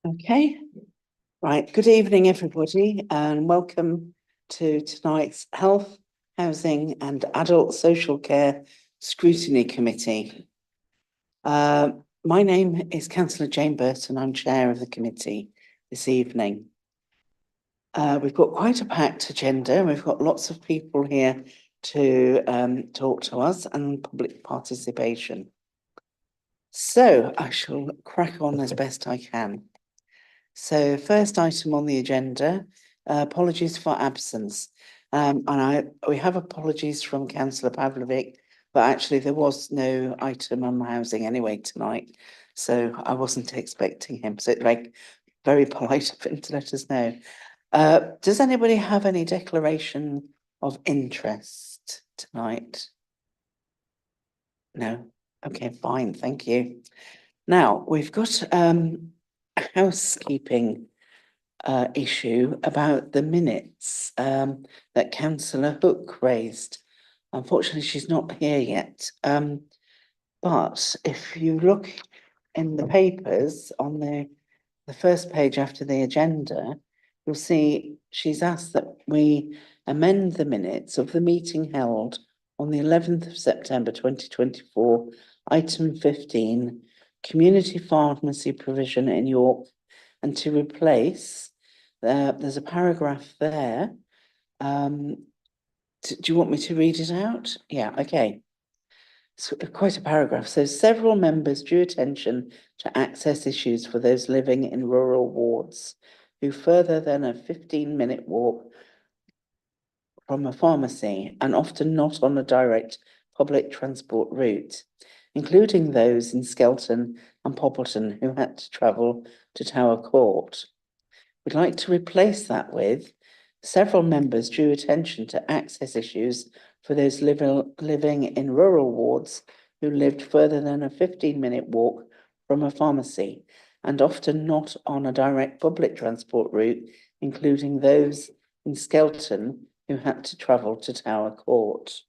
Okay, right. Good evening, everybody, and welcome to tonight's Health, Housing and Adult Social Care Scrutiny Committee. My name is Councillor Jane Burton. I'm chair of the committee this evening. We've got quite a packed agenda. We've got lots of people here to talk to us and public participation. So I shall crack on as best I can. So first item on the agenda, apologies for absence. We have apologies from Councillor Pavlovic, but actually there was no item on housing anyway tonight. So I wasn't expecting him. So it's like very polite of him to let us know. Does anybody have any declaration of interest tonight? No? Okay, fine, thank you. Now, we've got a housekeeping issue about the minutes that Councillor Hook raised. Unfortunately, she's not here yet. But if you look in the papers on the first page after the agenda, you'll see she's asked that we amend the minutes of the meeting held on the 11th of September 2024, item 15, community pharmacy provision in York, and to replace, there's a paragraph there. Do you want me to read it out? Yeah, okay. So quite a paragraph. So several members drew attention to access issues for those living in rural wards who further than a 15-minute walk from a pharmacy and often not on a direct public transport route, including those in Skelton and Poppleton who had to travel to Tower Court. We'd like to replace that with several members drew attention to access issues for those living in rural wards who lived further than a 15-minute walk from a pharmacy and often not on a direct public transport route, including those in Skelton who had to travel to Tower Court.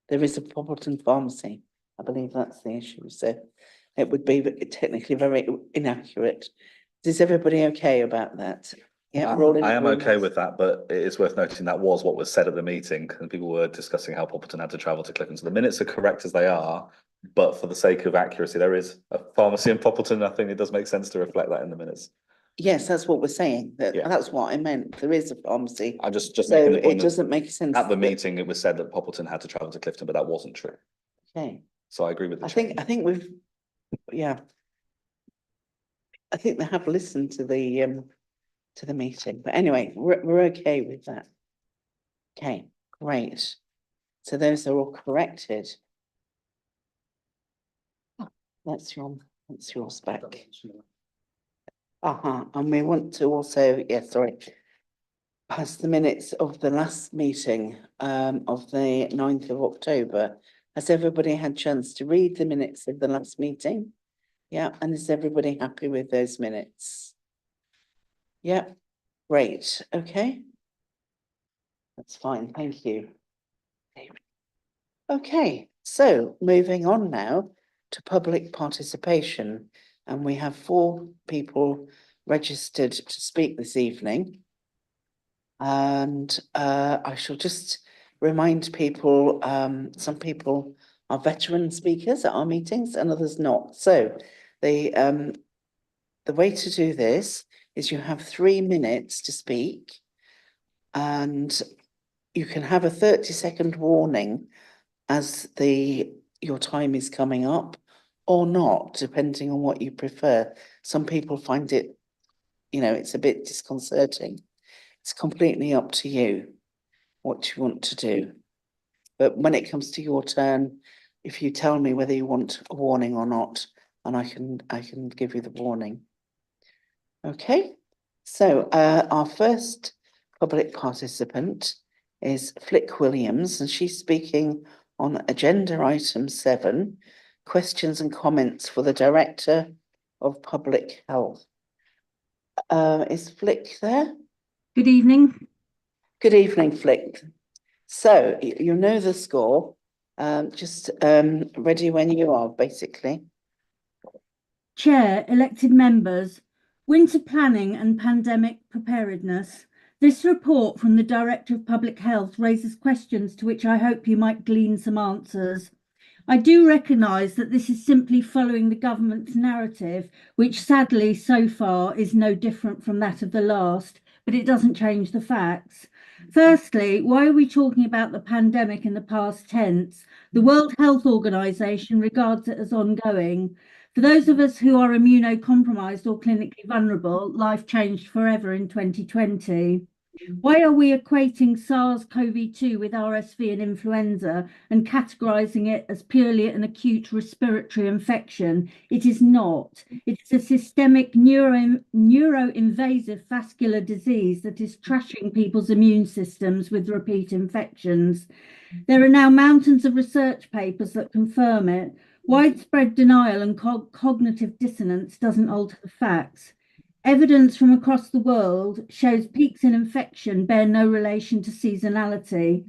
There is a Poppleton pharmacy. I believe that's the issue. So it would be technically very inaccurate. Is everybody okay about that? Yeah, I am okay with that, but it is worth noting that was what was said at the meeting, and people were discussing how Poppleton had to travel to Clifton. So the minutes are correct as they are, but for the sake of accuracy, there is a pharmacy in Poppleton. I think it does make sense to reflect that in the minutes. Yes, that's what we're saying. That's what I meant. There is a pharmacy. I'm just so making the point it doesn't make sense. At the meeting, it was said that Poppleton had to travel to Clifton, but that wasn't true. Okay. So I agree with the I think we've, yeah. I think they have listened to the meeting, but anyway, we're okay with that. Okay, great. So those are all corrected. That's yours back. And we want to also, pass the minutes of the last meeting of the 9th of October. Has everybody had chance to read the minutes of the last meeting? Yeah, and is everybody happy with those minutes? Yeah, great, okay. That's fine, thank you. Okay, so moving on now to public participation, and we have 4 people registered to speak this evening. And I shall just remind people, some people are veteran speakers at our meetings and others not. So the way to do this is you have 3 minutes to speak, and you can have a 30-second warning as your time is coming up, or not, depending on what you prefer. Some people find it, it's a bit disconcerting. It's completely up to you what you want to do. But when it comes to your turn, if you tell me whether you want a warning or not, and I can give you the warning. Okay, so our first public participant is Flick Williams, and she's speaking on agenda item 7, questions and comments for the Director of Public Health. Is Flick there? Good evening. Good evening, Flick. So you know the score. Just ready when you are, basically. Chair, elected members, Winter planning and pandemic preparedness. This report from the Director of Public Health raises questions to which I hope you might glean some answers. I do recognise that this is simply following the government's narrative, which sadly so far is no different from that of the last, but it doesn't change the facts. Firstly, why are we talking about the pandemic in the past tense? The World Health Organization regards it as ongoing. For those of us who are immunocompromised or clinically vulnerable, life changed forever in 2020. Why are we equating SARS-CoV-2 with RSV and influenza and categorizing it as purely an acute respiratory infection? It is not. It is a systemic neuroinvasive vascular disease that is trashing people's immune systems with repeat infections. There are now mountains of research papers that confirm it. Widespread denial and cognitive dissonance doesn't alter the facts. Evidence from across the world shows peaks in infection bear no relation to seasonality.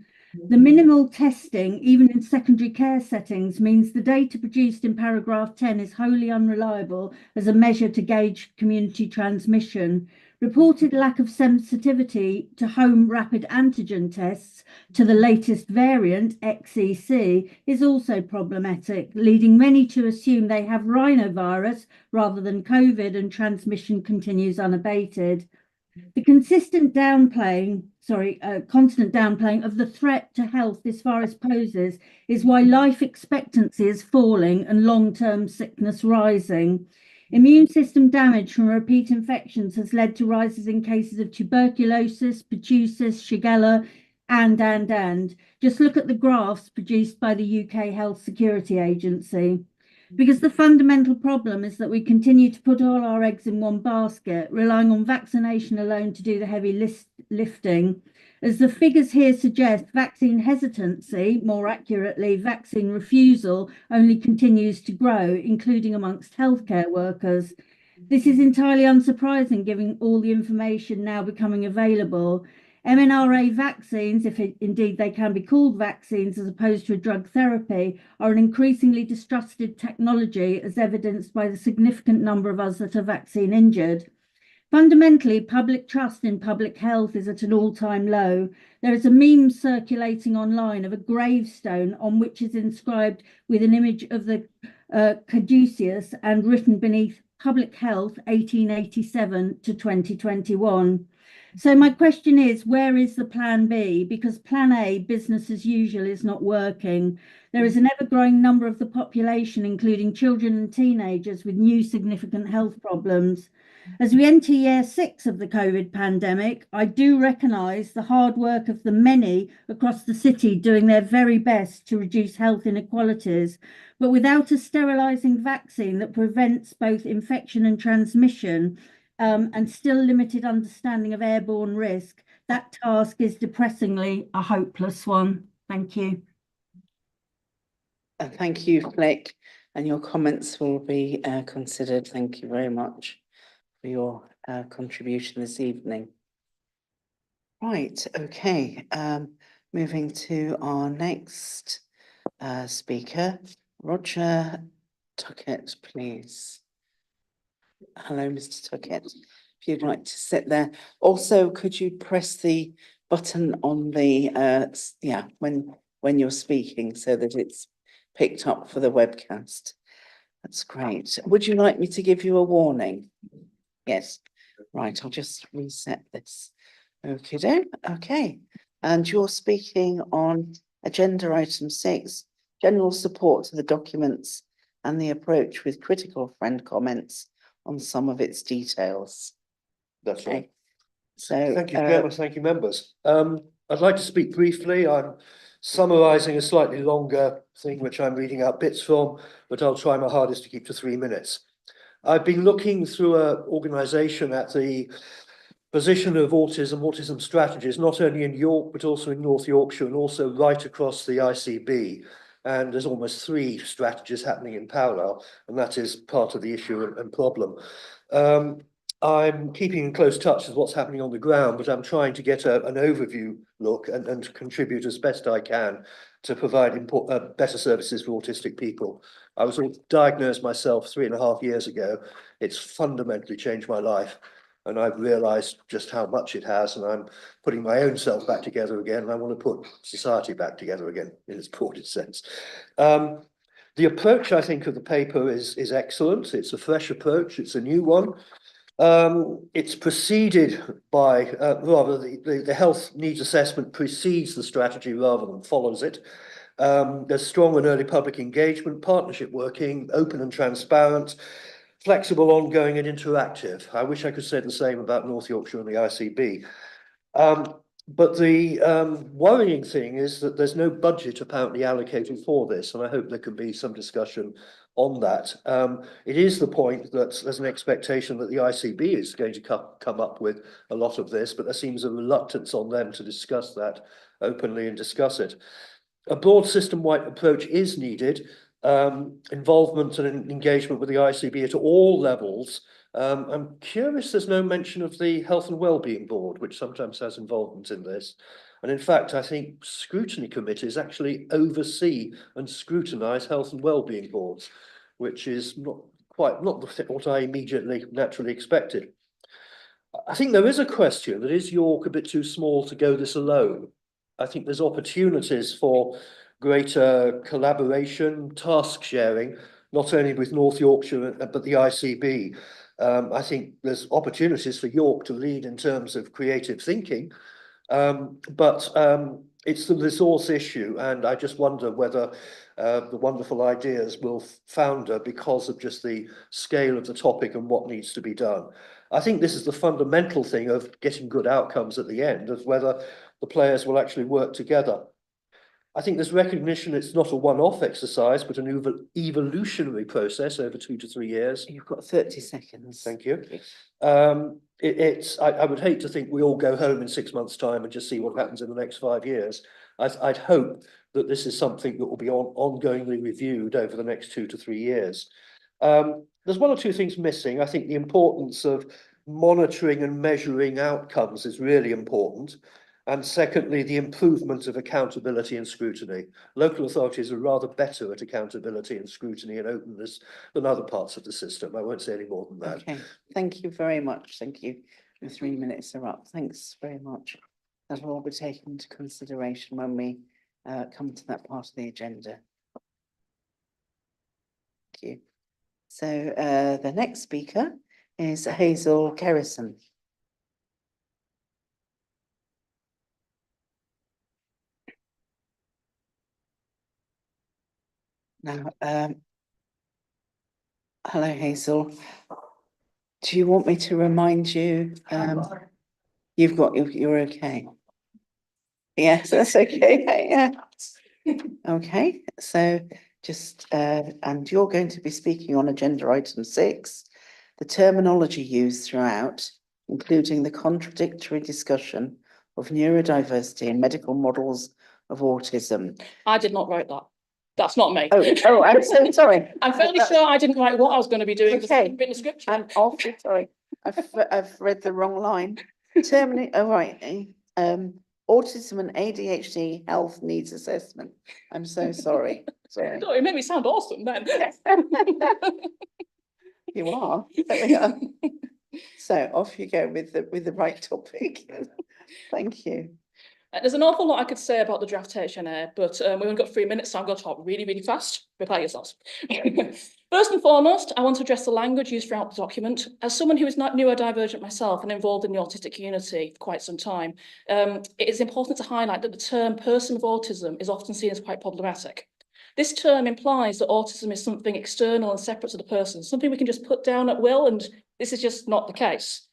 The minimal testing, even in secondary care settings, means the data produced in paragraph 10 is wholly unreliable as a measure to gauge community transmission. Reported lack of sensitivity to home rapid antigen tests to the latest variant, XEC, is also problematic, leading many to assume they have rhinovirus rather than COVID, and transmission continues unabated. The constant downplaying of the threat to health this virus poses is why life expectancy is falling and long-term sickness rising. Immune system damage from repeat infections has led to rises in cases of tuberculosis, pertussis, Shigella, and. Just look at the graphs produced by the UK Health Security Agency. Because the fundamental problem is that we continue to put all our eggs in one basket, relying on vaccination alone to do the heavy lifting. As the figures here suggest, vaccine hesitancy, more accurately, vaccine refusal, only continues to grow, including amongst healthcare workers. This is entirely unsurprising, given all the information now becoming available. mRNA vaccines, if indeed they can be called vaccines as opposed to a drug therapy, are an increasingly distrusted technology, as evidenced by the significant number of us that are vaccine injured. Fundamentally, public trust in public health is at an all-time low. There is a meme circulating online of a gravestone on which is inscribed with an image of the caduceus and written beneath Public Health 1887 to 2021. So my question is, where is the plan B? Because plan A, business as usual, is not working. There is an ever-growing number of the population, including children and teenagers, with new significant health problems. As we enter year 6 of the COVID pandemic, I do recognise the hard work of the many across the city doing their very best to reduce health inequalities. But without a sterilising vaccine that prevents both infection and transmission, and still limited understanding of airborne risk, that task is depressingly a hopeless one. Thank you. Thank you, Flick, and your comments will be considered. Thank you very much for your contribution this evening. Right, okay, moving to our next speaker, Roger Tuckett, please. Hello, Mr. Tuckett. If you'd like to sit there. Also, could you press the button on the when you're speaking so that it's picked up for the webcast? That's great. Would you like me to give you a warning? Yes. Right, I'll just reset this. Okay. And you're speaking on agenda item 6, general support to the documents and the approach with critical friend comments on some of its details. That's right. So thank you, Chairman. Thank you, members. I'd like to speak briefly. I'm summarising a slightly longer thing, which I'm reading out bits from, but I'll try my hardest to keep to 3 minutes. I've been looking through an organisation at the position of autism strategies, not only in York, but also in North Yorkshire and also right across the ICB. And there's almost 3 strategies happening in parallel, and that is part of the issue and problem. I'm keeping in close touch with what's happening on the ground, but I'm trying to get an overview look and contribute as best I can to provide better services for autistic people. I was diagnosed myself 3.5 years ago. It's fundamentally changed my life, and I've realised just how much it has, and I'm putting my own self back together again, and I want to put society back together again in its broadest sense. The approach, I think, of the paper is excellent. It's a fresh approach. It's a new one. It's preceded by, rather the health needs assessment precedes the strategy rather than follows it. There's strong and early public engagement, partnership working, open and transparent, flexible, ongoing and interactive. I wish I could say the same about North Yorkshire and the ICB. But the worrying thing is that there's no budget apparently allocated for this, and I hope there can be some discussion on that. It is the point that there's an expectation that the ICB is going to come up with a lot of this, but there seems a reluctance on them to discuss that openly and discuss it. A broad system-wide approach is needed, involvement and engagement with the ICB at all levels. I'm curious there's no mention of the Health and Wellbeing Board, which sometimes has involvement in this. And in fact, I think scrutiny committees actually oversee and scrutinise health and wellbeing boards, which is not what I immediately naturally expected. I think there is a question that is York a bit too small to go this alone? I think there's opportunities for greater collaboration, task sharing, not only with North Yorkshire, but the ICB. I think there's opportunities for York to lead in terms of creative thinking, but it's the resource issue, and I just wonder whether the wonderful ideas will founder because of just the scale of the topic and what needs to be done. I think this is the fundamental thing of getting good outcomes at the end, of whether the players will actually work together. I think there's recognition it's not a one-off exercise, but an evolutionary process over 2 to 3 years. You've got 30 seconds. Thank you. I would hate to think we all go home in 6 months' time and just see what happens in the next 5 years. I'd hope that this is something that will be ongoingly reviewed over the next 2 to 3 years. There's one or two things missing. I think the importance of monitoring and measuring outcomes is really important. And secondly, the improvement of accountability and scrutiny. Local authorities are rather better at accountability and scrutiny and openness than other parts of the system. I won't say any more than that. Okay, thank you very much. Thank you. The 3 minutes are up. Thanks very much. That will all be taken into consideration when we come to that part of the agenda. Thank you. So the next speaker is Hazel Kerrison. Now, hello, Hazel. Do you want me to remind you? You're okay. Yes, that's okay. Yeah. Okay, so just and you're going to be speaking on agenda item 6, the terminology used throughout, including the contradictory discussion of neurodiversity and medical models of autism. I did not write that. That's not me. Oh, I'm so sorry. I'm fairly sure I didn't write what I was going to be doing. Okay. It's written a scripture. I'm awfully sorry. I've read the wrong line. Oh, right. Autism and ADHD health needs assessment. I'm so sorry. Sorry. No, it made me sound awesome then. You are. There we are. So off you go with the right topic. Thank you. There's an awful lot I could say about the draft HNA, but we've only got 3 minutes, so I'm going to talk really, really fast. Prepare yourselves. First and foremost, I want to address the language used throughout the document. As someone who is not neurodivergent myself and involved in the autistic community for quite some time, it is important to highlight that the term person with autism is often seen as quite problematic. This term implies that autism is something external and separate to the person, something we can just put down at will, and this is just not the case.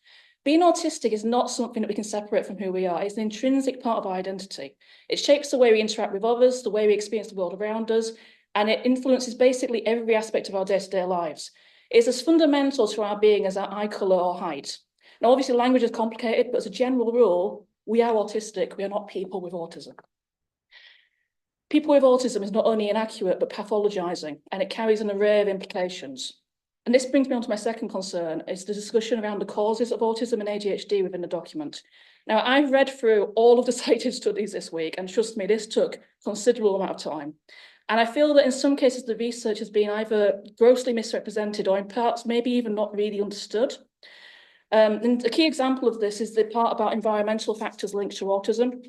Being autistic is not something that we can separate from who we are. It's an intrinsic part of our identity. It shapes the way we interact with others, the way we experience the world around us, and it influences basically every aspect of our day-to-day lives. It is as fundamental to our being as our eye colour or height. Now, obviously, language is complicated, but as a general rule, we are autistic. We are not people with autism. People with autism is not only inaccurate, but pathologizing, and it carries an array of implications. And this brings me on to my second concern, is the discussion around the causes of autism and ADHD within the document. Now, I've read through all of the cited studies this week, and trust me, this took considerable amount of time. And I feel that in some cases, the research has been either grossly misrepresented or in parts maybe even not really understood. And a key example of this is the part about environmental factors linked to autism.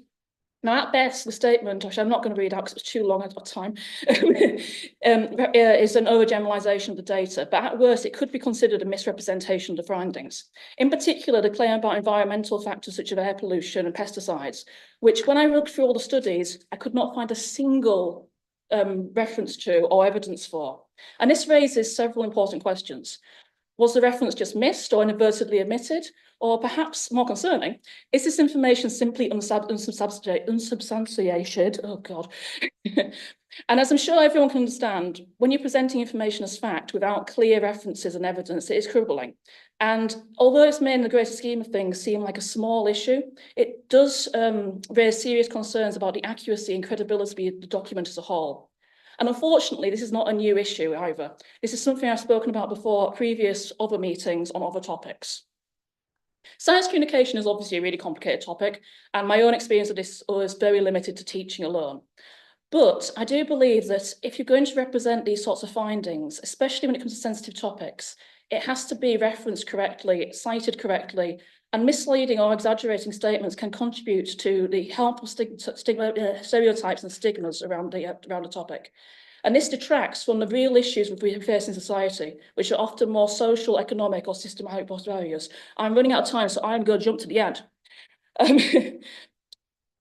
Now, at best, the statement, which I'm not going to read out because it's too long at time, is an overgeneralization of the data, but at worst, it could be considered a misrepresentation of the findings. In particular, the claim about environmental factors such as air pollution and pesticides, which when I looked through all the studies, I could not find a single reference to or evidence for. And this raises several important questions. Was the reference just missed or inadvertently omitted? Or perhaps more concerning, is this information simply unsubstantiated? Oh God. And as I'm sure everyone can understand, when you're presenting information as fact without clear references and evidence, it is troubling. And although it's may in the greater scheme of things seem like a small issue, it does raise serious concerns about the accuracy and credibility of the document as a whole. And unfortunately, this is not a new issue either. This is something I've spoken about before at previous other meetings on other topics. Science communication is obviously a really complicated topic, and my own experience of this is very limited to teaching alone. But I do believe that if you're going to represent these sorts of findings, especially when it comes to sensitive topics, it has to be referenced correctly, cited correctly, and misleading or exaggerating statements can contribute to the harmful stereotypes and stigmas around the topic. And this detracts from the real issues we face in society, which are often more social, economic, or systematic barriers. I'm running out of time, so I'm going to jump to the end.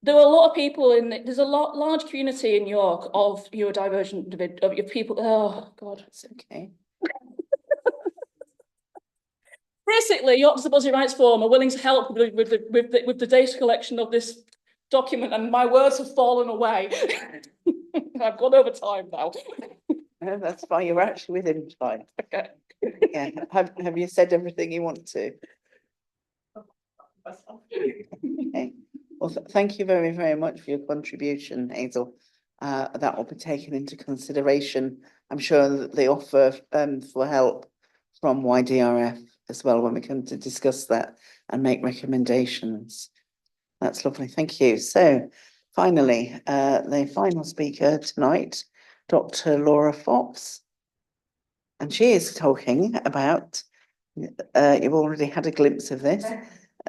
There are a lot of people there's a large community in York of neurodivergent, of your people. Oh God, it's okay. Basically, York Disability Rights Forum are willing to help with the data collection of this document, and my words have fallen away. I've gone over time now. No, that's fine. You're actually within time. Okay. Yeah. Have you said everything you want to? Okay. Well, thank you very, very much for your contribution, Hazel. That will be taken into consideration. I'm sure that the offer for help from YDRF as well when we come to discuss that and make recommendations. That's lovely. Thank you. So finally, the final speaker tonight, Dr. Laura Fox. And she is talking about, you've already had a glimpse of this,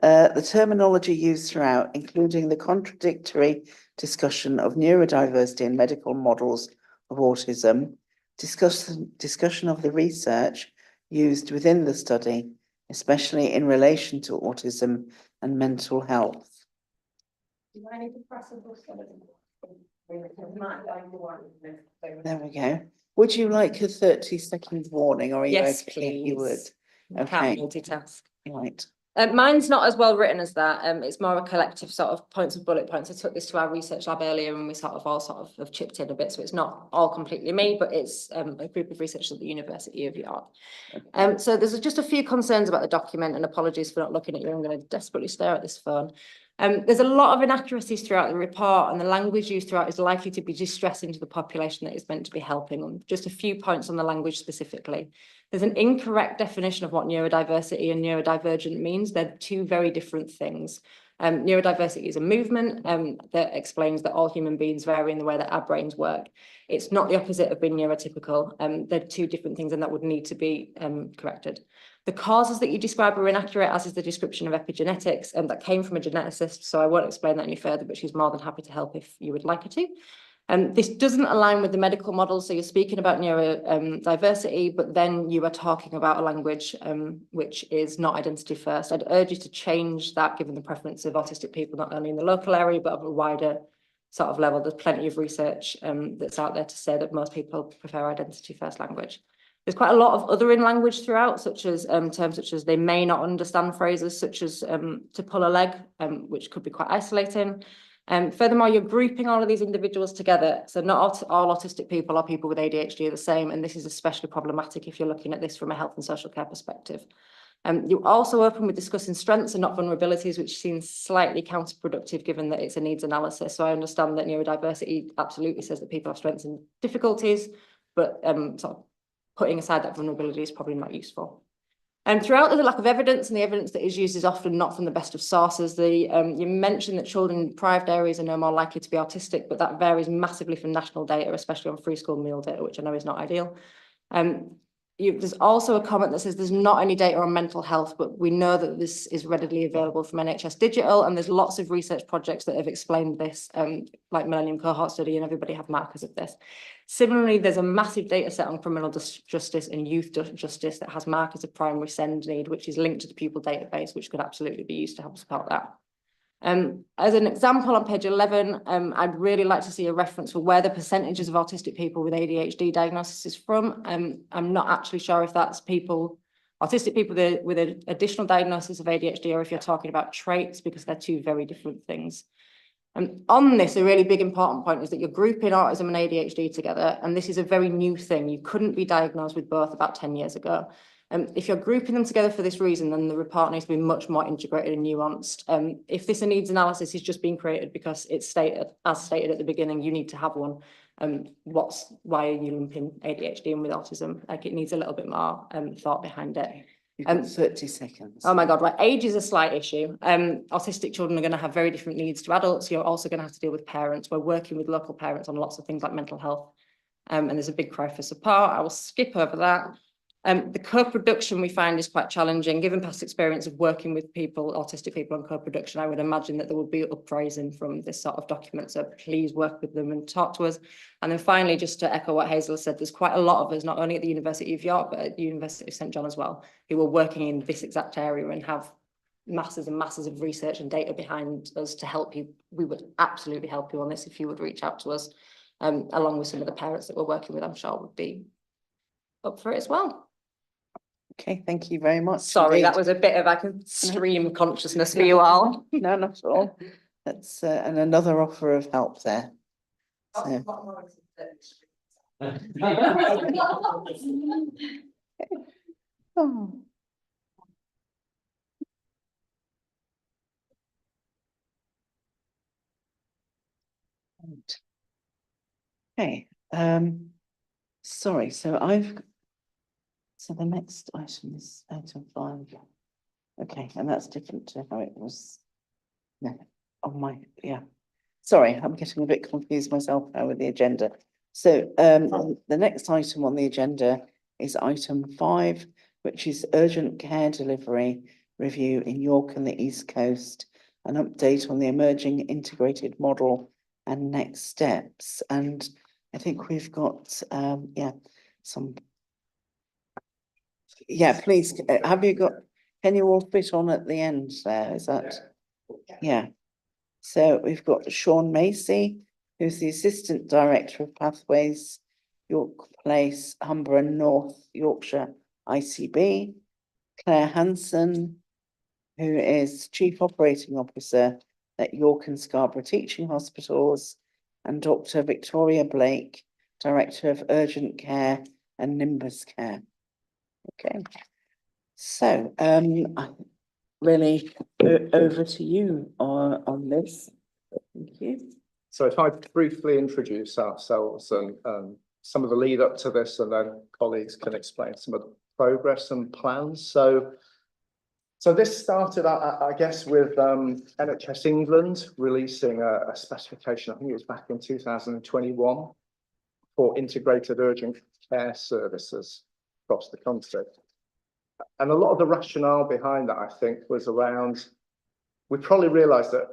the terminology used throughout, including the contradictory discussion of neurodiversity and medical models of autism, discussion of the research used within the study, especially in relation to autism and mental health. Do I need to press a button? There we go. Would you like a 30-second warning, or are you Yes, okay if you would? please. Can't Okay, multitask. right. Mine's not as well written as that. It's more a collective sort of points of bullet points. I took this to our research lab earlier and we all have chipped in a bit. So it's not all completely me, but it's a group of researchers at the University of York. So there's just a few concerns about the document, and apologies for not looking at you. I'm going to desperately stare at this phone. There's a lot of inaccuracies throughout the report, and the language used throughout is likely to be distressing to the population that is meant to be helping. Just a few points on the language specifically. There's an incorrect definition of what neurodiversity and neurodivergent means. They're two very different things. Neurodiversity is a movement that explains that all human beings vary in the way that our brains work. It's not the opposite of being neurotypical. They're two different things, and that would need to be corrected. The causes that you describe are inaccurate, as is the description of epigenetics, and that came from a geneticist, so I won't explain that any further, but she's more than happy to help if you would like her to. This doesn't align with the medical model, so you're speaking about neurodiversity, but then you are talking about a language which is not identity first. I'd urge you to change that, given the preference of autistic people, not only in the local area, but of a wider sort of level. There's plenty of research that's out there to say that most people prefer identity first language. There's quite a lot of othering language throughout, such as terms such as they may not understand phrases, such as to pull a leg, which could be quite isolating. Furthermore, you're grouping all of these individuals together. So not all autistic people or people with ADHD are the same, and this is especially problematic if you're looking at this from a health and social care perspective. You also open with discussing strengths and not vulnerabilities, which seems slightly counterproductive given that it's a needs analysis. So I understand that neurodiversity absolutely says that people have strengths and difficulties, but sort of putting aside that vulnerability is probably not useful. And throughout the lack of evidence, and the evidence that is used is often not from the best of sources. You mentioned that children in deprived areas are no more likely to be autistic, but that varies massively from national data, especially on free school meal data, which I know is not ideal. There's also a comment that says there's not any data on mental health, but we know that this is readily available from NHS Digital, and there's lots of research projects that have explained this, like Millennium Cohort Study, and everybody have markers of this. Similarly, there's a massive data set on criminal justice and youth justice that has markers of primary SEND need, which is linked to the pupil database, which could absolutely be used to help support that. As an example on page 11, I'd really like to see a reference for where the percentages of autistic people with ADHD diagnosis is from. I'm not actually sure if that's autistic people with an additional diagnosis of ADHD, or if you're talking about traits, because they're two very different things. And on this, a really big important point is that you're grouping autism and ADHD together, and this is a very new thing. You couldn't be diagnosed with both about 10 years ago. If you're grouping them together for this reason, then the report needs to be much more integrated and nuanced. If this needs analysis is just being created because it's stated, as stated at the beginning, you need to have one, why are you lumping ADHD in with autism? Like, it needs a little bit more thought behind it. You've got 30 seconds. Oh my God, right. Age is a slight issue. Autistic children are going to have very different needs to adults. You're also going to have to deal with parents. We're working with local parents on lots of things like mental health. And there's a big cry for support. I will skip over that. The co-production we find is quite challenging. Given past experience of working with people, autistic people on co-production, I would imagine that there would be uprising from this sort of document. So please work with them and talk to us. And then finally, just to echo what Hazel said, there's quite a lot of us, not only at the University of York, but at the University of St John as well, who are working in this exact area and have masses and masses of research and data behind us to help you. We would absolutely help you on this if you would reach out to us, along with some of the parents that we're working with, I'm sure would be up for it as well. Okay, thank you very much. Sorry, indeed. that was a bit of like a stream of consciousness for you all. No, not at all. That's and another offer of help there. So. Oh. Okay, sorry, so the next item is item 5. Okay, and that's different to how it was on my, Sorry, I'm getting a bit confused myself now with the agenda. So the next item on the agenda is item 5, which is urgent care delivery review in York and the East Coast, an update on the emerging integrated model and next steps. And I think we've got, please, have you got, can you all fit on at the end there? Is that? Yeah. So we've got Sean Macy, who's the Assistant Director of Pathways, York Place, Humber and North Yorkshire ICB, Claire Hanson, who is Chief Operating Officer at York and Scarborough Teaching Hospitals, and Dr. Victoria Blake, Director of Urgent Care and Nimbus Care. Okay, so really over to you on this. Thank you. So if I briefly introduce ourselves and some of the lead up to this, and then colleagues can explain some of the progress and plans. So this started, I guess, with NHS England releasing a specification, I think it was back in 2021, for integrated urgent care services across the country. And a lot of the rationale behind that, I think, was around, we probably realised that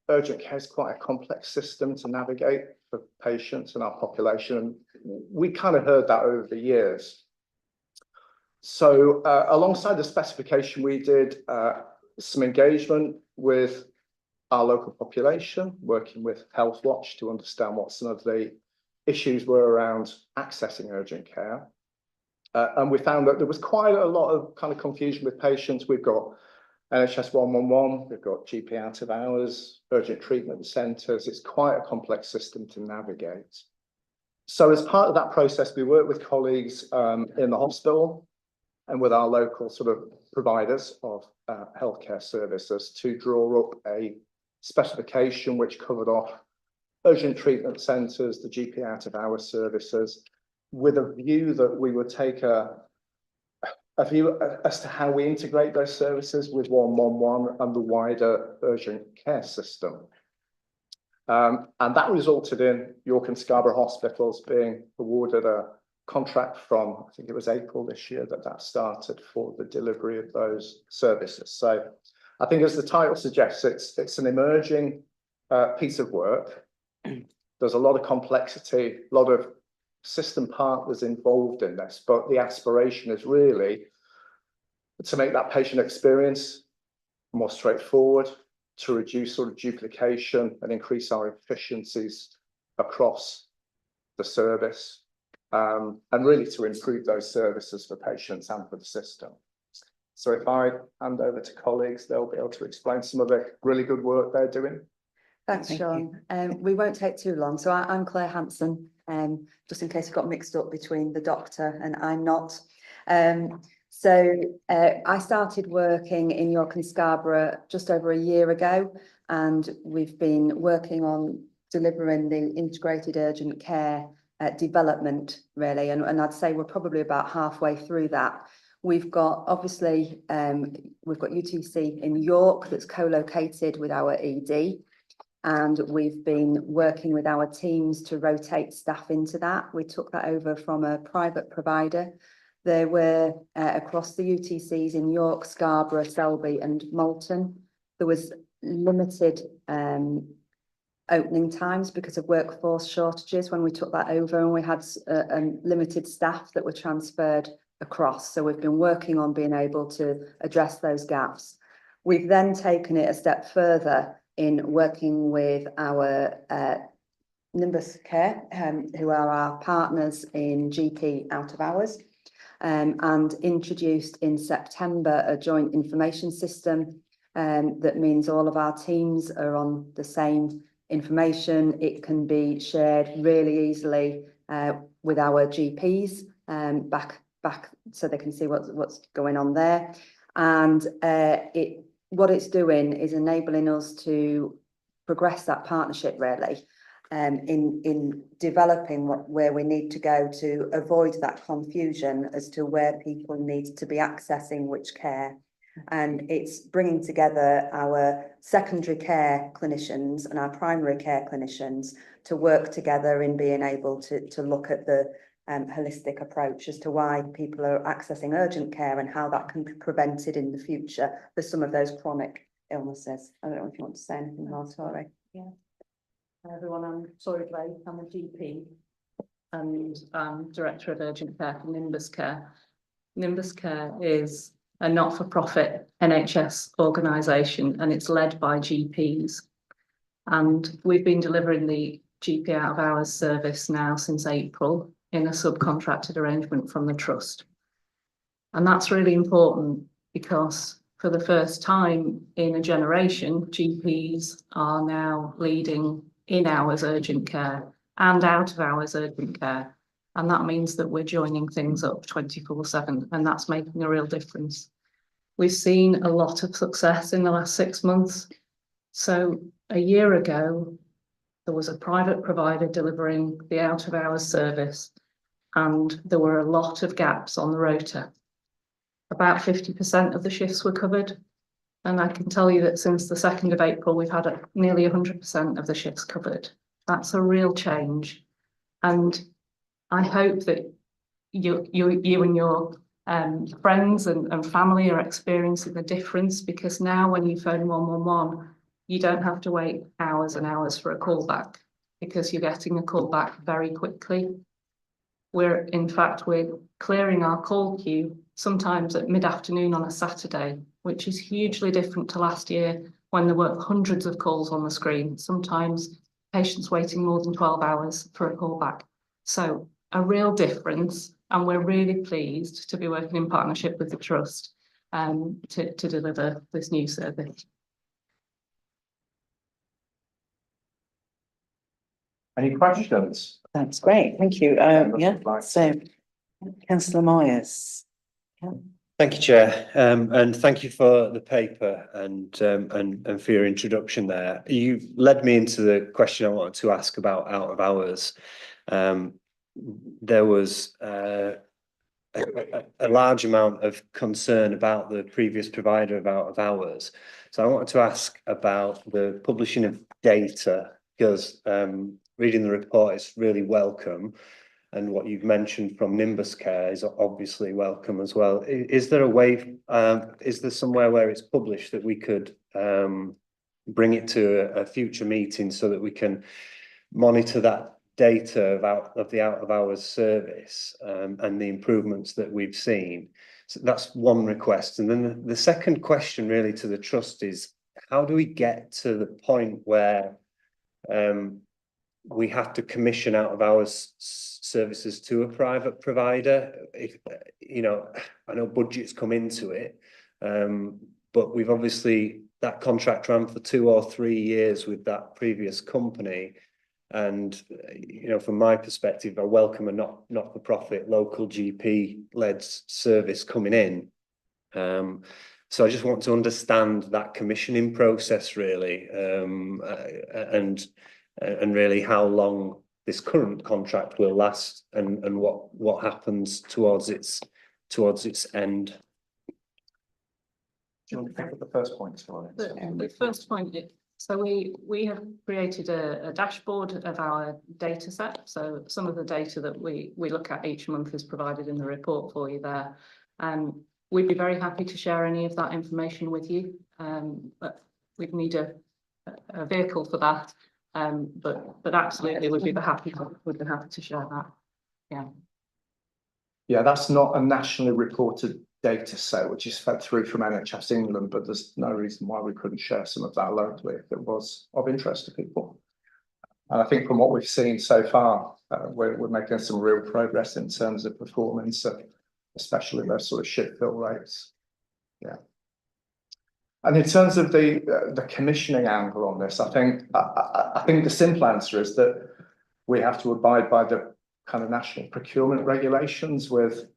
urgent care is quite a complex system to navigate for patients and our population. And we kind of heard that over the years. So alongside the specification, we did some engagement with our local population, working with Health Watch to understand what some of the issues were around accessing urgent care. And we found that there was quite a lot of kind of confusion with patients. We've got NHS 111, we've got GP out of hours, urgent treatment centres. It's quite a complex system to navigate. So as part of that process, we worked with colleagues in the hospital and with our local sort of providers of healthcare services to draw up a specification which covered off urgent treatment centres, the GP out of hours services, with a view that we would take a view as to how we integrate those services with 111 and the wider urgent care system. And that resulted in York and Scarborough hospitals being awarded a contract from, I think it was April this year that started for the delivery of those services. So I think, as the title suggests, it's an emerging piece of work. There's a lot of complexity, a lot of system partners involved in this, but the aspiration is really to make that patient experience more straightforward, to reduce sort of duplication and increase our efficiencies across the service, and really to improve those services for patients and for the system. So if I hand over to colleagues, they'll be able to explain some of the really good work they're doing. Thanks, Thank Sean. We won't take too long. So I'm Claire Hanson, just in case you got mixed up between the doctor and I'm not. I started working in York and Scarborough just over a year ago, and we've been working on delivering the integrated urgent care development, really. And I'd say we're probably about halfway through that. We've got, obviously, we've got UTC in York that's co-located with our ED. And we've been working with our teams to rotate staff into that. We took that over from a private provider. There were across the UTCs in York, Scarborough, Selby and Malton. There was limited opening times because of workforce shortages when we took that over, and we had limited staff that were transferred across. So we've been working on being able to address those gaps. We've then taken it a step further in working with our Nimbus Care, who are our partners in GP out of hours, and introduced in September a joint information system that means all of our teams are on the same information. It can be shared really easily with our GPs back so they can see what's going on there. And what it's doing is enabling us to progress that partnership, really, in developing where we need to go to avoid that confusion as to where people need to be accessing which care. And it's bringing together our secondary care clinicians and our primary care clinicians to work together in being able to look at the holistic approach as to why people are accessing urgent care and how that can be prevented in the future for some of those chronic illnesses. I don't know if you want to say anything more, Tori. Yeah. Hi everyone, I'm Tori Blake, I'm a GP and I'm Director of Urgent Care for Nimbus Care. Nimbus Care is a not-for-profit NHS organisation and it's led by GPs. And we've been delivering the GP out of hours service now since April in a subcontracted arrangement from the Trust. And that's really important because for the first time in a generation, GPs are now leading in-hours urgent care and out-of-hours urgent care. And that means that we're joining things up 24/7, and that's making a real difference. We've seen a lot of success in the last 6 months. So a year ago, there was a private provider delivering the out-of-hours service, and there were a lot of gaps on the rota. About 50% of the shifts were covered. And I can tell you that since the 2nd of April, we've had nearly 100% of the shifts covered. That's a real change. And I hope that you and your friends and family are experiencing the difference, because now when you phone 111, you don't have to wait hours and hours for a call back, because you're getting a call back very quickly. We're clearing our call queue sometimes at mid-afternoon on a Saturday, which is hugely different to last year when there were hundreds of calls on the screen, sometimes patients waiting more than 12 hours for a call back. So a real difference, and we're really pleased to be working in partnership with the Trust to deliver this new service. Any questions? That's great, thank you. Yeah, so Councillor Myers. Yeah. Thank you, Chair, and thank you for the paper and for your introduction there. You led me into the question I wanted to ask about out of hours. there was a large amount of concern about the previous provider of out of hours. So I wanted to ask about the publishing of data, because reading the report is really welcome, and what you've mentioned from Nimbus Care is obviously welcome as well. Is there a way, is there somewhere where it's published that we could bring it to a future meeting so that we can monitor that data of the out of hours service and the improvements that we've seen? So that's one request. And then the second question really to the trust is, how do we get to the point where we have to commission out of hours services to a private provider? If, you know, I know budgets come into it, but we've obviously, that contract ran for 2 or 3 years with that previous company. And, you know, from my perspective, I welcome a not-for-profit local GP-led service coming in. So I just want to understand that commissioning process really, and really how long this current contract will last, and what happens towards its end. Do you want to pick up the first point, sorry? The first point, so we have created a dashboard of our data set. So some of the data that we look at each month is provided in the report for you there. And we'd be very happy to share any of that information with you. But we'd need a vehicle for that. But absolutely we'd be happy to share that. Yeah. Yeah, that's not a nationally reported data set which is fed through from NHS England, but there's no reason why we couldn't share some of that locally if it was of interest to people. And I think from what we've seen so far, we're making some real progress in terms of performance, especially those sort of shift fill rates. Yeah. And in terms of the commissioning angle on this, I think the simple answer is that we have to abide by the kind of national procurement regulations with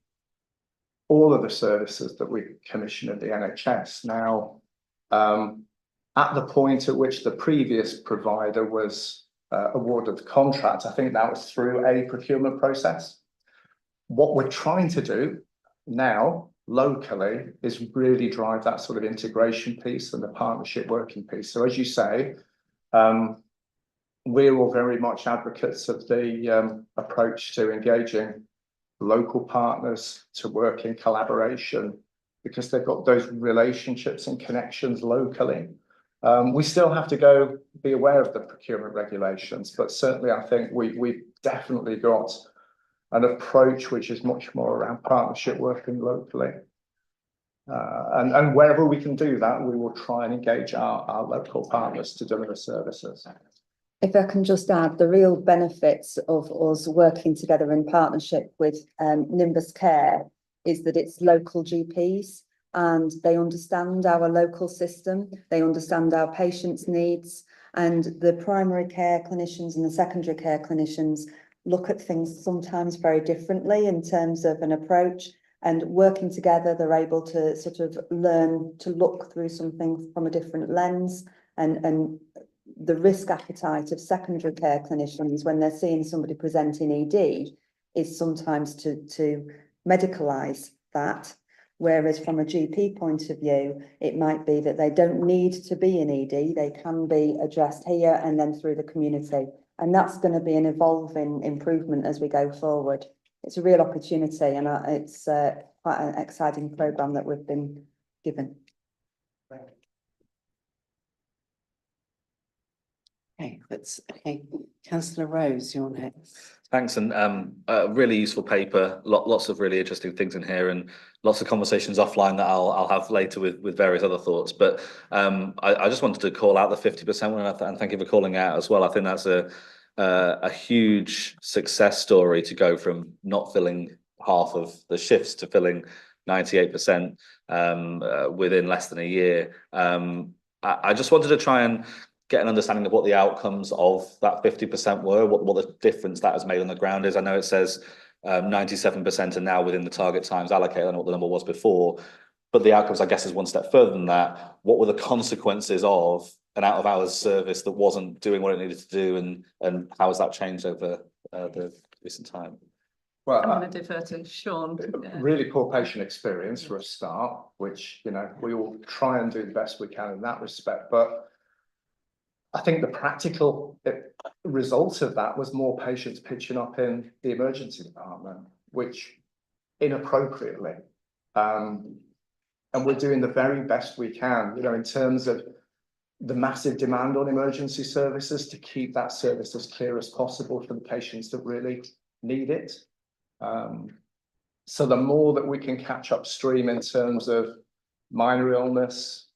all of the services that we commission at the NHS. Now, at the point at which the previous provider was awarded the contract, I think that was through a procurement process. What we're trying to do now locally is really drive that sort of integration piece and the partnership working piece. So as you say, we're all very much advocates of the approach to engaging local partners to work in collaboration because they've got those relationships and connections locally. We still have to go be aware of the procurement regulations, but certainly I think we've definitely got an approach which is much more around partnership working locally. And wherever we can do that, we will try and engage our local partners to deliver services. If I can just add, the real benefits of us working together in partnership with Nimbus Care is that it's local GPs and they understand our local system, they understand our patients' needs, and the primary care clinicians and the secondary care clinicians look at things sometimes very differently in terms of an approach, and working together they're able to sort of learn to look through something from a different lens, and the risk appetite of secondary care clinicians when they're seeing somebody presenting ED is sometimes to medicalise that, whereas from a GP point of view, it might be that they don't need to be in ED, they can be addressed here and then through the community. And that's going to be an evolving improvement as we go forward. It's a real opportunity, and it's quite an exciting programme that we've been given. Okay, Councillor Rose, you're next. Thanks, and a really useful paper. Lots of really interesting things in here, and lots of conversations offline that I'll have later with various other thoughts. But I just wanted to call out the 50% one, and thank you for calling out as well. I think that's a huge success story to go from not filling half of the shifts to filling 98% within less than a year. I just wanted to try and get an understanding of what the outcomes of that 50% were, what the difference that has made on the ground is. I know it says 97% are now within the target times allocated. I don't know what the number was before, but the outcomes, I guess, is one step further than that. What were the consequences of an out-of-hours service that wasn't doing what it needed to do, and how has that changed over the recent time. Well, I'm going to defer to Sean. really poor patient experience for a start, which, you know, we all try and do the best we can in that respect. But I think the practical result of that was more patients pitching up in the emergency department, which inappropriately. And we're doing the very best we can, you know, in terms of the massive demand on emergency services to keep that service as clear as possible for the patients that really need it. So the more that we can catch upstream in terms of minor illness,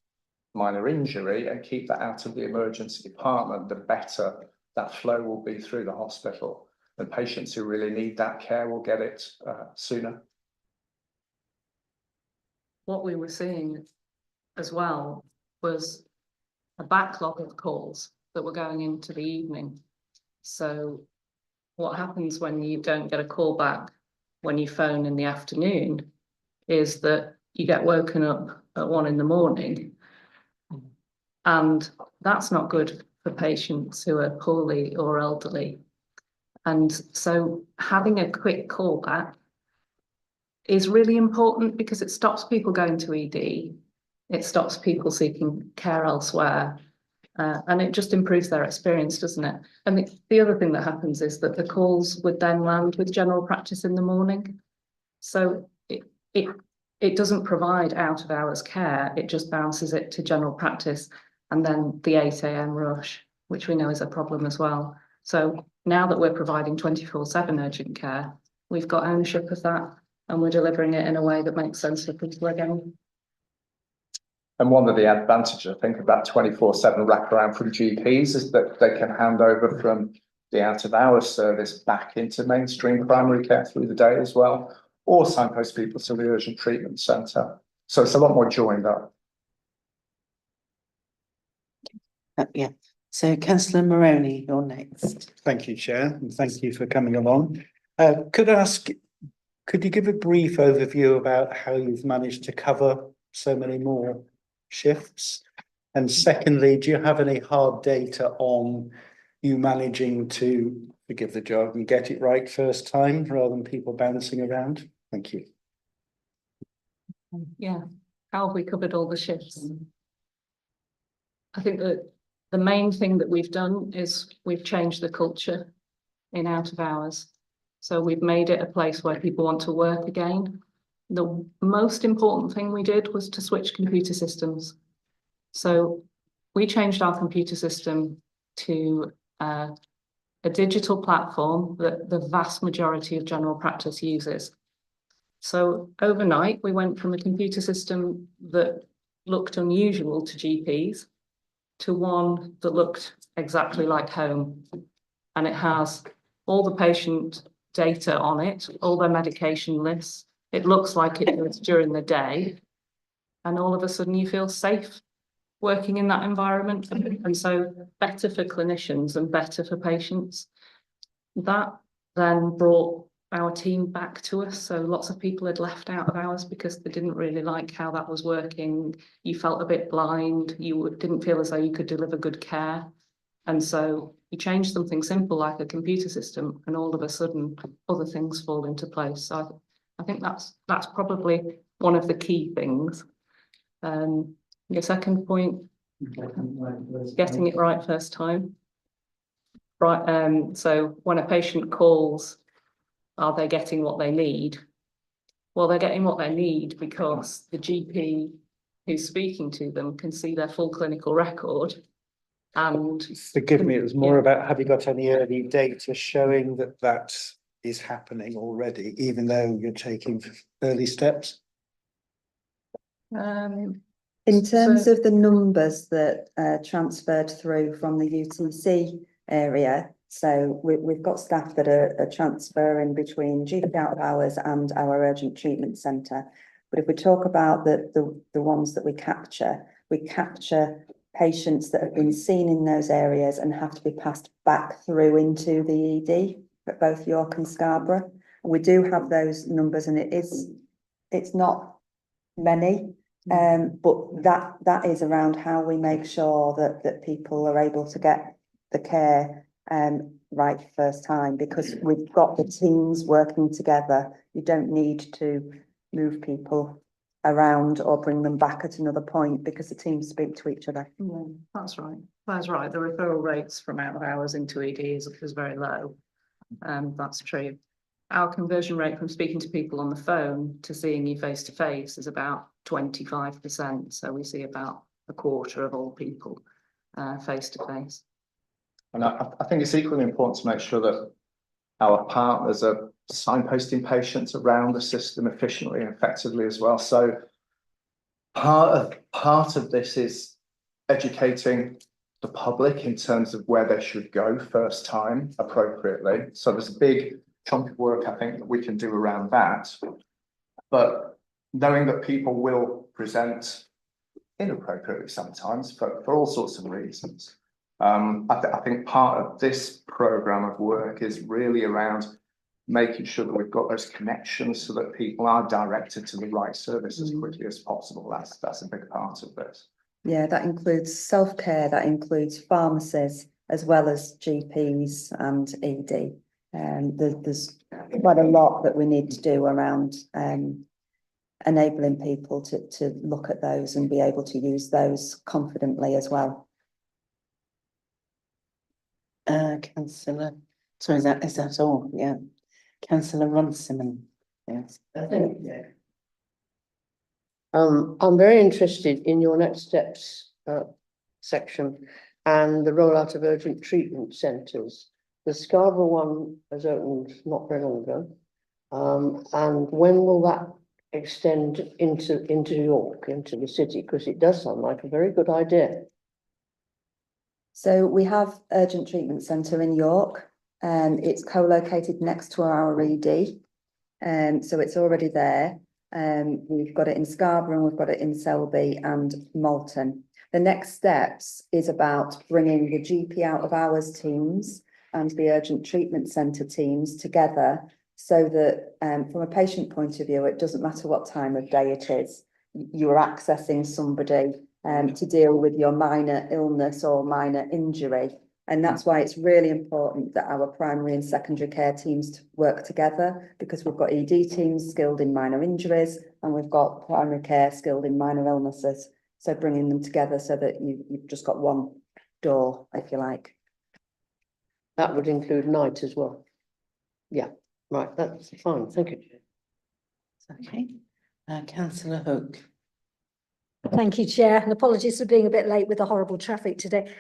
minor injury, and keep that out of the emergency department, the better that flow will be through the hospital. And patients who really need that care will get it sooner. What we were seeing as well was a backlog of calls that were going into the evening. So what happens when you don't get a call back when you phone in the afternoon is that you get woken up at 1 a.m. and that's not good for patients who are poorly or elderly. And so having a quick call back is really important because it stops people going to ED, it stops people seeking care elsewhere, and it just improves their experience, doesn't it? And the other thing that happens is that the calls would then land with general practice in the morning. So it doesn't provide out of hours care, it just bounces it to general practice and then the 8 a.m. rush, which we know is a problem as well. So now that we're providing 24/7 urgent care, we've got ownership of that and we're delivering it in a way that makes sense for people again. And one of the advantages, I think, of that 24/7 wraparound from GPs is that they can hand over from the out of hours service back into mainstream primary care through the day as well, or signpost people to the urgent treatment centre. So it's a lot more joined up. Yeah. So Councillor Maroney, you're next. Thank you, Chair, and thank you for coming along. Could you give a brief overview about how you've managed to cover so many more shifts? And secondly, do you have any hard data on you managing to, forgive the jargon, get it right first time rather than people bouncing around? Thank you. Yeah, how have we covered all the shifts? I think that the main thing that we've done is we've changed the culture in out of hours. So we've made it a place where people want to work again. The most important thing we did was to switch computer systems. So we changed our computer system to a digital platform that the vast majority of general practice uses. So overnight, we went from a computer system that looked unusual to GPs to one that looked exactly like home. And it has all the patient data on it, all their medication lists. It looks like it was during the day. And all of a sudden you feel safe working in that environment. And so better for clinicians and better for patients. That then brought our team back to us. So lots of people had left out of hours because they didn't really like how that was working. You felt a bit blind. You didn't feel as though you could deliver good care. And so you change something simple like a computer system and all of a sudden other things fall into place. So I think that's probably one of the key things. Your second point, getting it right first time. Right. So when a patient calls, are they getting what they need? Well, they're getting what they need because the GP who's speaking to them can see their full clinical record. And forgive me, it was more about, have you got any early data showing that that is happening already, even though you're taking early steps? In terms of the numbers that transferred through from the UTC area, so we've got staff that are transferring between GP out of hours and our urgent treatment centre. But if we talk about the ones that we capture patients that have been seen in those areas and have to be passed back through into the ED at both York and Scarborough. And we do have those numbers, and it's not many, but that is around how we make sure that people are able to get the care right first time, because we've got the teams working together. You don't need to move people around or bring them back at another point because the teams speak to each other. Yeah, that's right. That's right. The referral rates from out of hours into ED is very low. That's true. Our conversion rate from speaking to people on the phone to seeing you face to face is about 25%. So we see about a quarter of all people face to face. And I think it's equally important to make sure that our partners are signposting patients around the system efficiently and effectively as well. So part of this is educating the public in terms of where they should go first time appropriately. So there's a big chunk of work I think that we can do around that. But knowing that people will present inappropriately sometimes for all sorts of reasons. I think part of this program of work is really around making sure that we've got those connections so that people are directed to the right service as quickly as possible. That's a big part of this. Yeah, that includes self-care, that includes pharmacies, as well as GPs and ED. There's quite a lot that we need to do around enabling people to look at those and be able to use those confidently as well. Councillor, so is that all? Yeah. Councillor Runciman, yes. I'm very interested in your next steps section and the rollout of urgent treatment centres. The Scarborough one has opened not very long ago. And when will that extend into York, into the city? Because it does sound like a very good idea. So we have urgent treatment centre in York, and it's co-located next to our ED. So it's already there. We've got it in Scarborough and we've got it in Selby and Malton. The next steps is about bringing the GP out of hours teams and the urgent treatment centre teams together so that from a patient point of view, it doesn't matter what time of day it is. You are accessing somebody to deal with your minor illness or minor injury. And that's why it's really important that our primary and secondary care teams work together, because we've got ED teams skilled in minor injuries and we've got primary care skilled in minor illnesses. So bringing them together so that you've just got one door, if you like. That would include night as well. Yeah, right, that's fine, thank you. Okay. Councillor Hook. Thank you, Chair, and apologies for being a bit late with the horrible traffic today.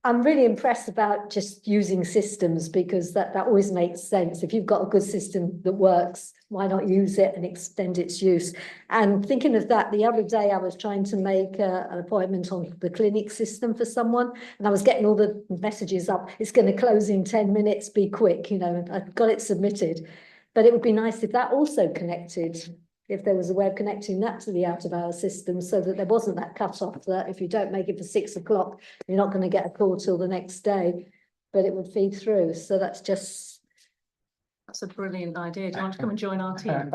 I'm really impressed about just using systems, because that always makes sense. If you've got a good system that works, why not use it and extend its use? And thinking of that, the other day I was trying to make an appointment on the clinic system for someone, and I was getting all the messages up, it's going to close in 10 minutes, be quick, you know, I got it submitted. But it would be nice if that also connected, if there was a way of connecting that to the out of hours system, so that there wasn't that cut off that if you don't make it for 6 o'clock, you're not going to get a call till the next day, but it would feed through. So that's a brilliant idea. Do you want to come and join our team?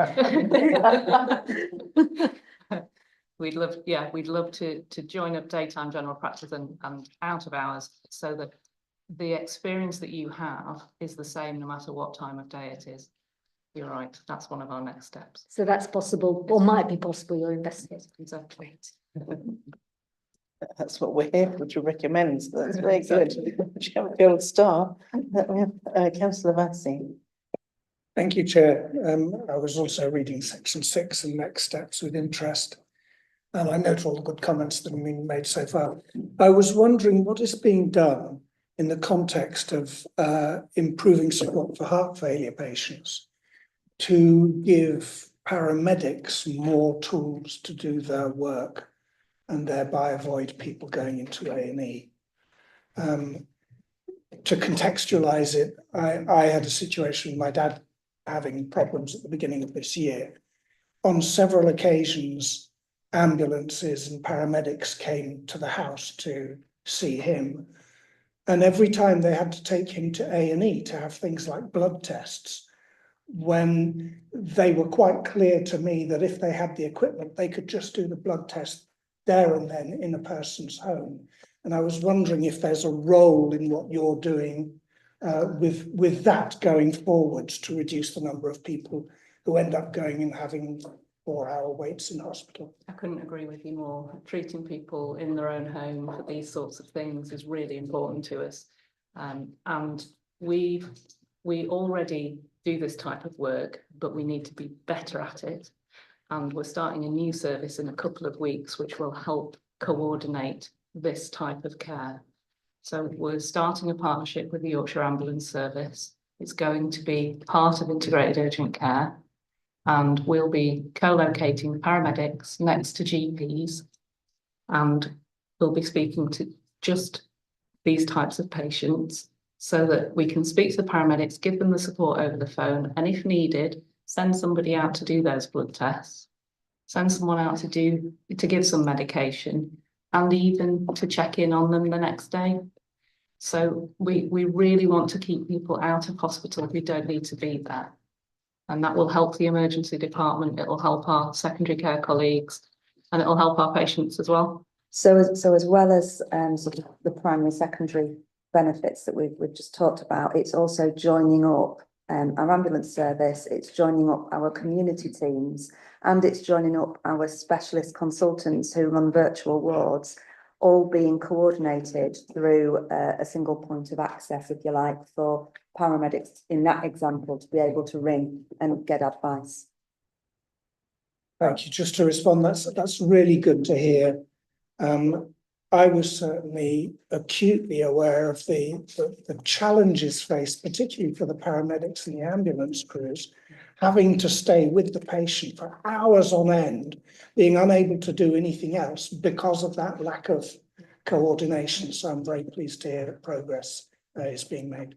We'd love to join up daytime general practice and out of hours, so that the experience that you have is the same no matter what time of day it is. You're right, that's one of our next steps. So that's possible, or might be possible, you're investigating. Exactly. That's what we're here for, to recommend. So that's very good. We have a gold star. We have Councillor Vassy. Thank you, Chair. I was also reading section 6 and next steps with interest. And I note all the good comments that have been made so far. I was wondering what is being done in the context of improving support for heart failure patients to give paramedics more tools to do their work and thereby avoid people going into A&E. To contextualize it, I had a situation with my dad having problems at the beginning of this year. On several occasions, ambulances and paramedics came to the house to see him. And every time they had to take him to A&E to have things like blood tests, when they were quite clear to me that if they had the equipment, they could just do the blood test there and then in a person's home. And I was wondering if there's a role in what you're doing with that going forwards to reduce the number of people who end up going and having 4-hour waits in hospital. I couldn't agree with you more. Treating people in their own home for these sorts of things is really important to us. And we already do this type of work, but we need to be better at it. And we're starting a new service in a couple of weeks, which will help coordinate this type of care. So we're starting a partnership with the Yorkshire Ambulance Service. It's going to be part of integrated urgent care, and we'll be co-locating paramedics next to GPs, and we'll be speaking to just these types of patients so that we can speak to the paramedics, give them the support over the phone, and if needed, send somebody out to do those blood tests, send someone out to give some medication, and even to check in on them the next day. So we really want to keep people out of hospital who don't need to be there. And that will help the emergency department, it will help our secondary care colleagues, and it will help our patients as well. So as well as sort of the primary, secondary benefits that we've just talked about, it's also joining up our ambulance service, it's joining up our community teams, and it's joining up our specialist consultants who run virtual wards, all being coordinated through a single point of access, if you like, for paramedics in that example to be able to ring and get advice. Thank you. Just to respond, that's really good to hear. I was certainly acutely aware of the challenges faced, particularly for the paramedics and the ambulance crews, having to stay with the patient for hours on end, being unable to do anything else because of that lack of coordination. So I'm very pleased to hear that progress is being made.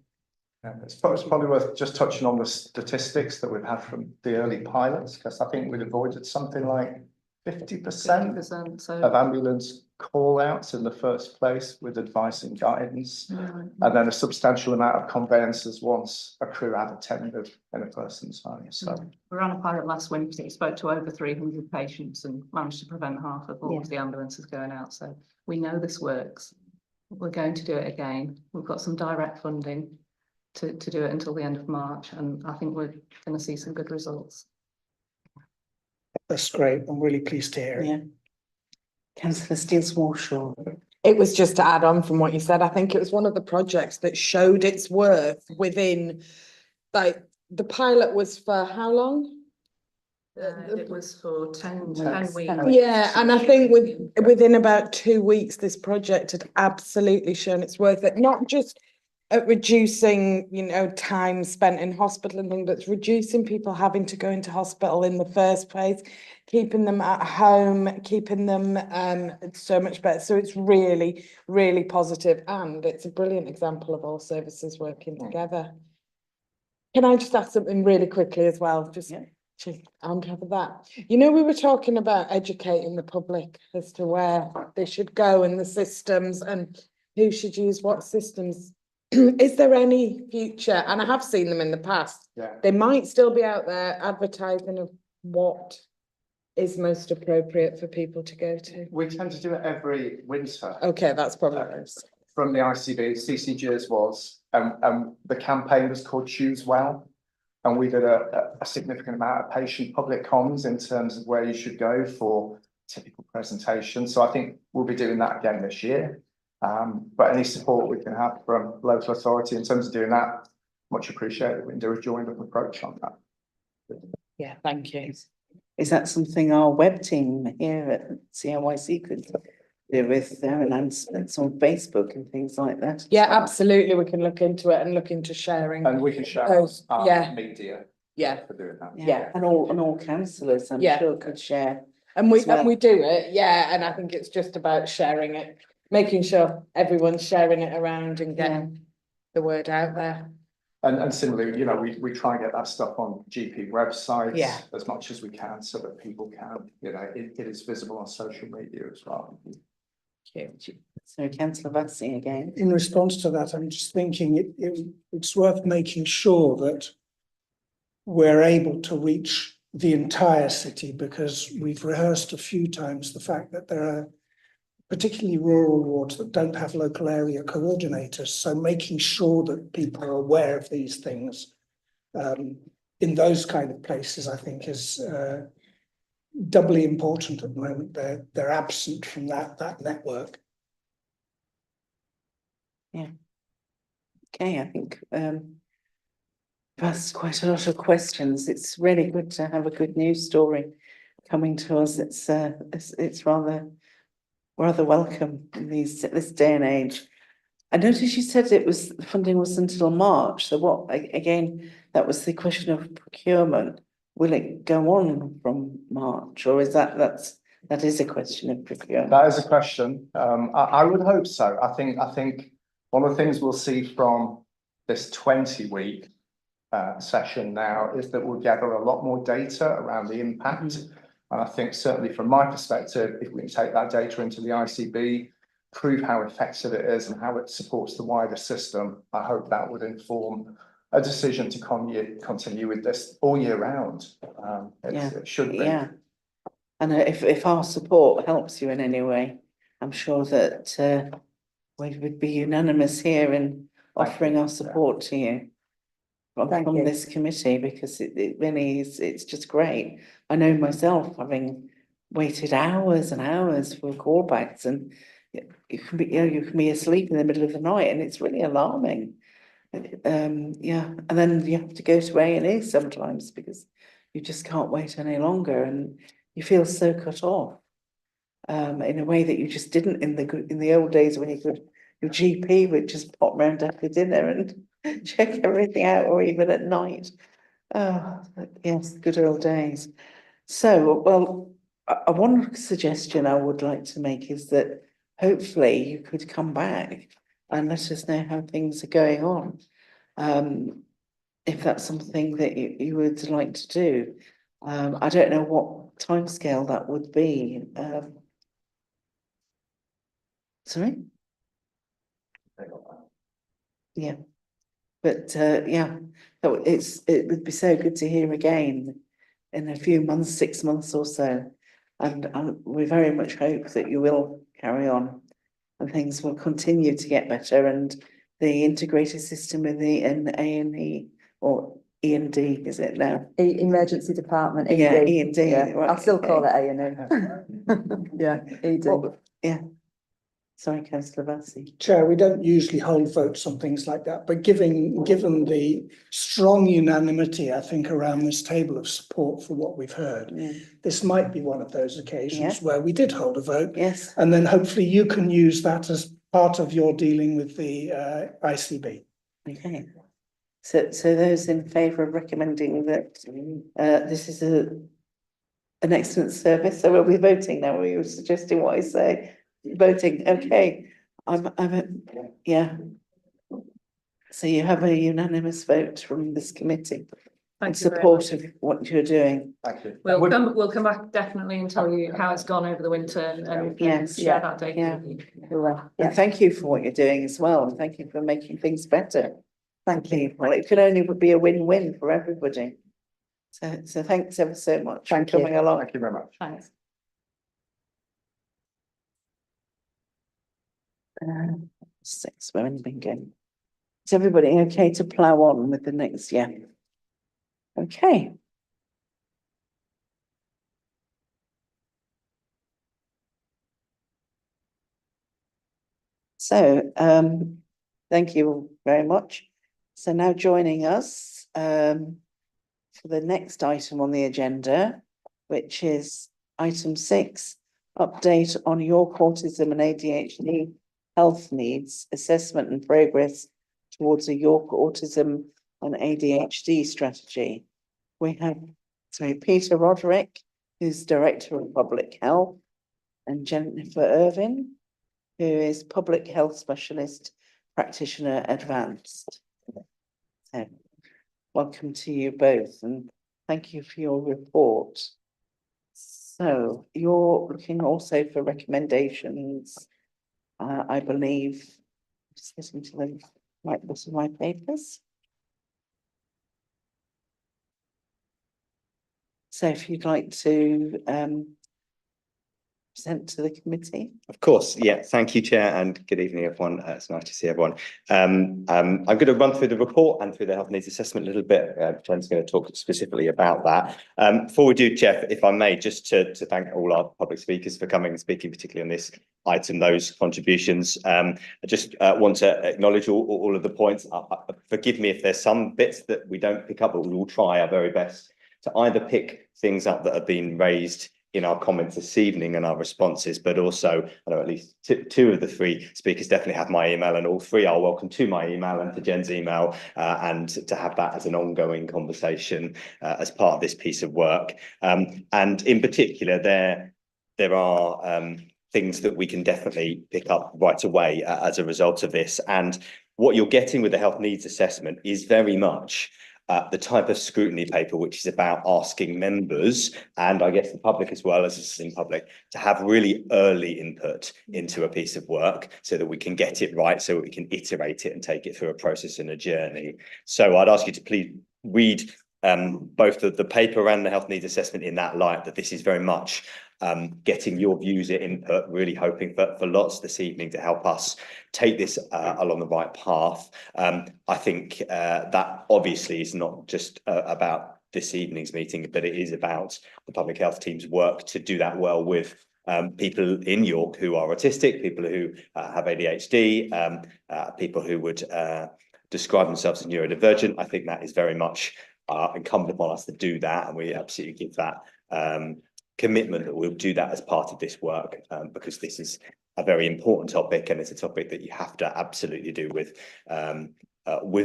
It's probably worth just touching on the statistics that we've had from the early pilots, because I think we'd avoided something like 50% of ambulance call outs in the first place with advice and guidance, and then a substantial amount of conveyances once a crew had attended in a person's home. So we ran a pilot last winter. We spoke to over 300 patients and managed to prevent half of all of the ambulances going out. So we know this works. We're going to do it again. We've got some direct funding to do it until the end of March, and I think we're going to see some good results. That's great. I'm really pleased to hear it. Yeah. Councillor Steele-Warshaw. It was just to add on from what you said. I think it was one of the projects that showed its worth within, like, the pilot was for how long? It was for 10 weeks. Yeah, and I think within about 2 weeks, this project had absolutely shown its worth. It not just at reducing, time spent in hospital and things, but it's reducing people having to go into hospital in the first place, keeping them at home, keeping them so much better. So it's really, really positive, and it's a brilliant example of all services working together. Can I just ask something really quickly as well? Just on top of that, we were talking about educating the public as to where they should go in the systems and who should use what systems. Is there any future, and I have seen them in the past, they might still be out there advertising of what is most appropriate for people to go to? we tend to do it every winter. Okay, that's probably From the ICB, CCGs was, the campaign was called Choose Well. And we did a significant amount of patient public comms in terms of where you should go for typical presentation. So I think we'll be doing that again this year. But any support we can have from local authority in terms of doing that, much appreciated. We can do a joined up approach on that. Yeah, thank you. Is that something our web team here at CIYC could do with their announcements on Facebook and things like that? Yeah, absolutely. We can look into it and look into sharing. And we can share those, our media. Yeah. For doing that. Yeah, and all councillors, I'm sure, could share. And we do it, and I think it's just about sharing it, making sure everyone's sharing it around and getting the word out there. And similarly, we try and get that stuff on GP websites as much as we can so that people can, it is visible on social media as well. So Councillor Vassy again. In response to that, I'm just thinking it's worth making sure that we're able to reach the entire city, because we've rehearsed a few times the fact that there are particularly rural wards that don't have local area coordinators. So making sure that people are aware of these things in those kind of places, I think, is doubly important at the moment. They're absent from that network. Yeah. Okay, I think that's quite a lot of questions. It's really good to have a good news story coming to us. It's rather welcome in this day and age. I noticed you said the funding was until March. So what, again, that was the question of procurement. Will it go on from March, or is that is a question of procurement? That is a question. I would hope so. I think one of the things we'll see from this 20-week session now is that we'll gather a lot more data around the impact. And I think certainly from my perspective, if we can take that data into the ICB, prove how effective it is and how it supports the wider system, I hope that would inform a decision to continue with this all year round. It should be. Yeah. And if our support helps you in any way, I'm sure that we would be unanimous here in offering our support to you from this committee, because it really is, it's just great. I know myself, having waited hours and hours for callbacks, and you can be asleep in the middle of the night, and it's really alarming. Yeah, and then you have to go to A&E sometimes because you just can't wait any longer, and you feel so cut off in a way that you just didn't in the old days, when you could, your GP would just pop round after dinner and check everything out, or even at night. Oh, yes, good old days. So, well, one suggestion I would like to make is that hopefully you could come back and let us know how things are going on. If that's something that you would like to do. I don't know what timescale that would be. Sorry? Yeah. But yeah, so it would be so good to hear again in a few months, 6 months or so. And we very much hope that you will carry on and things will continue to get better, and the integrated system with the A&E or E&D, is it now? Emergency department. ED. Yeah, E&D. Yeah. Right, I'll still call okay. it A&E. Yeah, ED. Yeah. Sorry, Councillor Vassy. Chair, we don't usually hold votes on things like that, but given the strong unanimity, I think, around this table of support for what we've heard, this might be one of those occasions where we did hold a vote. Yes. And then hopefully you can use that as part of your dealing with the ICB. Okay. So those in favour of recommending that this is an excellent service. So we'll be voting now. We were suggesting what I say. Voting, okay. Yeah. So you have a unanimous vote from this committee in support of what you're doing. Thank you. We'll come back definitely and tell you how it's gone over the winter, and share that data with you. And thank you for what you're doing as well, and thank you for making things better. Thank you. Well, it can only be a win-win for everybody. So thanks ever so much for coming along. Thank you very much. Thanks. Six, we're in bingo. Is everybody okay to plough on with the next? Yeah. Okay. So, thank you all very much. So now joining us for the next item on the agenda, which is item 6, update on York Autism and ADHD health needs, assessment and progress towards a York Autism and ADHD strategy. We have, Peter Roderick, who's Director of Public Health, and Jennifer Irvin, who is Public Health Specialist Practitioner Advanced. So, welcome to you both, and thank you for your report. So, you're looking also for recommendations, I believe. Just listening to the right bit of my papers. So if you'd like to present to the committee? Of course, yeah. Thank you, Chair, and good evening, everyone. It's nice to see everyone. I'm going to run through the report and through the health needs assessment a little bit. Jen's going to talk specifically about that. Before we do, Chair, if I may, just to thank all our public speakers for coming and speaking, particularly on this item, those contributions. I just want to acknowledge all of the points. Forgive me if there's some bits that we don't pick up, but we will try our very best to either pick things up that have been raised in our comments this evening and our responses, but also, I know at least two of the three speakers definitely have my email, and all three are welcome to my email and to Jen's email, and to have that as an ongoing conversation as part of this piece of work. And in particular, there are things that we can definitely pick up right away as a result of this. And what you're getting with the health needs assessment is very much the type of scrutiny paper, which is about asking members, and I guess the public as well as the sitting public, to have really early input into a piece of work so that we can get it right, so we can iterate it and take it through a process and a journey. So I'd ask you to please read both the paper and the health needs assessment in that light, that this is very much getting your views and input, really hoping for lots this evening to help us take this along the right path. I think that obviously is not just about this evening's meeting, but it is about the public health team's work to do that well with people in York who are autistic, people who have ADHD, people who would describe themselves as neurodivergent. I think that is very much incumbent upon us to do that, and we absolutely give that commitment that we'll do that as part of this work, because this is a very important topic, and it's a topic that you have to absolutely do with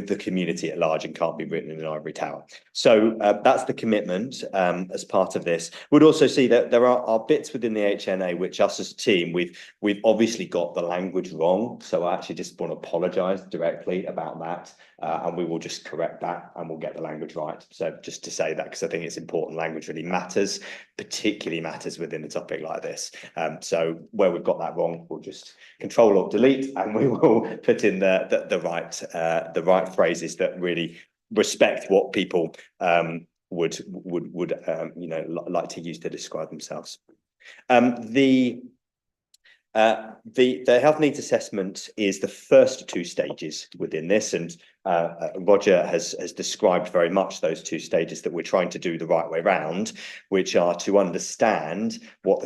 the community at large and can't be written in an ivory tower. So that's the commitment as part of this. We'd also see that there are bits within the HNA which us as a team, we've obviously got the language wrong. So I actually just want to apologise directly about that, and we will just correct that and we'll get the language right. So just to say that, because I think it's important, language really matters, particularly matters within a topic like this. So where we've got that wrong, we'll just Control or Delete, and we will put in the right phrases that really respect what people would you know, like to use to describe themselves. The health needs assessment is the first two stages within this, and Roger has described very much those two stages that we're trying to do the right way round, which are to understand what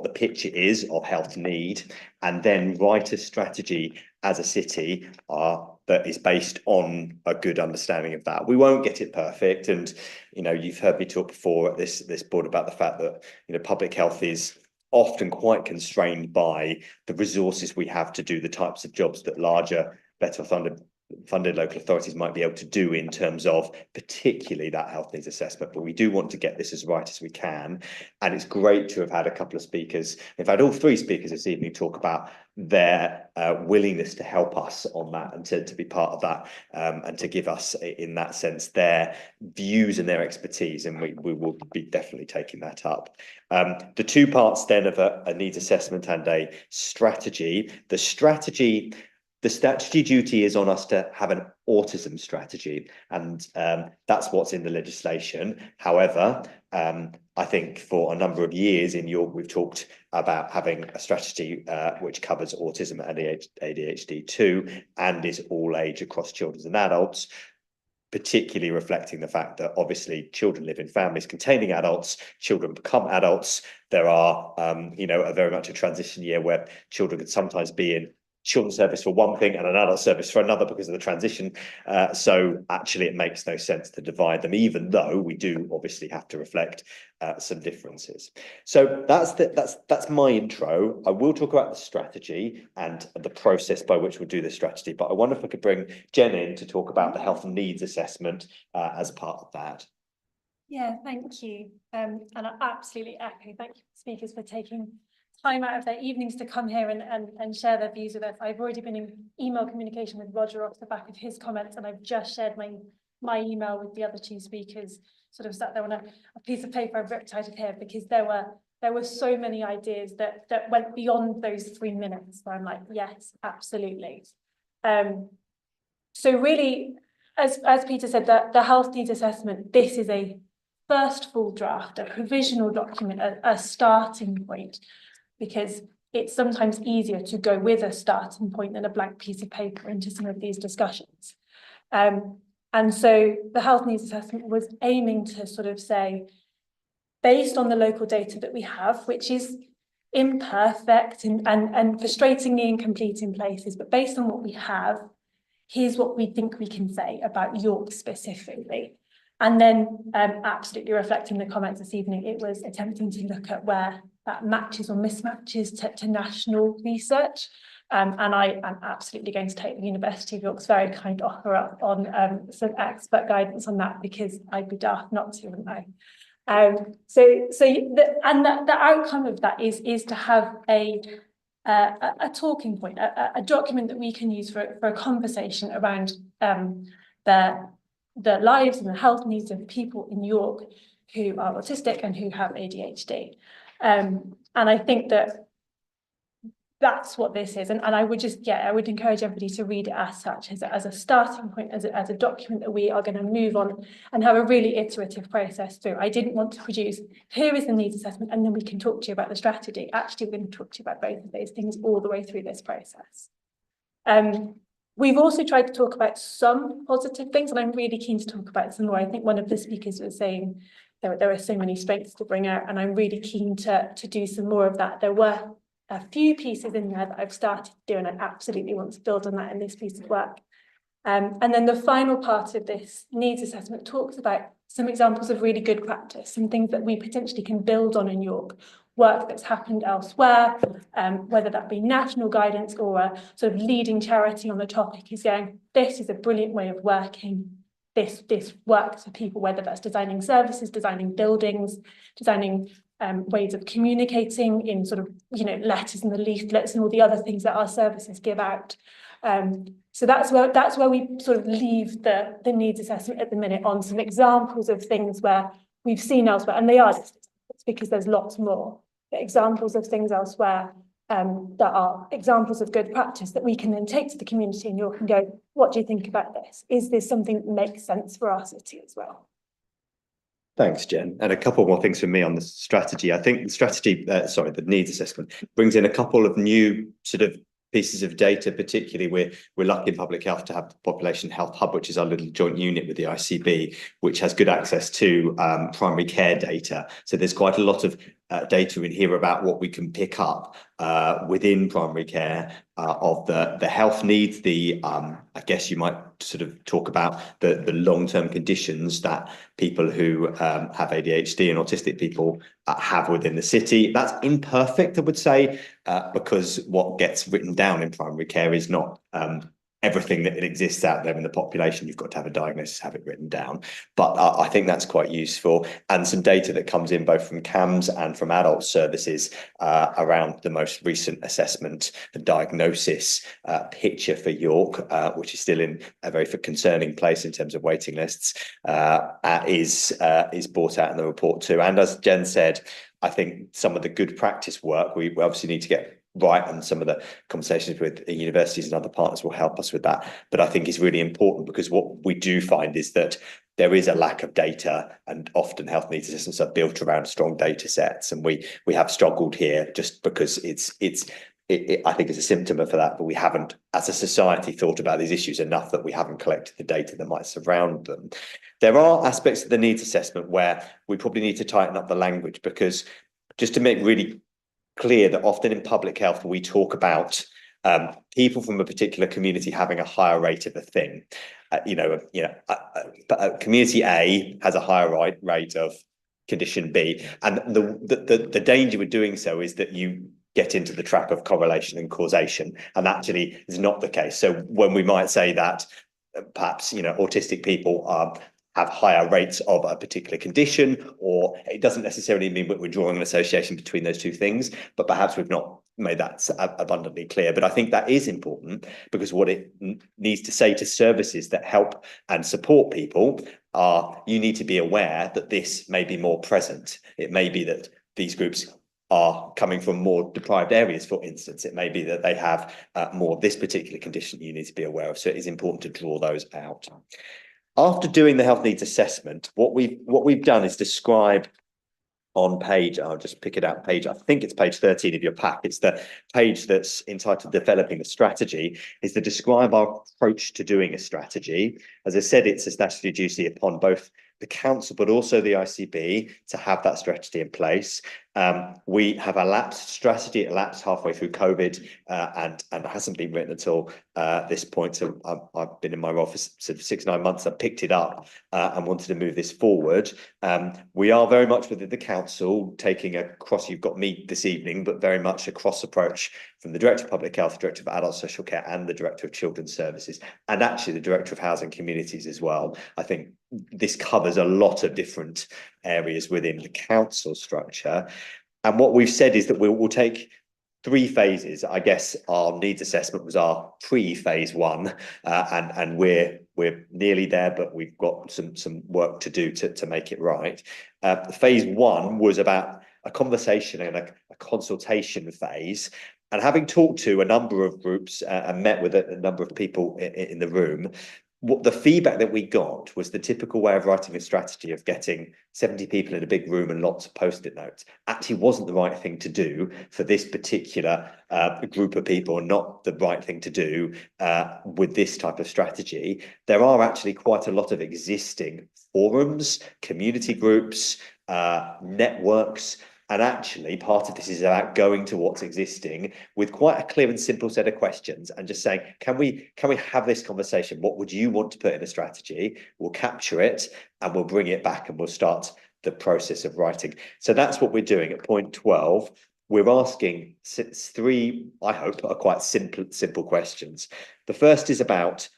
the picture is of health need, and then write a strategy as a city that is based on a good understanding of that. We won't get it perfect, and you know, you've heard me talk before at this board about the fact that, you know, public health is often quite constrained by the resources we have to do the types of jobs that larger, better funded local authorities might be able to do in terms of particularly that health needs assessment. But we do want to get this as right as we can, and it's great to have had a couple of speakers, in fact all three speakers this evening, talk about their willingness to help us on that, and to be part of that, and to give us, in that sense, their views and their expertise, and we will be definitely taking that up. The two parts then of a needs assessment and a strategy. The statutory duty is on us to have an autism strategy, and that's what's in the legislation. However, I think for a number of years in York, we've talked about having a strategy which covers autism and ADHD too, and is all age across children and adults, particularly reflecting the fact that obviously children live in families containing adults, children become adults. There are, you know, very much a transition year where children can sometimes be in children's service for one thing and an adult service for another because of the transition. So actually it makes no sense to divide them, even though we do obviously have to reflect some differences. So that's my intro. I will talk about the strategy and the process by which we'll do the strategy, but I wonder if I could bring Jen in to talk about the health needs assessment as part of that. Yeah, thank you. And I absolutely echo, thank you speakers for taking time out of their evenings to come here and share their views with us. I've already been in email communication with Roger off the back of his comments, and I've just shared my email with the other two speakers, sort of sat there on a piece of paper I've ripped out of here, because there were so many ideas that went beyond those 3 minutes where I'm like, yes, absolutely. So really, as Peter said, the health needs assessment, this is a first full draft, a provisional document, a starting point. because it's sometimes easier to go with a starting point than a blank piece of paper into some of these discussions. And so the health needs assessment was aiming to sort of say, based on the local data that we have, which is imperfect and frustratingly incomplete in places, but based on what we have, here's what we think we can say about York specifically. And then absolutely reflecting the comments this evening, it was attempting to look at where that matches or mismatches to national research. And I am absolutely going to take the University of York's very kind offer up on some expert guidance on that, because I'd be daft not to, wouldn't I? The outcome of that is to have a talking point, a document that we can use for a conversation around the lives and the health needs of people in York who are autistic and who have ADHD. And I think that that's what this is. And I would just, I would encourage everybody to read it as such, as a starting point, as a document that we are going to move on and have a really iterative process through. I didn't want to produce, here is the needs assessment, and then we can talk to you about the strategy. Actually, we're going to talk to you about both of those things all the way through this process. We've also tried to talk about some positive things, and I'm really keen to talk about some more. I think one of the speakers was saying there are so many strengths to bring out, and I'm really keen to do some more of that. There were a few pieces in there that I've started to do, and I absolutely want to build on that in this piece of work. And then the final part of this needs assessment talks about some examples of really good practice, some things that we potentially can build on in York, work that's happened elsewhere, whether that be national guidance or a sort of leading charity on the topic is going, this is a brilliant way of working. This works for people, whether that's designing services, designing buildings, designing ways of communicating in sort of, letters and the leaflets and all the other things that our services give out. So that's where we sort of leave the needs assessment at the minute, on some examples of things where we've seen elsewhere, and they are just examples because there's lots more, but examples of things elsewhere that are examples of good practice that we can then take to the community in York and go, what do you think about this? Is this something that makes sense for our city as well? Thanks, Jen. And a couple more things from me on the strategy. I think the strategy, the needs assessment brings in a couple of new sort of pieces of data. Particularly, we're lucky in public health to have the Population Health Hub, which is our little joint unit with the ICB, which has good access to primary care data. So there's quite a lot of data in here about what we can pick up within primary care of the health needs, I guess you might sort of talk about the long-term conditions that people who have ADHD and autistic people have within the city. That's imperfect, I would say, because what gets written down in primary care is not everything that exists out there in the population. You've got to have a diagnosis, have it written down. But I think that's quite useful. And some data that comes in both from CAMS and from adult services around the most recent assessment and diagnosis picture for York, which is still in a very concerning place in terms of waiting lists, is brought out in the report too. And as Jen said, I think some of the good practice work, we obviously need to get right, and some of the conversations with the universities and other partners will help us with that. But I think it's really important, because what we do find is that there is a lack of data, and often health needs assessments are built around strong data sets, and we have struggled here just because I think it's a symptom of that, but we haven't, as a society, thought about these issues enough that we haven't collected the data that might surround them. There are aspects of the needs assessment where we probably need to tighten up the language, because just to make really clear that often in public health we talk about people from a particular community having a higher rate of a thing. Community A has a higher rate of condition B, and the danger with doing so is that you get into the trap of correlation and causation, and actually is not the case. So when we might say that perhaps autistic people have higher rates of a particular condition, or it doesn't necessarily mean that we're drawing an association between those two things, but perhaps we've not made that abundantly clear. But I think that is important, because what it needs to say to services that help and support people are, you need to be aware that this may be more present. It may be that these groups are coming from more deprived areas, for instance. It may be that they have more of this particular condition you need to be aware of. So it is important to draw those out. After doing the health needs assessment, what we've done is describe on page, I'll just pick it out, I think it's page 13 of your pack. It's the page that's entitled Developing a Strategy, is to describe our approach to doing a strategy. As I said, it's a statutory duty upon both the council, but also the ICB to have that strategy in place. We have a lapsed strategy. It lapsed halfway through COVID and hasn't been written until this point. So I've been in my role for sort of 6-9 months. I picked it up and wanted to move this forward. We are very much within the council taking a cross, you've got me this evening, but very much a cross approach from the Director of Public Health, the Director of Adult Social Care and the Director of Children's Services, and actually the Director of Housing Communities as well. I think this covers a lot of different areas within the council structure. And what we've said is that we'll take 3 phases. I guess our needs assessment was our pre-phase 1, and we're nearly there, but we've got some work to do to make it right. Phase 1 was about a conversation and a consultation phase. And having talked to a number of groups and met with a number of people in the room, what the feedback that we got was the typical way of writing a strategy of getting 70 people in a big room and lots of post-it notes actually wasn't the right thing to do for this particular group of people, and not the right thing to do with this type of strategy. There are actually quite a lot of existing forums, community groups, networks. And actually, part of this is about going to what's existing with quite a clear and simple set of questions and just saying, can we have this conversation? What would you want to put in a strategy? We'll capture it and we'll bring it back and we'll start the process of writing. So that's what we're doing at point 12. We're asking 3, I hope, are quite simple questions. The first is about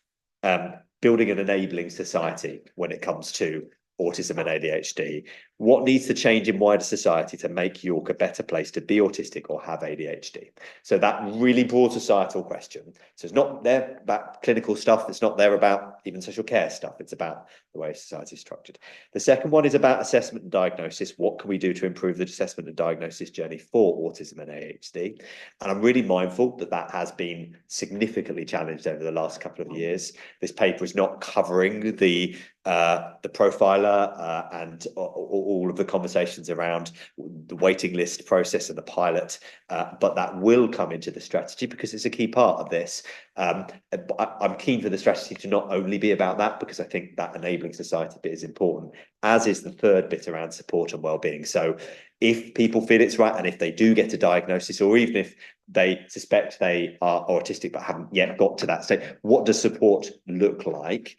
building an enabling society when it comes to autism and ADHD. What needs to change in wider society to make York a better place to be autistic or have ADHD? So that really broad societal question. So it's not there about clinical stuff. It's not there about even social care stuff. It's about the way society is structured. The second one is about assessment and diagnosis. What can we do to improve the assessment and diagnosis journey for autism and ADHD? And I'm really mindful that that has been significantly challenged over the last couple of years. This paper is not covering the profiler and all of the conversations around the waiting list process and the pilot, but that will come into the strategy because it's a key part of this. I'm keen for the strategy to not only be about that, because I think that enabling society bit is important, as is the third bit around support and wellbeing. So if people feel it's right, and if they do get a diagnosis, or even if they suspect they are autistic but haven't yet got to that state, what does support look like?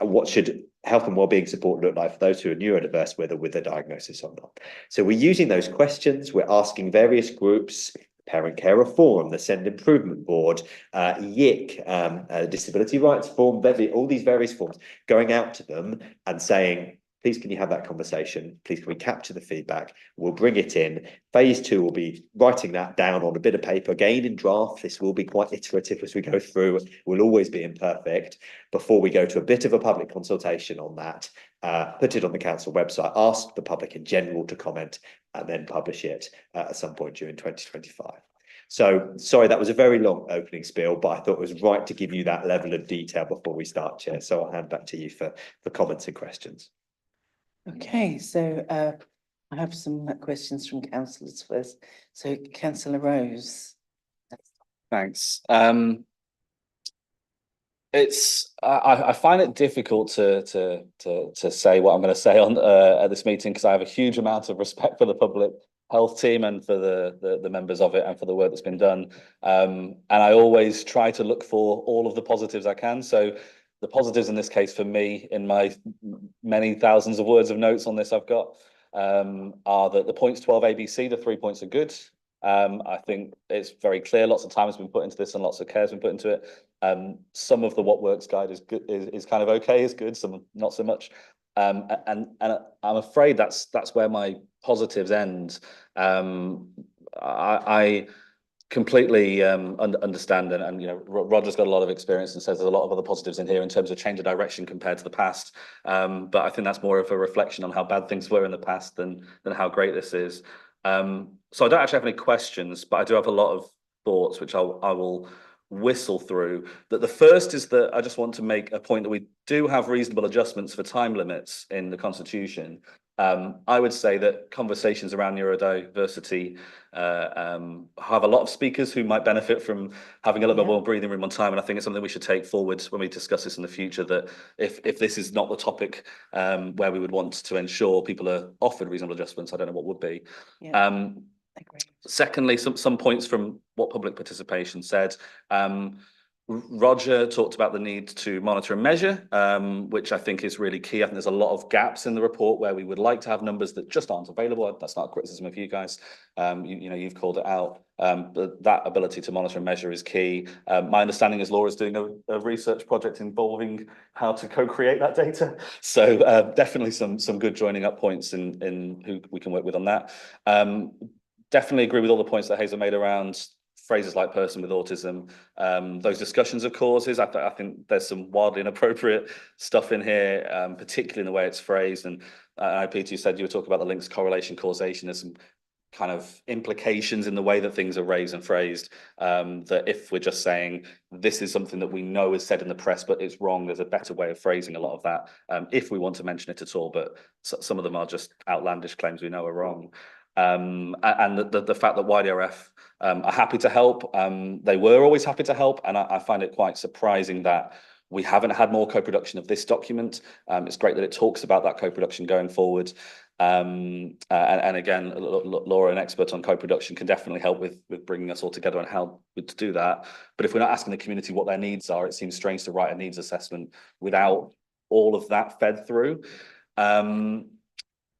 What should health and wellbeing support look like for those who are neurodiverse, whether with a diagnosis or not? So we're using those questions. We're asking various groups, Parent Carer Forum, the Send Improvement Board, YIC, Disability Rights Forum, all these various forums, going out to them and saying, please, can you have that conversation? Please, can we capture the feedback? We'll bring it in. Phase 2 will be writing that down on a bit of paper, again in draft. This will be quite iterative as we go through. We'll always be imperfect before we go to a bit of a public consultation on that, put it on the council website, ask the public in general to comment, and then publish it at some point during 2025. So sorry, that was a very long opening spiel, but I thought it was right to give you that level of detail before we start, Chair. So I'll hand back to you for comments and questions. Okay, so I have some questions from councillors first. So Councillor Rose. Thanks. I find it difficult to say what I'm going to say on at this meeting, because I have a huge amount of respect for the public health team and for the members of it and for the work that's been done. And I always try to look for all of the positives I can. So the positives in this case for me, in my many thousands of words of notes on this I've got, are that the points 12 ABC, the 3 points are good. I think it's very clear, lots of time has been put into this and lots of care has been put into it. Some of the what works guide is good, is kind of okay, is good, some not so much. And I'm afraid that's where my positives end. I completely understand, and you know, Roger's got a lot of experience and says there's a lot of other positives in here in terms of change of direction compared to the past, but I think that's more of a reflection on how bad things were in the past than how great this is. So I don't actually have any questions, but I do have a lot of thoughts which I will whistle through. That the first is that I just want to make a point that we do have reasonable adjustments for time limits in the Constitution. I would say that conversations around neurodiversity have a lot of speakers who might benefit from having a little bit more breathing room on time, and I think it's something we should take forward when we discuss this in the future, that if this is not the topic where we would want to ensure people are offered reasonable adjustments, I don't know what would be. Secondly, some points from what public participation said. Roger talked about the need to monitor and measure, which I think is really key. I think there's a lot of gaps in the report where we would like to have numbers that just aren't available. That's not a criticism of you guys. You know, you've called it out. But that ability to monitor and measure is key. My understanding is Laura's doing a research project involving how to co-create that data. So definitely some good joining up points in who we can work with on that. Definitely agree with all the points that Hazel made around phrases like person with autism, those discussions of causes. I think there's some wildly inappropriate stuff in here, particularly in the way it's phrased. And Peter, you said you were talking about the links, correlation, causation. There's some kind of implications in the way that things are raised and phrased, that if we're just saying this is something that we know is said in the press but it's wrong, there's a better way of phrasing a lot of that, if we want to mention it at all. But some of them are just outlandish claims we know are wrong. And the fact that YDRF are happy to help, they were always happy to help, and I find it quite surprising that we haven't had more co-production of this document. It's great that it talks about that co-production going forward. And again, Laura, an expert on co-production, can definitely help with bringing us all together and how to do that. But if we're not asking the community what their needs are, it seems strange to write a needs assessment without all of that fed through.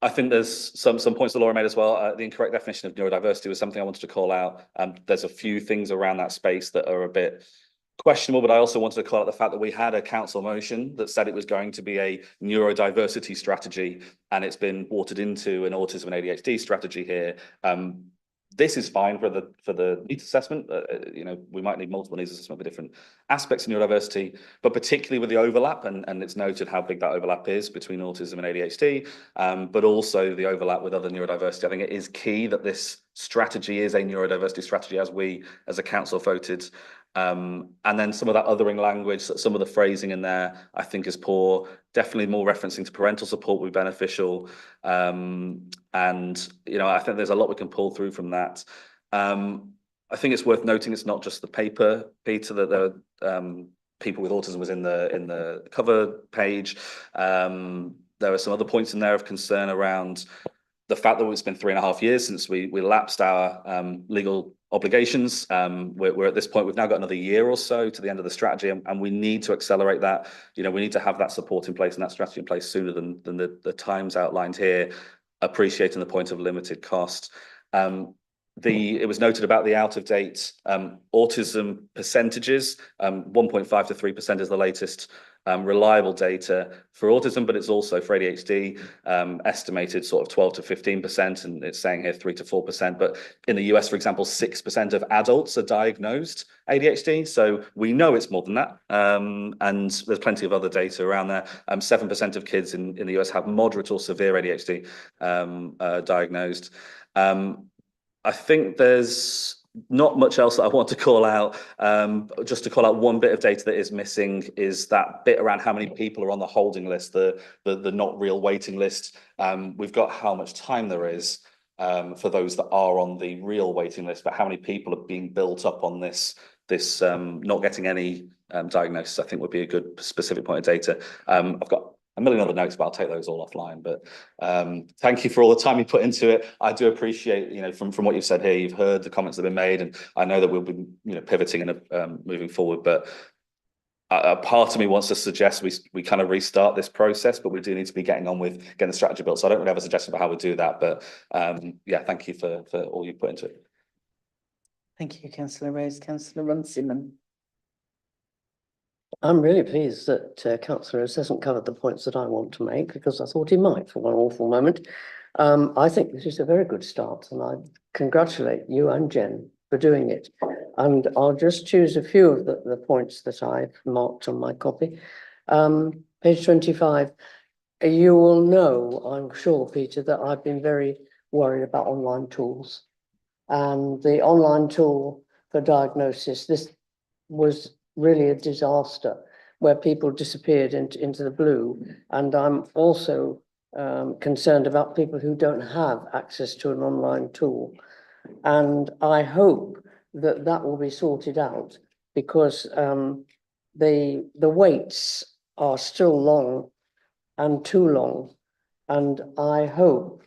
I think there's some points that Laura made as well. The incorrect definition of neurodiversity was something I wanted to call out. There's a few things around that space that are a bit questionable, but I also wanted to call out the fact that we had a council motion that said it was going to be a neurodiversity strategy, and it's been watered into an autism and ADHD strategy here. This is fine for the needs assessment. You know, we might need multiple needs assessment for different aspects of neurodiversity, but particularly with the overlap, and it's noted how big that overlap is between autism and ADHD, but also the overlap with other neurodiversity. I think it is key that this strategy is a neurodiversity strategy, as we as a council voted. And then some of that othering language, some of the phrasing in there, I think is poor. Definitely more referencing to parental support would be beneficial. And, you know, I think there's a lot we can pull through from that. I think it's worth noting it's not just the paper, Peter, that there are people with autism was in the cover page. There are some other points in there of concern around the fact that it's been 3.5 years since we lapsed our legal obligations. We're at this point, we've now got another year or so to the end of the strategy, and we need to accelerate that. You know, we need to have that support in place and that strategy in place sooner than the times outlined here, appreciating the point of limited cost. It was noted about the out of date autism percentages. 1.5 to 3% is the latest reliable data for autism, but it's also for ADHD, estimated sort of 12 to 15%, and it's saying here 3 to 4%. But in the US, for example, 6% of adults are diagnosed ADHD, so we know it's more than that. And there's plenty of other data around there. 7% of kids in the US have moderate or severe ADHD diagnosed. I think there's not much else that I want to call out. Just to call out one bit of data that is missing is that bit around how many people are on the holding list, the not real waiting list. We've got how much time there is for those that are on the real waiting list, but how many people are being built up on this not getting any diagnosis, I think would be a good specific point of data. I've got a million other notes, but I'll take those all offline. But thank you for all the time you put into it. I do appreciate, you know, from what you've said here, you've heard the comments that have been made, and I know that we'll be, you know, pivoting and moving forward. But a part of me wants to suggest we kind of restart this process, but we do need to be getting on with getting the strategy built. So I don't really have a suggestion about how we do that, but yeah, thank you for all you put into it. Thank you, Councillor Rose. Councillor Runciman. I'm really pleased that Councillor Rose hasn't covered the points that I want to make, because I thought he might for one awful moment. I think this is a very good start, and I congratulate you and Jen for doing it. And I'll just choose a few of the points that I've marked on my copy. Page 25, you will know, I'm sure, Peter, that I've been very worried about online tools. And the online tool for diagnosis, this was really a disaster where people disappeared into the blue. And I'm also concerned about people who don't have access to an online tool. And I hope that that will be sorted out, because the waits are still long and too long. And I hope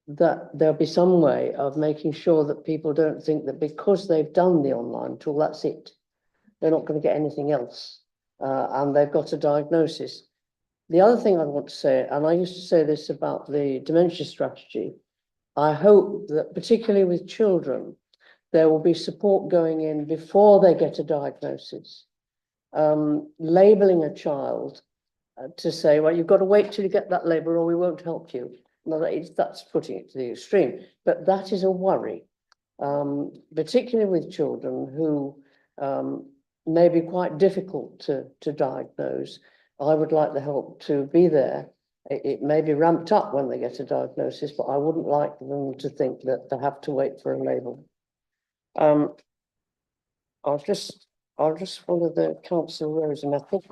that there'll be some way of making sure that people don't think that because they've done the online tool, that's it. They're not going to get anything else, and they've got a diagnosis. The other thing I want to say, and I used to say this about the dementia strategy, I hope that particularly with children, there will be support going in before they get a diagnosis. Labeling a child to say, well, you've got to wait till you get that label or we won't help you. No, that's putting it to the extreme, but that is a worry, particularly with children who may be quite difficult to diagnose. I would like the help to be there. It may be ramped up when they get a diagnosis, but I wouldn't like them to think that they have to wait for a label. I'll just follow the Councillor Rose method.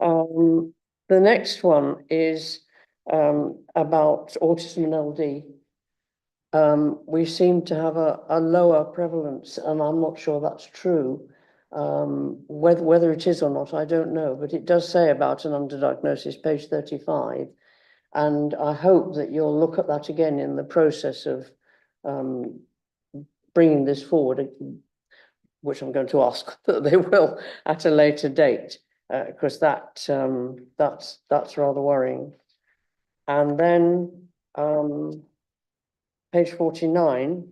The next one is about autism and LD. We seem to have a lower prevalence, and I'm not sure that's true. Whether it is or not, I don't know, but it does say about an underdiagnosis, page 35. And I hope that you'll look at that again in the process of bringing this forward, which I'm going to ask that they will at a later date, because that's rather worrying. And then page 49,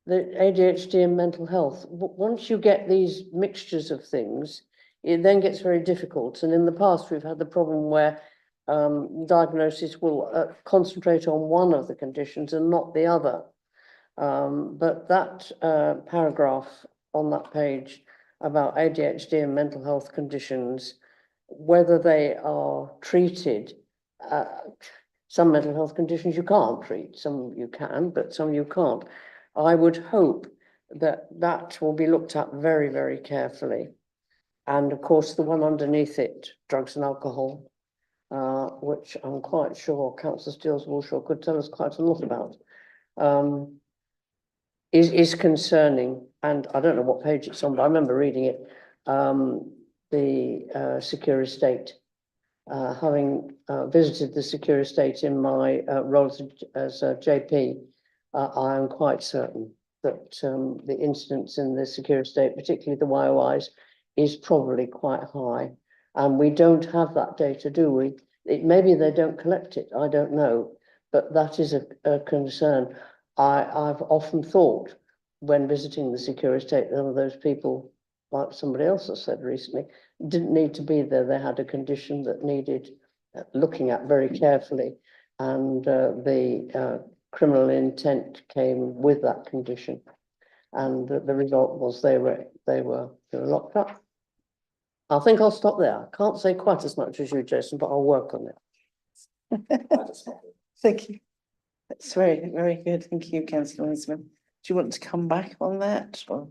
the ADHD and mental health. Once you get these mixtures of things, it then gets very difficult. And in the past, we've had the problem where diagnosis will concentrate on one of the conditions and not the other. But that paragraph on that page about ADHD and mental health conditions, whether they are treated, some mental health conditions you can't treat, some you can, but some you can't. I would hope that that will be looked at very, very carefully. And of course, the one underneath it, drugs and alcohol, which I'm quite sure Councillor Steels-Woolshaw could tell us quite a lot about, is concerning. And I don't know what page it's on, but I remember reading it, the secure estate. Having visited the secure estate in my role as a JP, I am quite certain that the incidence in the secure estate, particularly the YOIs, is probably quite high. And we don't have that data, do we? Maybe they don't collect it, I don't know, but that is a concern. I've often thought when visiting the secure estate, some of those people, like somebody else has said recently, didn't need to be there. They had a condition that needed looking at very carefully, and the criminal intent came with that condition, and the result was they were locked up. I think I'll stop there. I can't say quite as much as you, Jason, but I'll work on it. Thank you. That's very, very good. Thank you, Councillor Wiseman. Do you want to come back on that? Or?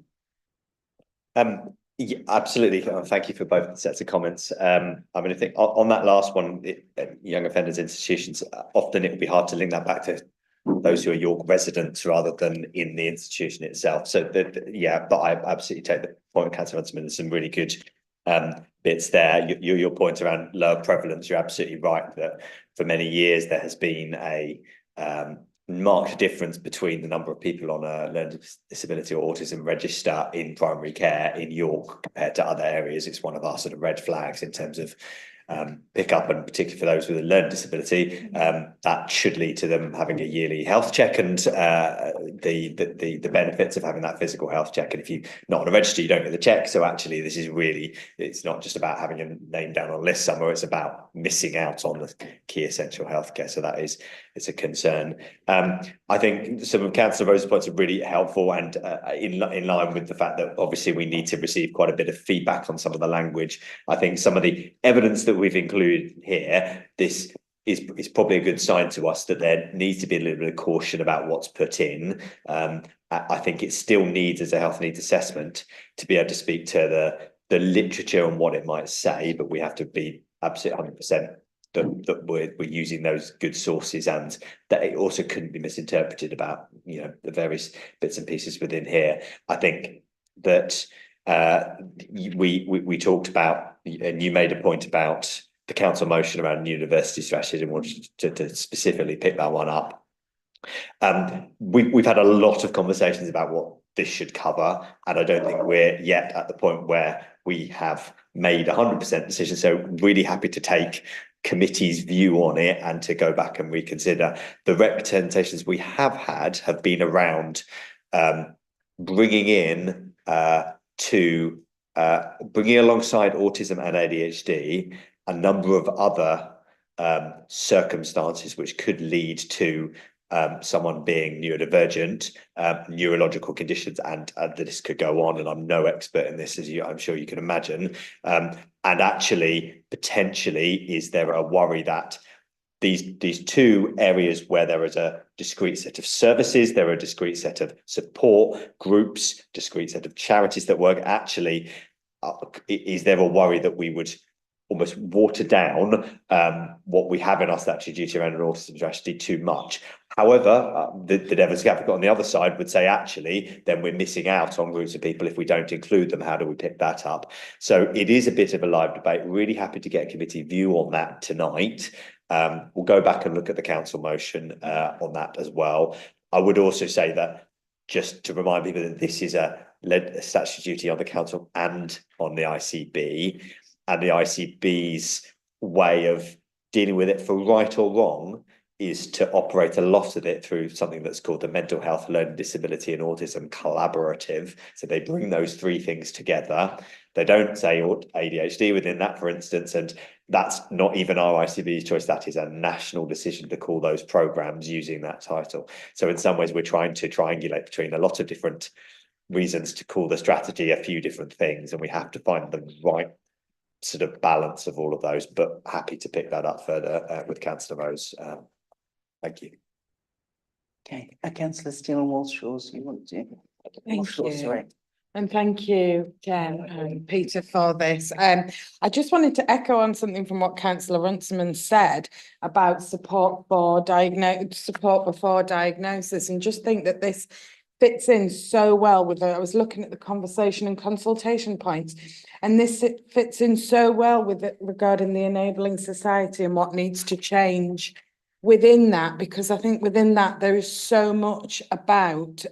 Yeah, absolutely. Thank you for both sets of comments. I mean, I think on that last one, young offenders institutions, often it would be hard to link that back to those who are York residents rather than in the institution itself. So yeah, but I absolutely take the point of Councillor Huntsman. There's some really good bits there. Your point around low prevalence, you're absolutely right that for many years there has been a marked difference between the number of people on a learning disability or autism register in primary care in York compared to other areas. It's one of our sort of red flags in terms of pick up, and particularly for those with a learning disability, that should lead to them having a yearly health check and the benefits of having that physical health check. And if you're not on a register, you don't get the check. So actually, this is really, it's not just about having your name down on a list somewhere, it's about missing out on the key essential healthcare. So that is, it's a concern. I think some of Councillor Rose's points are really helpful, and in line with the fact that obviously we need to receive quite a bit of feedback on some of the language. I think some of the evidence that we've included here, this is probably a good sign to us that there needs to be a little bit of caution about what's put in. I think it still needs, as a health needs assessment, to be able to speak to the literature and what it might say, but we have to be absolutely 100%. That we're using those good sources, and that it also couldn't be misinterpreted about, you know, the various bits and pieces within here. I think that we talked about, and you made a point about the council motion around university strategy, and wanted to specifically pick that one up. We've had a lot of conversations about what this should cover, and I don't think we're yet at the point where we have made 100% decision. So really happy to take committee's view on it and to go back and reconsider. The representations we have had have been around bringing in bringing alongside autism and ADHD a number of other circumstances which could lead to someone being neurodivergent, neurological conditions, and the list could go on. And I'm no expert in this, as I'm sure you can imagine. And actually, potentially, is there a worry that these two areas where there is a discrete set of services, there are a discrete set of support groups, discrete set of charities that work, actually, is there a worry that we would almost water down what we have in our statutory duty around an autism strategy too much? However, the devil's advocate on the other side would say, actually, then we're missing out on groups of people if we don't include them. How do we pick that up? So it is a bit of a live debate. Really happy to get a committee view on that tonight. We'll go back and look at the council motion on that as well. I would also say that, just to remind people, that this is a statutory duty on the council and on the ICB, and the ICB's way of dealing with it, for right or wrong, is to operate a lot of it through something that's called the Mental Health, Learning Disability and Autism Collaborative. So they bring those three things together. They don't say ADHD within that, for instance, and that's not even our ICB's choice. That is a national decision to call those programs using that title. So in some ways, we're trying to triangulate between a lot of different reasons to call the strategy a few different things, and we have to find the right sort of balance of all of those. But happy to pick that up further with Councillor Rose. Thank you. Okay, Councillor Steele Walshaws, you want to? Thank you. And thank you, Jen and Peter, for this. I just wanted to echo on something from what Councillor Runciman said about support before diagnosis, and just think that this fits in so well with I was looking at the conversation and consultation points, and this fits in so well with it regarding the enabling society and what needs to change within that, because I think within that there is so much about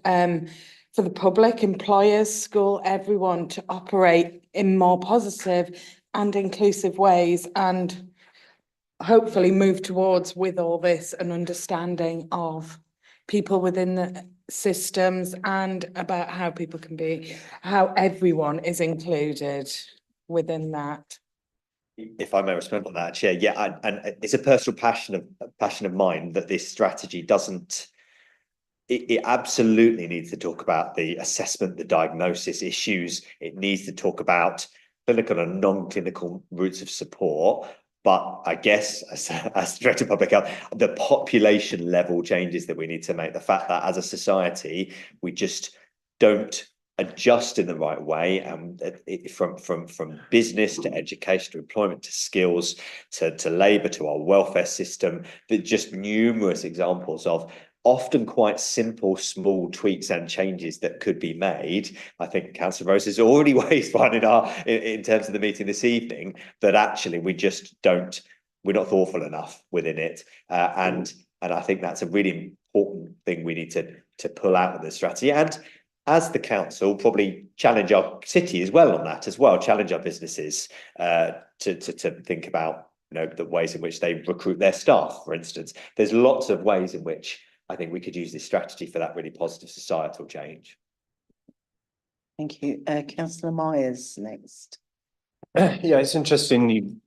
for the public, employers, school, everyone to operate in more positive and inclusive ways, and hopefully move towards, with all this, an understanding of people within the systems and about how people can be, how everyone is included within that. If I may respond on that, Chair, yeah, and it's a personal passion of mine that this strategy doesn't. It absolutely needs to talk about the assessment, the diagnosis issues. It needs to talk about clinical and non-clinical routes of support. But I guess, as Director of Public Health, the population level changes that we need to make, the fact that as a society, we just don't adjust in the right way, and from business to education to employment to skills to labour to our welfare system, there's just numerous examples of often quite simple, small tweaks and changes that could be made. I think Councillor Rose has already raised one in terms of the meeting this evening, that actually we're not thoughtful enough within it. And I think that's a really important thing we need to pull out of the strategy. And as the council, probably challenge our city as well on that as well, challenge our businesses to think about, you know, the ways in which they recruit their staff, for instance. There's lots of ways in which I think we could use this strategy for that really positive societal change. Thank you. Councillor Myers next. Yeah, it's interesting you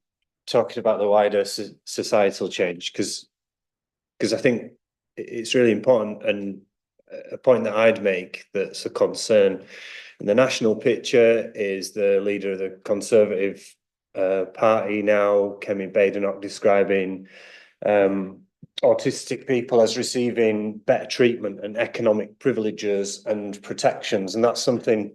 talking about the wider societal change, because I think it's really important, and a point that I'd make that's a concern in the national picture is the leader of the Conservative Party now, Kemi Badenoch, describing autistic people as receiving better treatment and economic privileges and protections, and that's something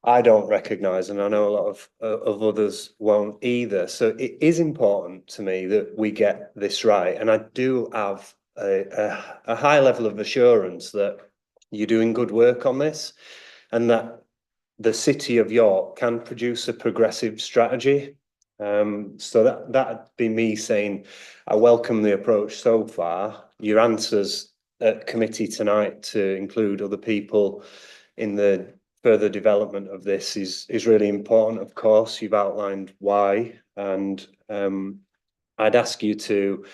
I don't recognise, and I know a lot of others won't either. So it is important to me that we get this right, and I do have a high level of assurance that you're doing good work on this, and that the City of York can produce a progressive strategy. So that'd be me saying I welcome the approach so far. Your answers at committee tonight to include other people in the further development of this is really important. Of course, you've outlined why, and I'd ask you to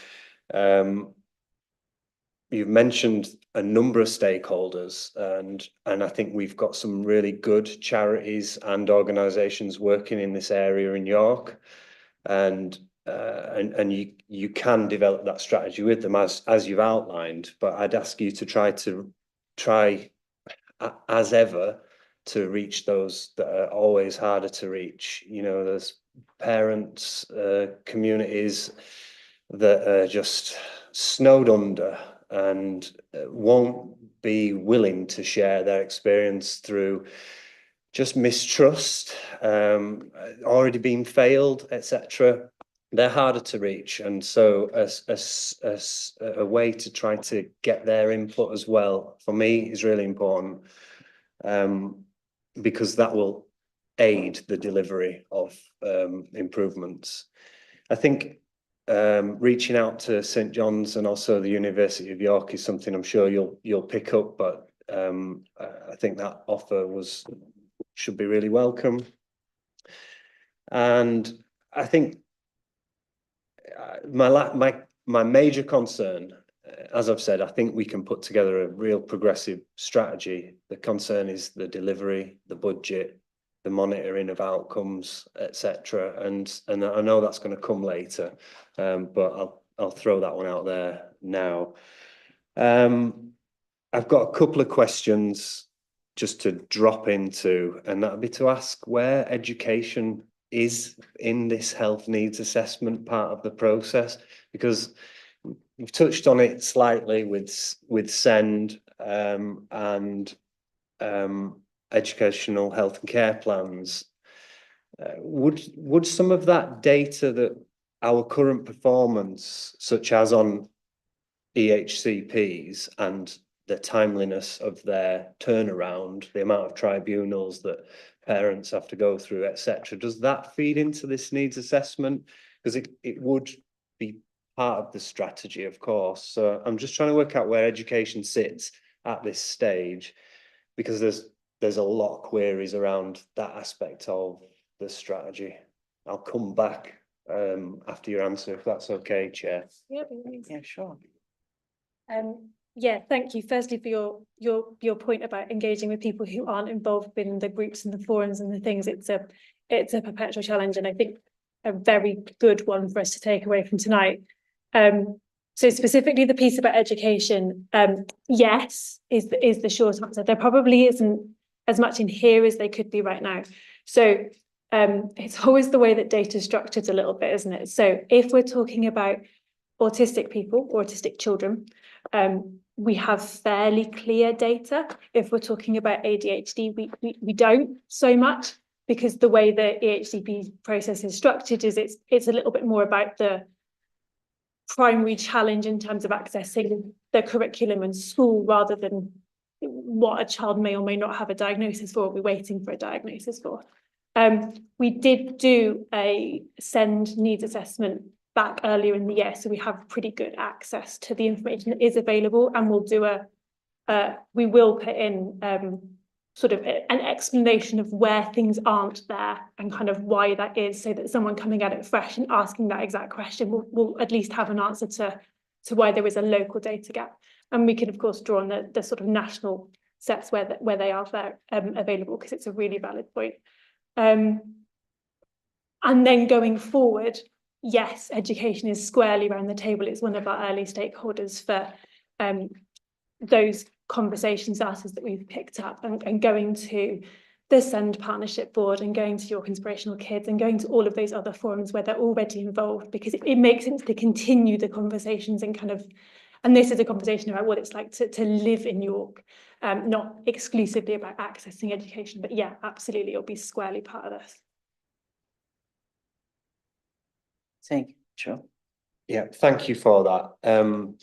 you've mentioned a number of stakeholders, and I think we've got some really good charities and organisations working in this area in York, and you can develop that strategy with them as you've outlined. But I'd ask you to try as ever to reach those that are always harder to reach. You know, there's parents, communities that are just snowed under and won't be willing to share their experience through just mistrust, already been failed, etc. They're harder to reach, and so a way to try to get their input as well for me is really important, because that will aid the delivery of improvements. I think reaching out to St John's and also the University of York is something I'm sure you'll pick up, but I think that offer should be really welcome. And I think my major concern, as I've said, I think we can put together a real progressive strategy. The concern is the delivery, the budget, the monitoring of outcomes, etc. And I know that's going to come later, but I'll throw that one out there now. I've got a couple of questions just to drop into, and that'd be to ask where education is in this health needs assessment part of the process, because you've touched on it slightly with SEND and educational health and care plans. Would some of that data that our current performance, such as on EHCPs and the timeliness of their turnaround, the amount of tribunals that parents have to go through, etc., does that feed into this needs assessment? Because it would be part of the strategy, of course. So I'm just trying to work out where education sits at this stage, because there's a lot of queries around that aspect of the strategy. I'll come back after your answer, if that's okay, Chair. Yeah, sure. Yeah, thank you. Firstly, for your point about engaging with people who aren't involved in the groups and the forums and the things. It's a perpetual challenge, and I think a very good one for us to take away from tonight. So specifically the piece about education, yes, is the short answer. There probably isn't as much in here as they could be right now. So it's always the way that data is structured a little bit, isn't it? So if we're talking about autistic people, autistic children, we have fairly clear data. If we're talking about ADHD, we don't so much, because the way the EHCP process is structured is it's a little bit more about the primary challenge in terms of accessing the curriculum in school, rather than what a child may or may not have a diagnosis for, or be waiting for a diagnosis for. We did do a SEND needs assessment back earlier in the year, so we have pretty good access to the information that is available, and we'll do we will put in sort of an explanation of where things aren't there and kind of why that is, so that someone coming at it fresh and asking that exact question will at least have an answer to why there is a local data gap. And we can of course draw on the sort of national sets where they are there available, because it's a really valid point. And then going forward, yes, education is squarely around the table. It's one of our early stakeholders for those conversations that we've picked up, and going to the SEND Partnership Board and going to York Inspirational Kids and going to all of those other forums where they're already involved, because it makes sense to continue the conversations and kind of And this is a conversation about what it's like to live in York, not exclusively about accessing education, but yeah, absolutely, it'll be squarely part of this. Thank you, sure. Yeah, thank you for that.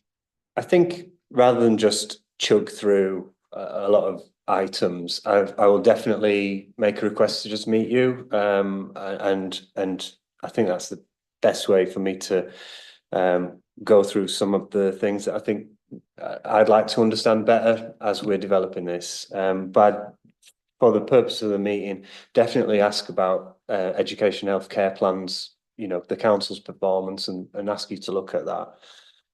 I think rather than just chug through a lot of items, I will definitely make a request to just meet you. And I think that's the best way for me to go through some of the things that I think I'd like to understand better as we're developing this. But for the purpose of the meeting, definitely ask about education healthcare plans, you know, the council's performance, and ask you to look at that.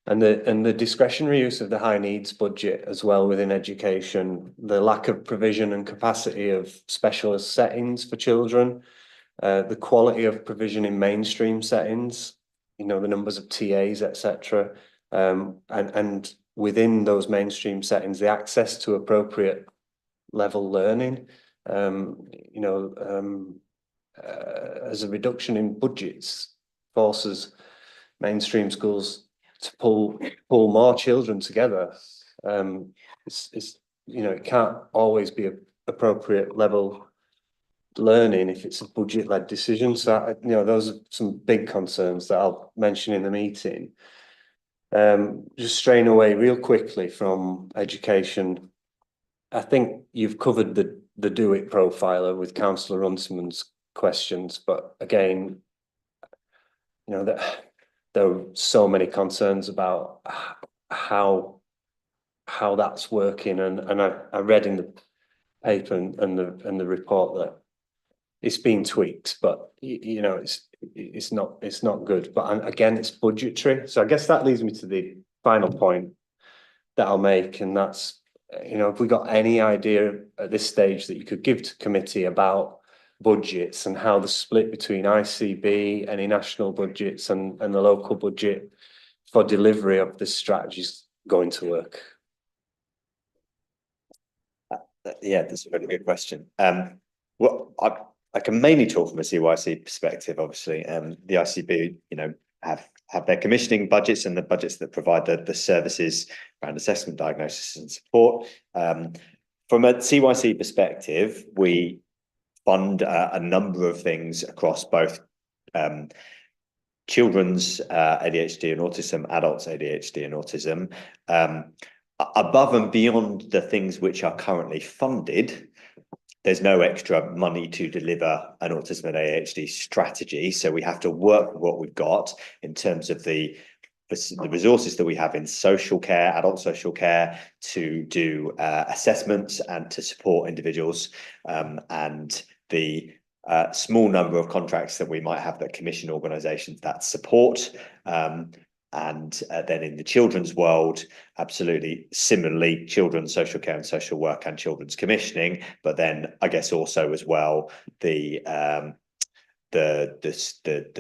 And the discretionary use of the high needs budget as well within education, the lack of provision and capacity of specialist settings for children, the quality of provision in mainstream settings, you know, the numbers of TAs, etc. And within those mainstream settings, the access to appropriate level learning, you know, as a reduction in budgets forces mainstream schools to pull more children together. It's you know, it can't always be a appropriate level learning if it's a budget-led decision. So you know, those are some big concerns that I'll mention in the meeting. Just straying away real quickly from education, I think you've covered the do it profiler with Councillor Runciman's questions, but again, you know, that there are so many concerns about how that's working, and I read in the paper and the report that it's been tweaked, but you know, it's not good. But again, it's budgetary. So I guess that leads me to the final point that I'll make, and that's, you know, if we got any idea at this stage that you could give to committee about budgets and how the split between ICB, any national budgets and the local budget for delivery of this strategy is going to work. Yeah, that's a really good question. Well, I can mainly talk from a CYC perspective, obviously. The ICB, you know, have their commissioning budgets and the budgets that provide the services around assessment, diagnosis and support. From a CYC perspective, we fund a number of things across both children's ADHD and autism, adults ADHD and autism. Above and beyond the things which are currently funded, there's no extra money to deliver an autism and ADHD strategy. So we have to work with what we've got in terms of the resources that we have in social care, adult social care, to do assessments and to support individuals, and the small number of contracts that we might have that commission organisations that support. And then in the children's world, absolutely similarly, children's social care and social work and children's commissioning, but then I guess also as well the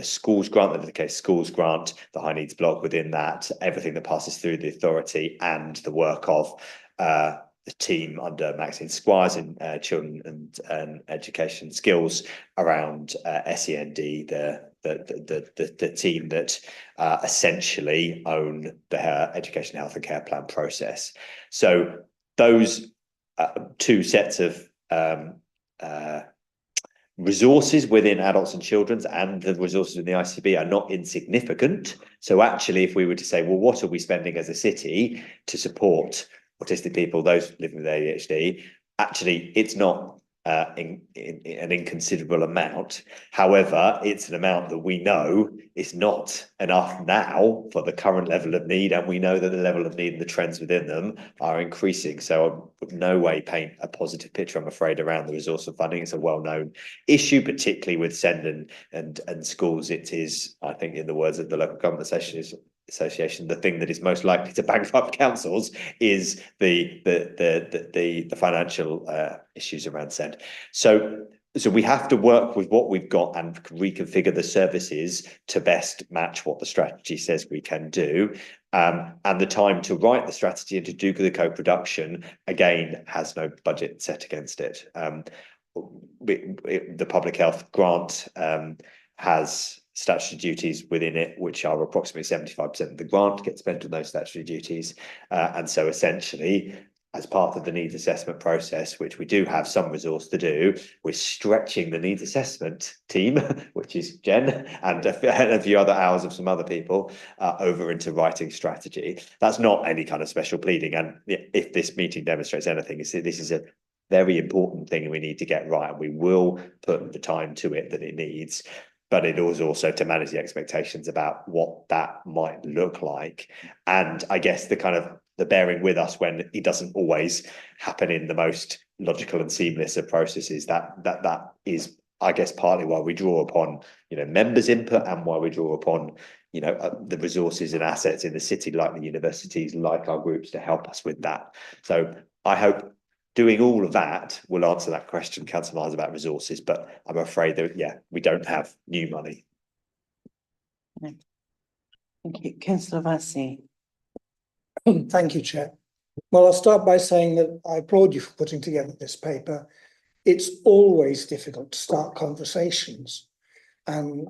schools grant, the case schools grant, the high needs block within that, everything that passes through the authority, and the work of the team under Maxine Squires in children and education skills around SEND, the team that essentially own the education, health and care plan process. So those two sets of resources within adults and children's and the resources in the ICB are not insignificant. So actually, if we were to say, well, what are we spending as a city to support autistic people, those living with ADHD, actually, it's not an inconsiderable amount. However, it's an amount that we know is not enough now for the current level of need, and we know that the level of need and the trends within them are increasing. So I would no way paint a positive picture, I'm afraid, around the resource of funding. It's a well-known issue, particularly with SEND and schools. It is, I think, in the words of the Local Government Association, the thing that is most likely to bankrupt councils is the financial issues around SEND. So we have to work with what we've got and reconfigure the services to best match what the strategy says we can do. And the time to write the strategy and to do the co-production, again, has no budget set against it. The public health grant has statutory duties within it, which are approximately 75% of the grant gets spent on those statutory duties. And so essentially, as part of the needs assessment process, which we do have some resource to do, we're stretching the needs assessment team, which is Jen, and a few other hours of some other people, over into writing strategy. That's not any kind of special pleading. And if this meeting demonstrates anything, this is a very important thing we need to get right. And we will put the time to it that it needs. But it is also to manage the expectations about what that might look like. And I guess the bearing with us when it doesn't always happen in the most logical and seamless of processes, that is, I guess, partly why we draw upon, members' input, and why we draw upon, the resources and assets in the city, like the universities, like our groups, to help us with that. So I hope doing all of that will answer that question, Councillor Myers, about resources, but I'm afraid that, we don't have new money. Thank you. Councillor Vassie. Thank you, Chair. Well, I'll start by saying that I applaud you for putting together this paper. It's always difficult to start conversations, and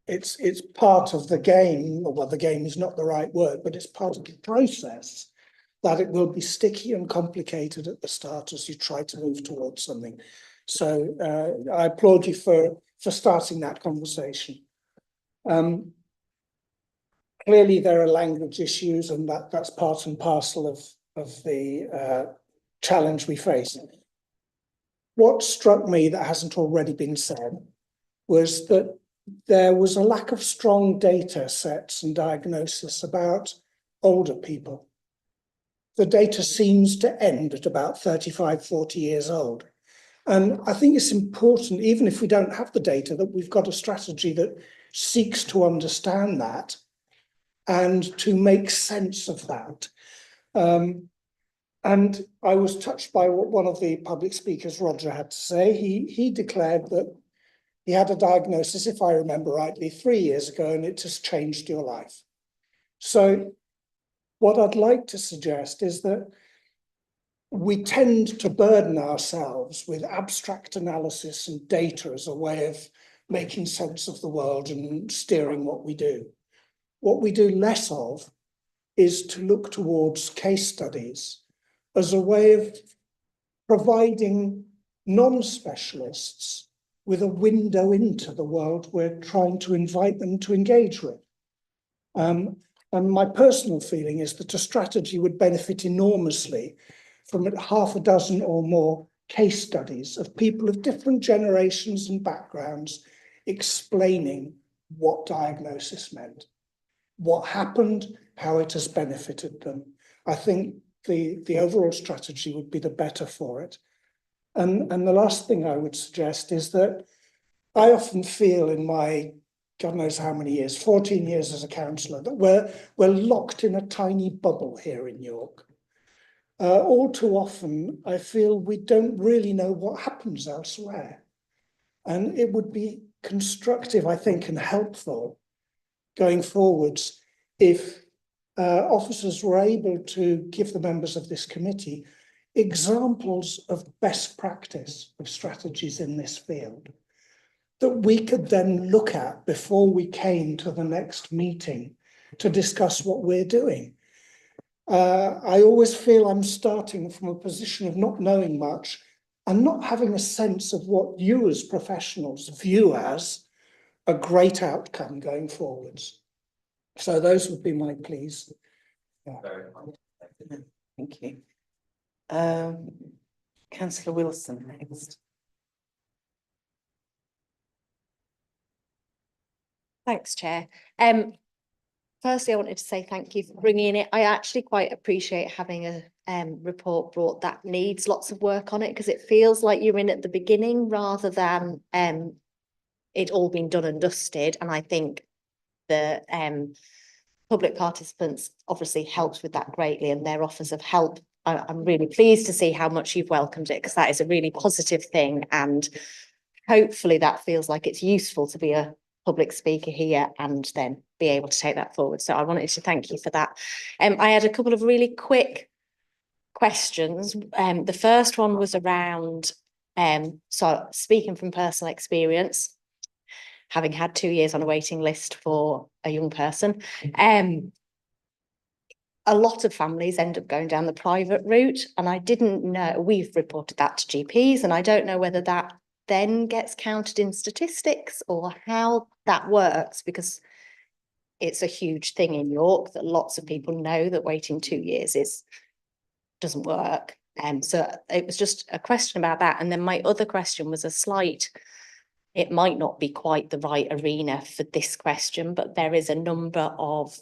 it's part of the game. Well, the game is not the right word, but it's part of the process, that it will be sticky and complicated at the start as you try to move towards something. So I applaud you for starting that conversation. Clearly, there are language issues, and that's part and parcel of the challenge we face. What struck me that hasn't already been said was that there was a lack of strong data sets and diagnosis about older people. The data seems to end at about 35, 40 years old. And I think it's important, even if we don't have the data, that we've got a strategy that seeks to understand that and to make sense of that. And I was touched by what one of the public speakers, Roger, had to say. He declared that he had a diagnosis, if I remember rightly, 3 years ago, and it has changed your life. So what I'd like to suggest is that we tend to burden ourselves with abstract analysis and data as a way of making sense of the world and steering what we do. What we do less of is to look towards case studies as a way of providing non-specialists with a window into the world we're trying to invite them to engage with. And my personal feeling is that a strategy would benefit enormously from half a dozen or more case studies of people of different generations and backgrounds explaining what diagnosis meant, what happened, how it has benefited them. I think the overall strategy would be the better for it. And the last thing I would suggest is that I often feel in my, God knows how many years, 14 years as a councillor, that we're locked in a tiny bubble here in York. All too often, I feel we don't really know what happens elsewhere. And it would be constructive, I think, and helpful going forwards if officers were able to give the members of this committee examples of best practice of strategies in this field that we could then look at before we came to the next meeting to discuss what we're doing. I always feel I'm starting from a position of not knowing much and not having a sense of what you as professionals view as a great outcome going forwards. So those would be my pleas. Yeah. Thank you. Councillor Wilson next. Thanks, Chair. Firstly, I wanted to say thank you for bringing it. I actually quite appreciate having a report brought that needs lots of work on it, because it feels like you're in at the beginning rather than it all being done and dusted. And I think the public participants obviously helped with that greatly, and their offers of help. I'm really pleased to see how much you've welcomed it, because that is a really positive thing, and hopefully that feels like it's useful to be a public speaker here and then be able to take that forward. So I wanted to thank you for that. I had a couple of really quick questions. The first one was around, so speaking from personal experience, having had 2 years on a waiting list for a young person. A lot of families end up going down the private route, and I didn't know, we've reported that to GPs, and I don't know whether that then gets counted in statistics or how that works, because it's a huge thing in York that lots of people know that waiting 2 years doesn't work. And so it was just a question about that. And then my other question was it might not be quite the right arena for this question, but there is a number of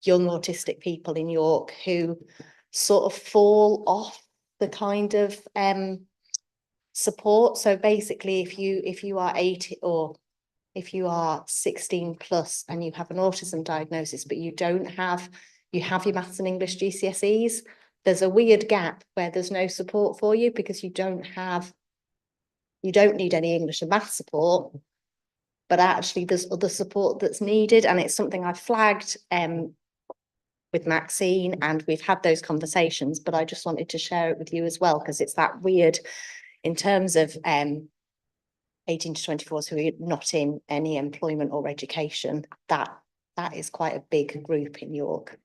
young autistic people in York who sort of fall off the kind of support. So basically, if you are 80 or if you are 16 plus and you have an autism diagnosis, but you have your maths and English GCSEs, there's a weird gap where there's no support for you because you don't need any English and math support, but actually there's other support that's needed. And it's something I flagged with Maxine, and we've had those conversations, but I just wanted to share it with you as well, because it's that weird in terms of 18 to 24s who are not in any employment or education. That is quite a big group in York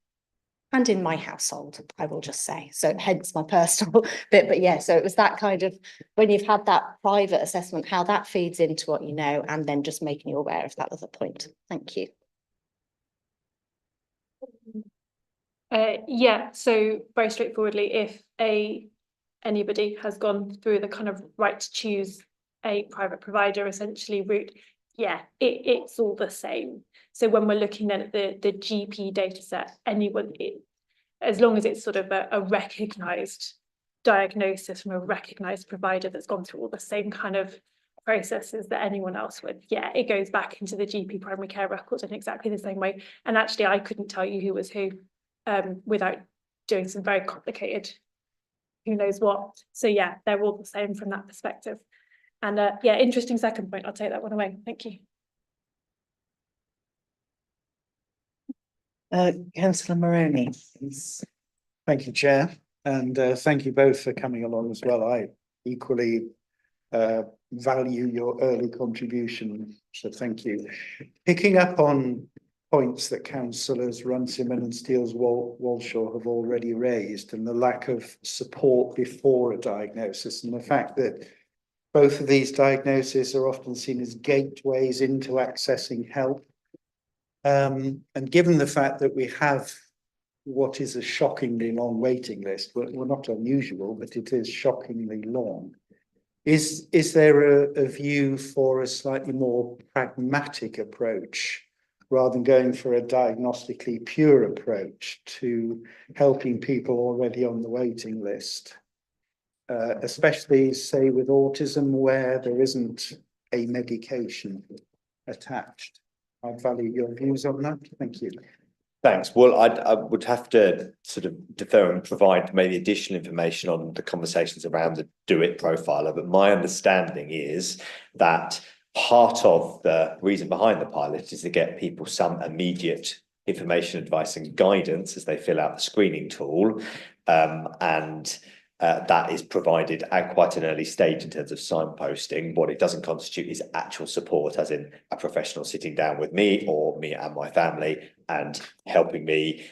and in my household, I will just say. So hence my personal bit, but yeah, so it was that kind of, when you've had that private assessment, how that feeds into what you know, and then just making you aware of that other point. Thank you. Yeah, so very straightforwardly, if anybody has gone through the kind of right to choose a private provider essentially route, yeah, it's all the same. So when we're looking at the GP data set, as long as it's sort of a recognised diagnosis from a recognised provider that's gone through all the same kind of processes that anyone else would, yeah, it goes back into the GP primary care records in exactly the same way. And actually, I couldn't tell you who was who without doing some very complicated who knows what. So yeah, they're all the same from that perspective. And yeah, interesting second point. I'll take that one away. Thank you. Councillor Moroney, please. Thank you, Chair, and thank you both for coming along as well. I equally value your early contribution, so thank you. Picking up on points that councillors Runciman and Steels-Walshaw have already raised, and the lack of support before a diagnosis, and the fact that both of these diagnoses are often seen as gateways into accessing help. And given the fact that we have what is a shockingly long waiting list, well, not unusual, but it is shockingly long. Is there a view for a slightly more pragmatic approach, rather than going for a diagnostically pure approach to helping people already on the waiting list? Especially, say, with autism, where there isn't a medication attached. I value your views on that. Thank you. Thanks. Well, I would have to sort of defer and provide maybe additional information on the conversations around the Do It profiler, but my understanding is that part of the reason behind the pilot is to get people some immediate information, advice and guidance as they fill out the screening tool, and that is provided at quite an early stage in terms of signposting. What it doesn't constitute is actual support, as in a professional sitting down with me or me and my family and helping me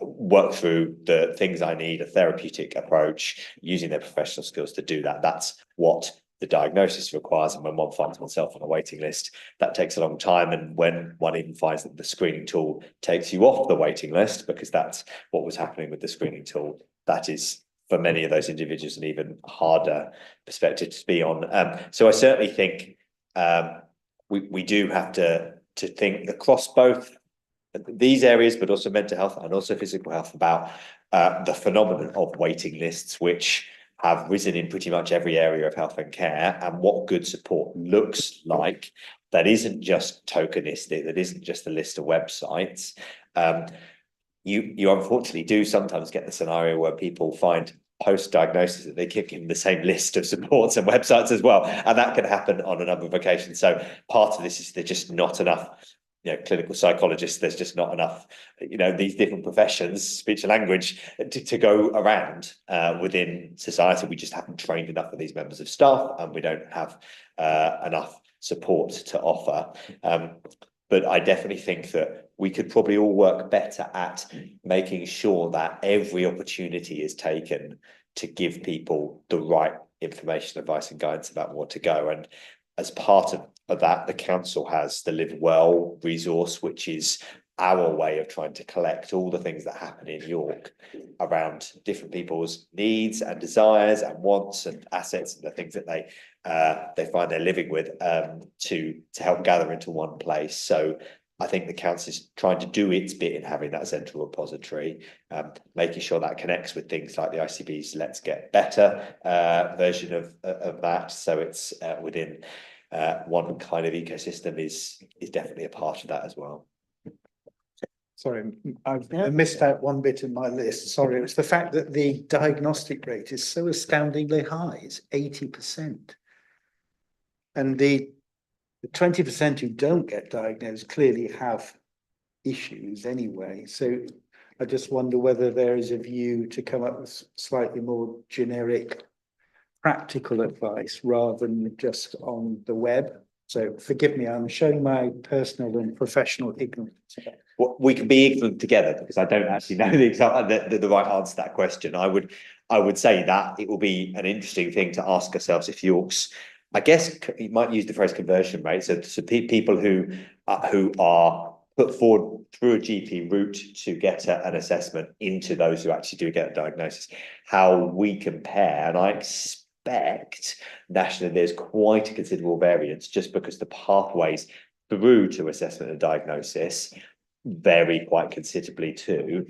work through the things I need, a therapeutic approach, using their professional skills to do that. That's what the diagnosis requires. And when one finds oneself on a waiting list, that takes a long time. And when one even finds that the screening tool takes you off the waiting list, because that's what was happening with the screening tool, that is, for many of those individuals, an even harder perspective to be on. So I certainly think we do have to think across both these areas, but also mental health and also physical health, about the phenomenon of waiting lists, which have risen in pretty much every area of health and care, and what good support looks like. That isn't just tokenistic, that isn't just a list of websites. You unfortunately do sometimes get the scenario where people find post-diagnosis that they kick in the same list of supports and websites as well, and that can happen on a number of occasions. So part of this is there's just not enough, clinical psychologists, there's just not enough, these different professions, speech and language, to go around within society. We just haven't trained enough of these members of staff, and we don't have enough support to offer. But I definitely think that we could probably all work better at making sure that every opportunity is taken to give people the right information, advice and guidance about where to go. And as part of that, the council has the Live Well resource, which is our way of trying to collect all the things that happen in York around different people's needs and desires and wants and assets and the things that they find they're living with, to help gather into one place. So I think the council is trying to do its bit in having that central repository, making sure that connects with things like the ICB's Let's Get Better version of that. So it's within one kind of ecosystem is definitely a part of that as well. Sorry, I've missed out one bit in my list. Sorry, it's the fact that the diagnostic rate is so astoundingly high. It's 80%. And the 20% who don't get diagnosed clearly have issues anyway. So I just wonder whether there is a view to come up with slightly more generic practical advice rather than just on the web. So forgive me, I'm showing my personal and professional ignorance. Well, we can be ignorant together because I don't actually know the right answer to that question. I would say that it will be an interesting thing to ask ourselves if York's, I guess you might use the phrase conversion rate. So people who are put forward through a GP route to get an assessment into those who actually do get a diagnosis, how we compare. And I expect nationally there's quite a considerable variance just because the pathways through to assessment and diagnosis vary quite considerably too.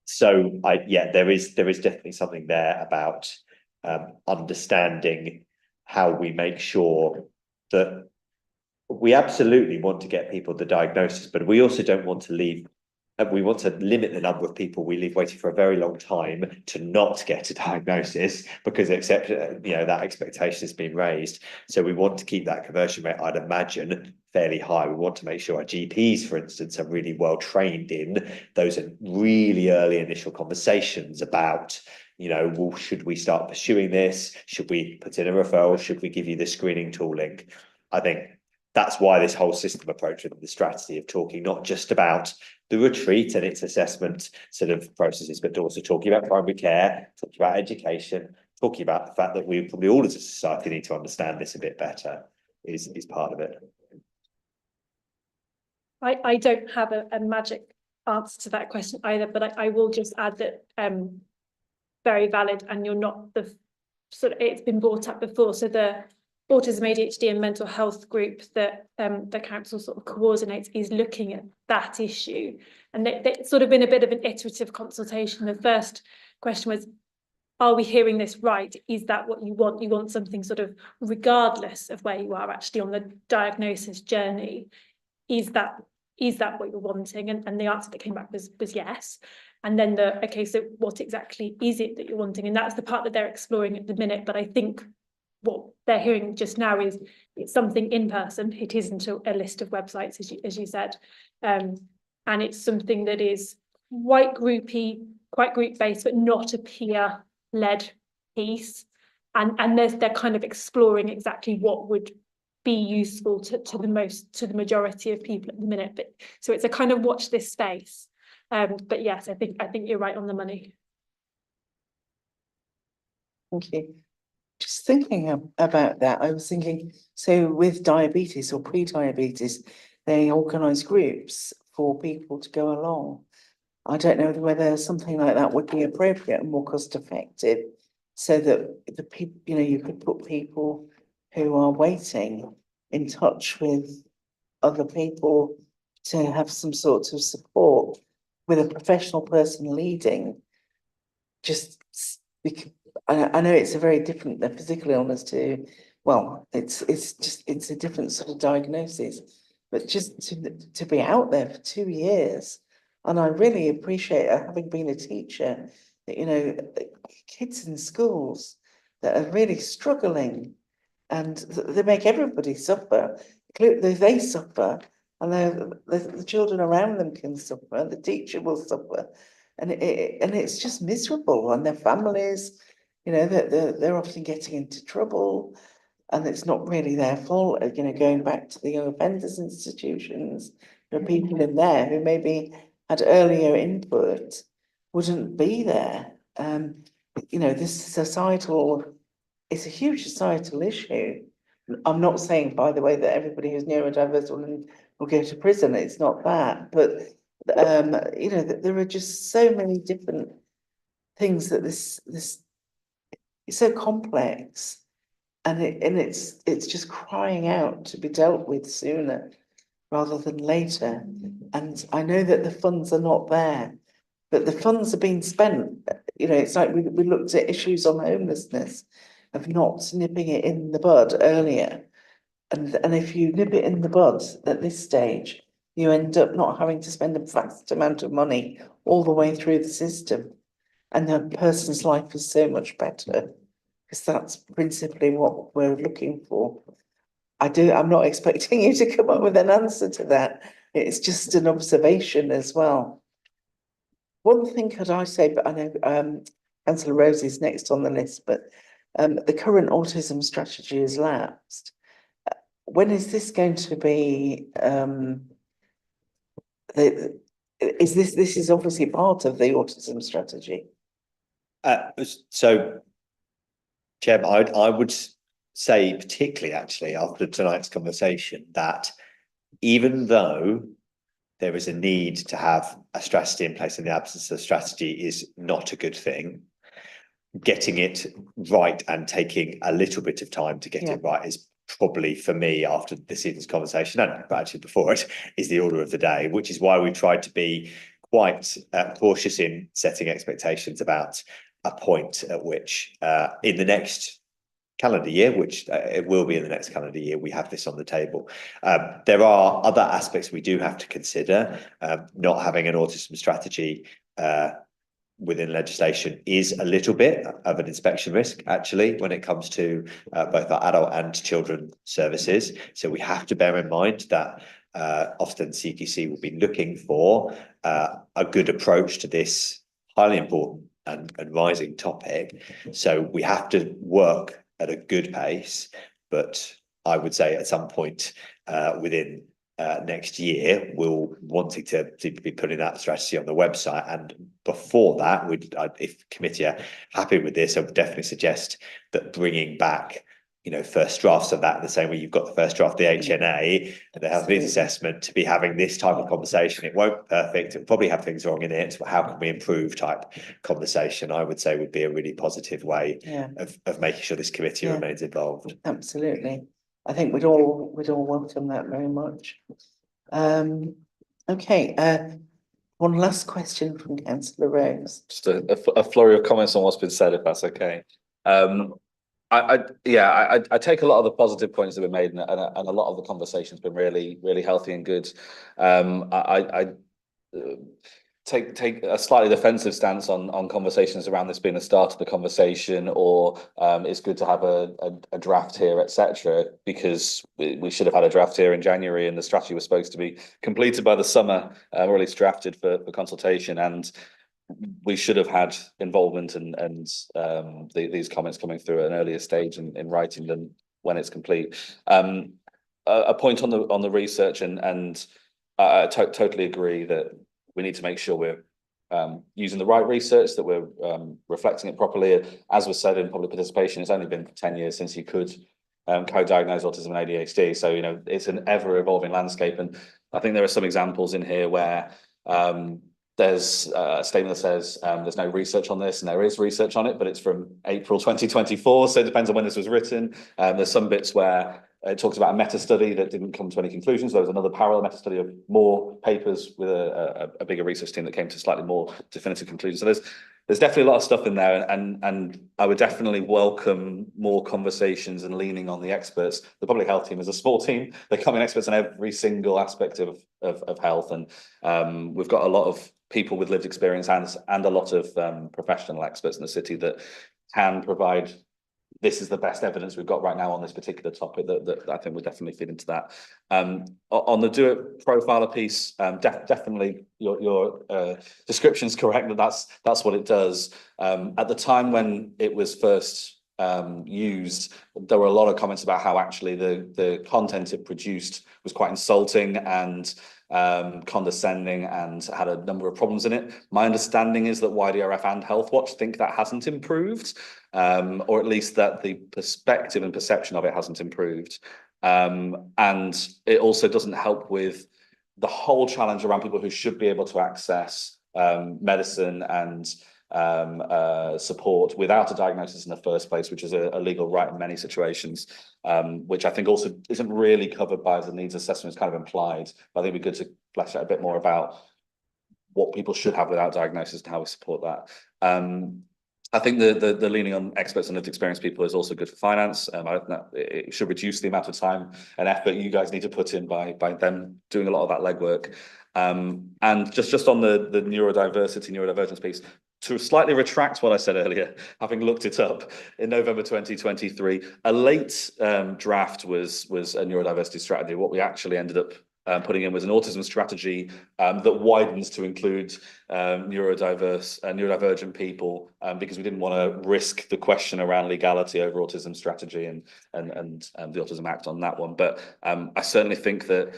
So there is definitely something there about understanding how we make sure that we absolutely want to get people the diagnosis, but we also don't want to leave. We want to limit the number of people we leave waiting for a very long time to not get a diagnosis because that expectation has been raised. So we want to keep that conversion rate, I'd imagine, fairly high. We want to make sure our GPs, for instance, are really well trained in those really early initial conversations about, well, should we start pursuing this? Should we put in a referral? Should we give you the screening tooling? I think that's why this whole system approach with the strategy of talking not just about the retreat and its assessment sort of processes, but also talking about primary care, talking about education, talking about the fact that we probably all as a society need to understand this a bit better is part of it. I don't have a magic answer to that question either, but I will just add that very valid, and you're not the sort of, it's been brought up before. So the Autism, ADHD and mental health group that the council sort of coordinates is looking at that issue, and it's sort of been a bit of an iterative consultation. The first question was, are we hearing this right? Is that what you want? You want something sort of regardless of where you are actually on the diagnosis journey. Is that what you're wanting? And the answer that came back was yes. And then okay, so what exactly is it that you're wanting? And that's the part that they're exploring at the minute. But I think what they're hearing just now is it's something in person. It isn't a list of websites, as you said. And it's something that is quite groupy, quite group-based, but not a peer-led piece. And they're kind of exploring exactly what would be useful to the majority of people at the minute. But so it's a kind of watch this space. But yes, I think you're right on the money. Thank you. Just thinking about that, I was thinking, so with diabetes or pre-diabetes, they organise groups for people to go along. I don't know whether something like that would be appropriate and more cost effective, so that the people, you could put people who are waiting in touch with other people to have some sort of support with a professional person leading. Just because I know it's a very different physical illness to, well, it's a different sort of diagnosis, but just to be out there for 2 years. And I really appreciate, having been a teacher, that, kids in schools that are really struggling, and they make everybody suffer. They suffer, and the children around them can suffer, the teacher will suffer, and it's just miserable, and their families, that they're often getting into trouble. and it's not really their fault, you know, going back to the young offenders institutions, there are people in there who maybe had earlier input, wouldn't be there. You know, this societal, it's a huge societal issue. I'm not saying, by the way, that everybody who's neurodiverse will go to prison. It's not that, but you know, that there are just so many different things that this it's so complex, and it's just crying out to be dealt with sooner rather than later. And I know that the funds are not there, but the funds are being spent. You know, it's like we looked at issues on homelessness of not nipping it in the bud earlier. And if you nip it in the bud at this stage, you end up not having to spend a vast amount of money all the way through the system. And the person's life is so much better, because that's principally what we're looking for. I'm not expecting you to come up with an answer to that. It's just an observation as well. One thing could I say, but I know Councillor Rose is next on the list, but the current autism strategy has lapsed. When is this going to be, this is obviously part of the autism strategy? So, Chair, I would say particularly actually after tonight's conversation that even though there is a need to have a strategy in place, and the absence of strategy is not a good thing, getting it right and taking a little bit of time to get it right is probably, for me, after this evening's conversation, and actually before it, is the order of the day, which is why we tried to be quite cautious in setting expectations about a point at which in the next calendar year, which it will be in the next calendar year, we have this on the table. There are other aspects we do have to consider. Not having an autism strategy within legislation is a little bit of an inspection risk, actually, when it comes to both our adult and children services. So we have to bear in mind that often CQC will be looking for a good approach to this highly important and rising topic. So we have to work at a good pace, but I would say at some point within next year, we'll wanting to be putting that strategy on the website. And before that, if committee are happy with this, I would definitely suggest that bringing back, you know, first drafts of that, the same way you've got the first draft of the HNA and the health needs assessment, to be having this type of conversation. It won't be perfect, it'll probably have things wrong in it, but how can we improve type conversation, I would say would be a really positive way of making sure this committee remains involved. Absolutely. I think we'd all welcome that very much. Okay, one last question from Councillor Rose. Just a flurry of comments on what's been said, if that's okay. I take a lot of the positive points that were made, and a lot of the conversation's been really healthy and good. I take a slightly defensive stance on conversations around this being the start of the conversation, or it's good to have a draft here, etc., because we should have had a draft here in January, and the strategy was supposed to be completed by the summer, or at least drafted for consultation, and we should have had involvement and these comments coming through at an earlier stage in writing than when it's complete. A point on the research, and I totally agree that we need to make sure we're using the right research, that we're reflecting it properly. As was said in public participation, it's only been 10 years since you could co-diagnose autism and ADHD. So, you know, it's an ever-evolving landscape. And I think there are some examples in here where there's a statement that says there's no research on this, and there is research on it, but it's from April 2024, so it depends on when this was written. There's some bits where it talks about a meta-study that didn't come to any conclusions. There was another parallel meta-study of more papers with a bigger research team that came to slightly more definitive conclusions. So there's definitely a lot of stuff in there, and I would definitely welcome more conversations and leaning on the experts. The public health team is a small team. They're coming experts on every single aspect of health, and we've got a lot of people with lived experience and a lot of professional experts in the city that can provide. This is the best evidence we've got right now on this particular topic that I think would definitely fit into that. On the Do It profiler piece, definitely your description is correct, that's what it does. At the time when it was first used, there were a lot of comments about how actually the content it produced was quite insulting and condescending and had a number of problems in it. My understanding is that YDRF and Healthwatch think that hasn't improved, or at least that the perspective and perception of it hasn't improved. And it also doesn't help with the whole challenge around people who should be able to access medicine and support without a diagnosis in the first place, which is a legal right in many situations, which I think also isn't really covered by the needs assessment. It's kind of implied, but I think it'd be good to flesh out a bit more about what people should have without diagnosis and how we support that. I think the leaning on experts and lived experience people is also good for finance. I think that it should reduce the amount of time and effort you guys need to put in by them doing a lot of that legwork. And just on the neurodivergence piece, to slightly retract what I said earlier, having looked it up, in November 2023, a late draft was a neurodiversity strategy. What we actually ended up putting in was an autism strategy that widens to include neurodivergent people, because we didn't want to risk the question around legality over autism strategy and the Autism Act on that one. But I certainly think that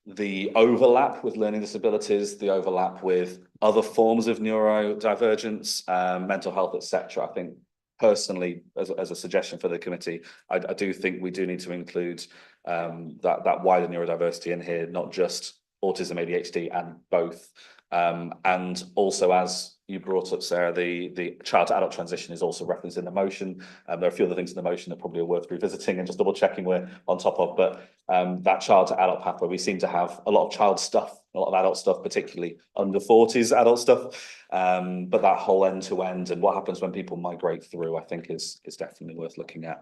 the overlap with learning disabilities, the overlap with other forms of neurodivergence, mental health, etc. I think personally, as a suggestion for the committee, I do think we do need to include that wider neurodiversity in here, not just autism, ADHD, and both. And also, as you brought up, Sarah, the child to adult transition is also referenced in the motion. There are a few other things in the motion that probably are worth revisiting and just double checking we're on top of. But that child to adult pathway, we seem to have a lot of child stuff, a lot of adult stuff, particularly under 40s adult stuff. But that whole end to end and what happens when people migrate through, I think is definitely worth looking at.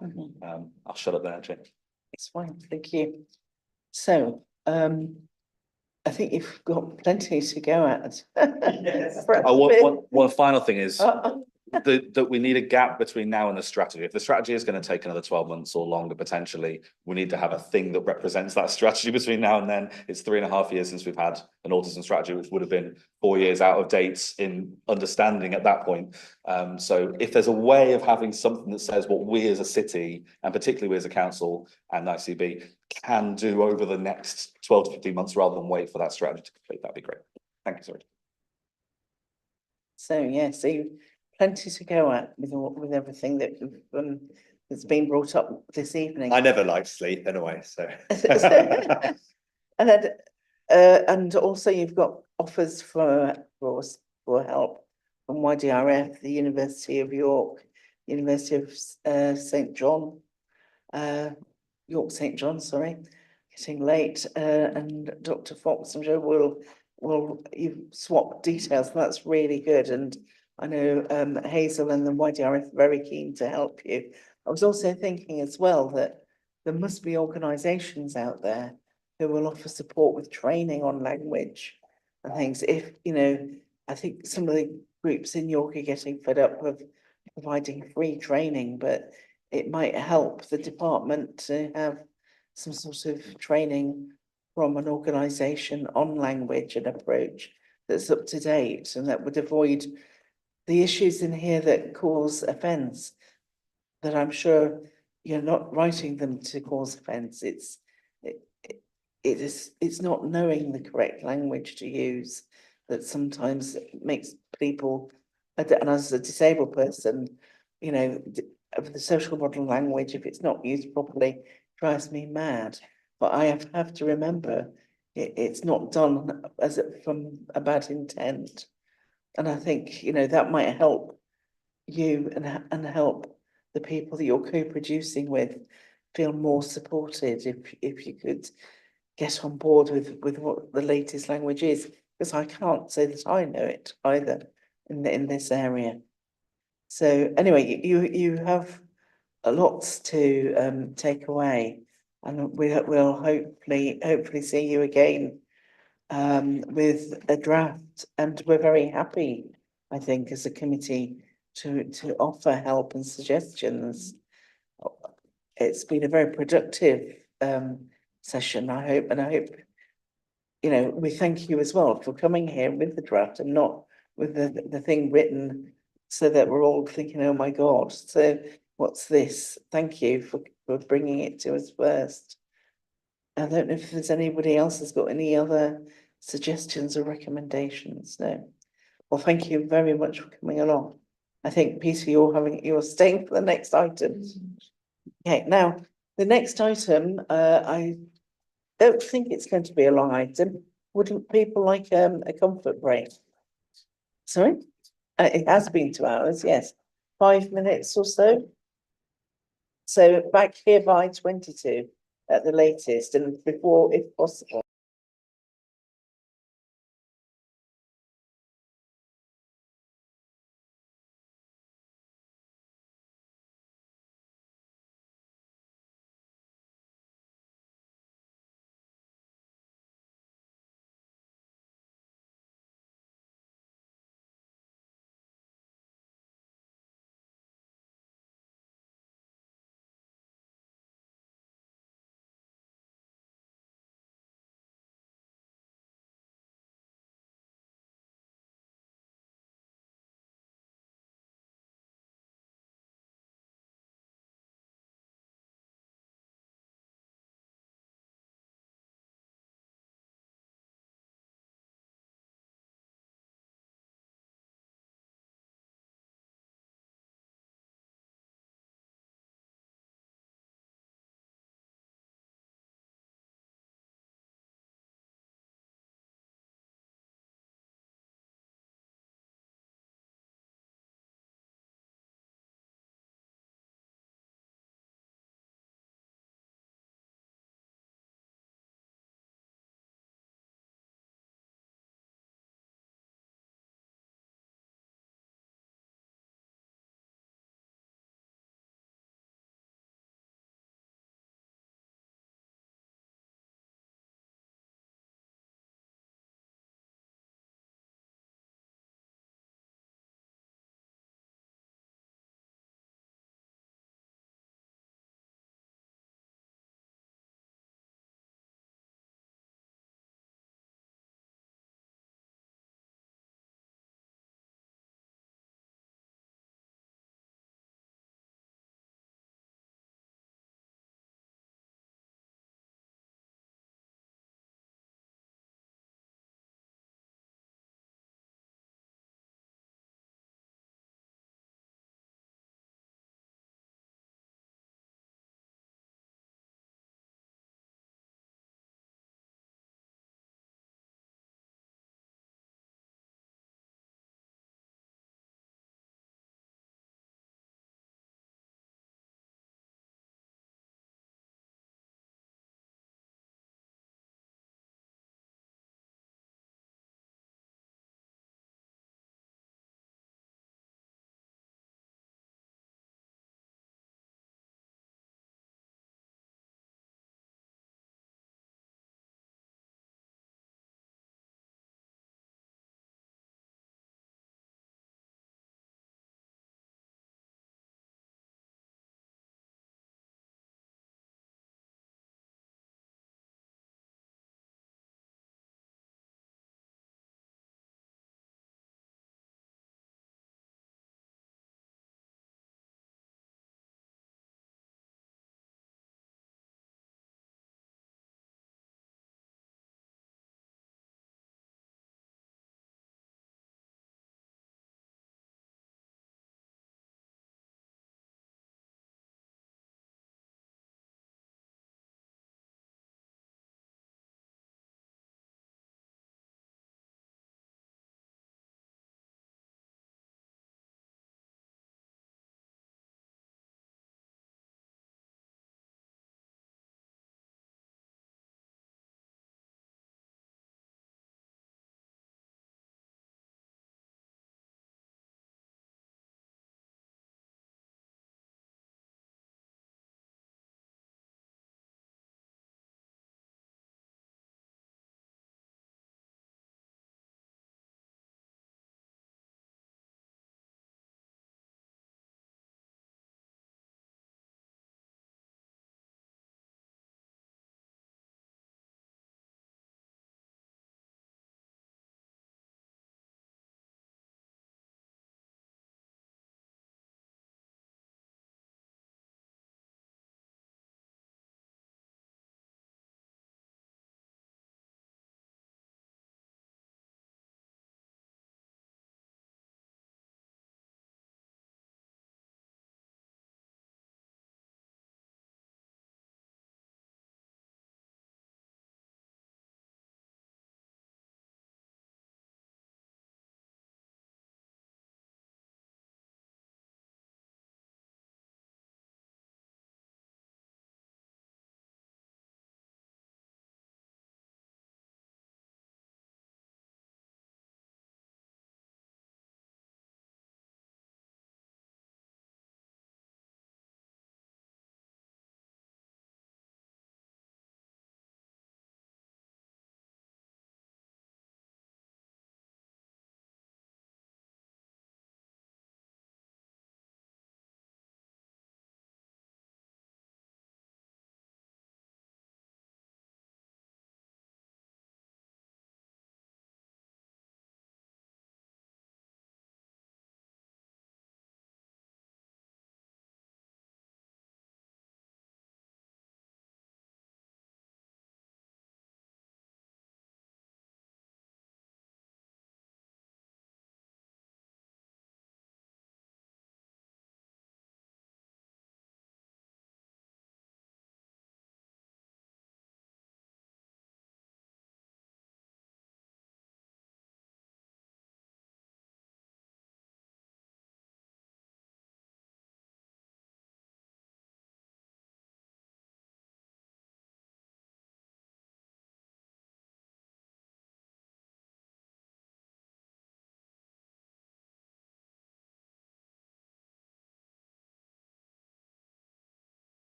I'll shut up there, Jane. It's fine, thank you. So, I think you've got plenty to go at. Yes. One final thing is that we need a gap between now and the strategy. If the strategy is going to take another 12 months or longer, potentially, we need to have a thing that represents that strategy between now and then. It's 3.5 years since we've had an autism strategy, which would have been 4 years out of date in understanding at that point. So if there's a way of having something that says what we as a city, and particularly we as a council and ICB, can do over the next 12 to 15 months rather than wait for that strategy to complete, that'd be great. Thank you, sorry. So yeah, so plenty to go at with everything that that's been brought up this evening. I never like sleep anyway, so. And also you've got offers for help from YDRF, the University of York, University of St John, York St John, sorry, getting late, and Dr. Fox, I'm sure you've swapped details, and that's really good. And I know Hazel and the YDRF are very keen to help you. I was also thinking as well that there must be organisations out there who will offer support with training on language and things. If, I think some of the groups in York are getting fed up with providing free training, but it might help the department to have some sort of training from an organisation on language and approach that's up to date, and that would avoid the issues in here that cause offence, that I'm sure you're not writing them to cause offence. It's not knowing the correct language to use that sometimes makes people, and as a disabled person, the social model language, if it's not used properly, drives me mad. But I have to remember it's not done from a bad intent. And I think, that might help you and help the people that you're co-producing with feel more supported if you could get on board with what the latest language is, because I can't say that I know it either in this area. So anyway, you have a lot to take away, and we'll hopefully see you again with a draft, and we're very happy, I think, as a committee to offer help and suggestions. It's been a very productive session, I hope, and I hope, we thank you as well for coming here with the draft and not with the thing written so that we're all thinking, oh my God. So What's this? Thank you for bringing it to us first. I don't know if there's anybody else that's got any other suggestions or recommendations. No. Well, thank you very much for coming along. I think, Peter, you're staying for the next item. Okay, now, the next item, I don't think it's going to be a long item. Wouldn't people like a comfort break? Sorry? It has been 2 hours, yes. 5 minutes or so. So back here by 22 at the latest, and before, if possible.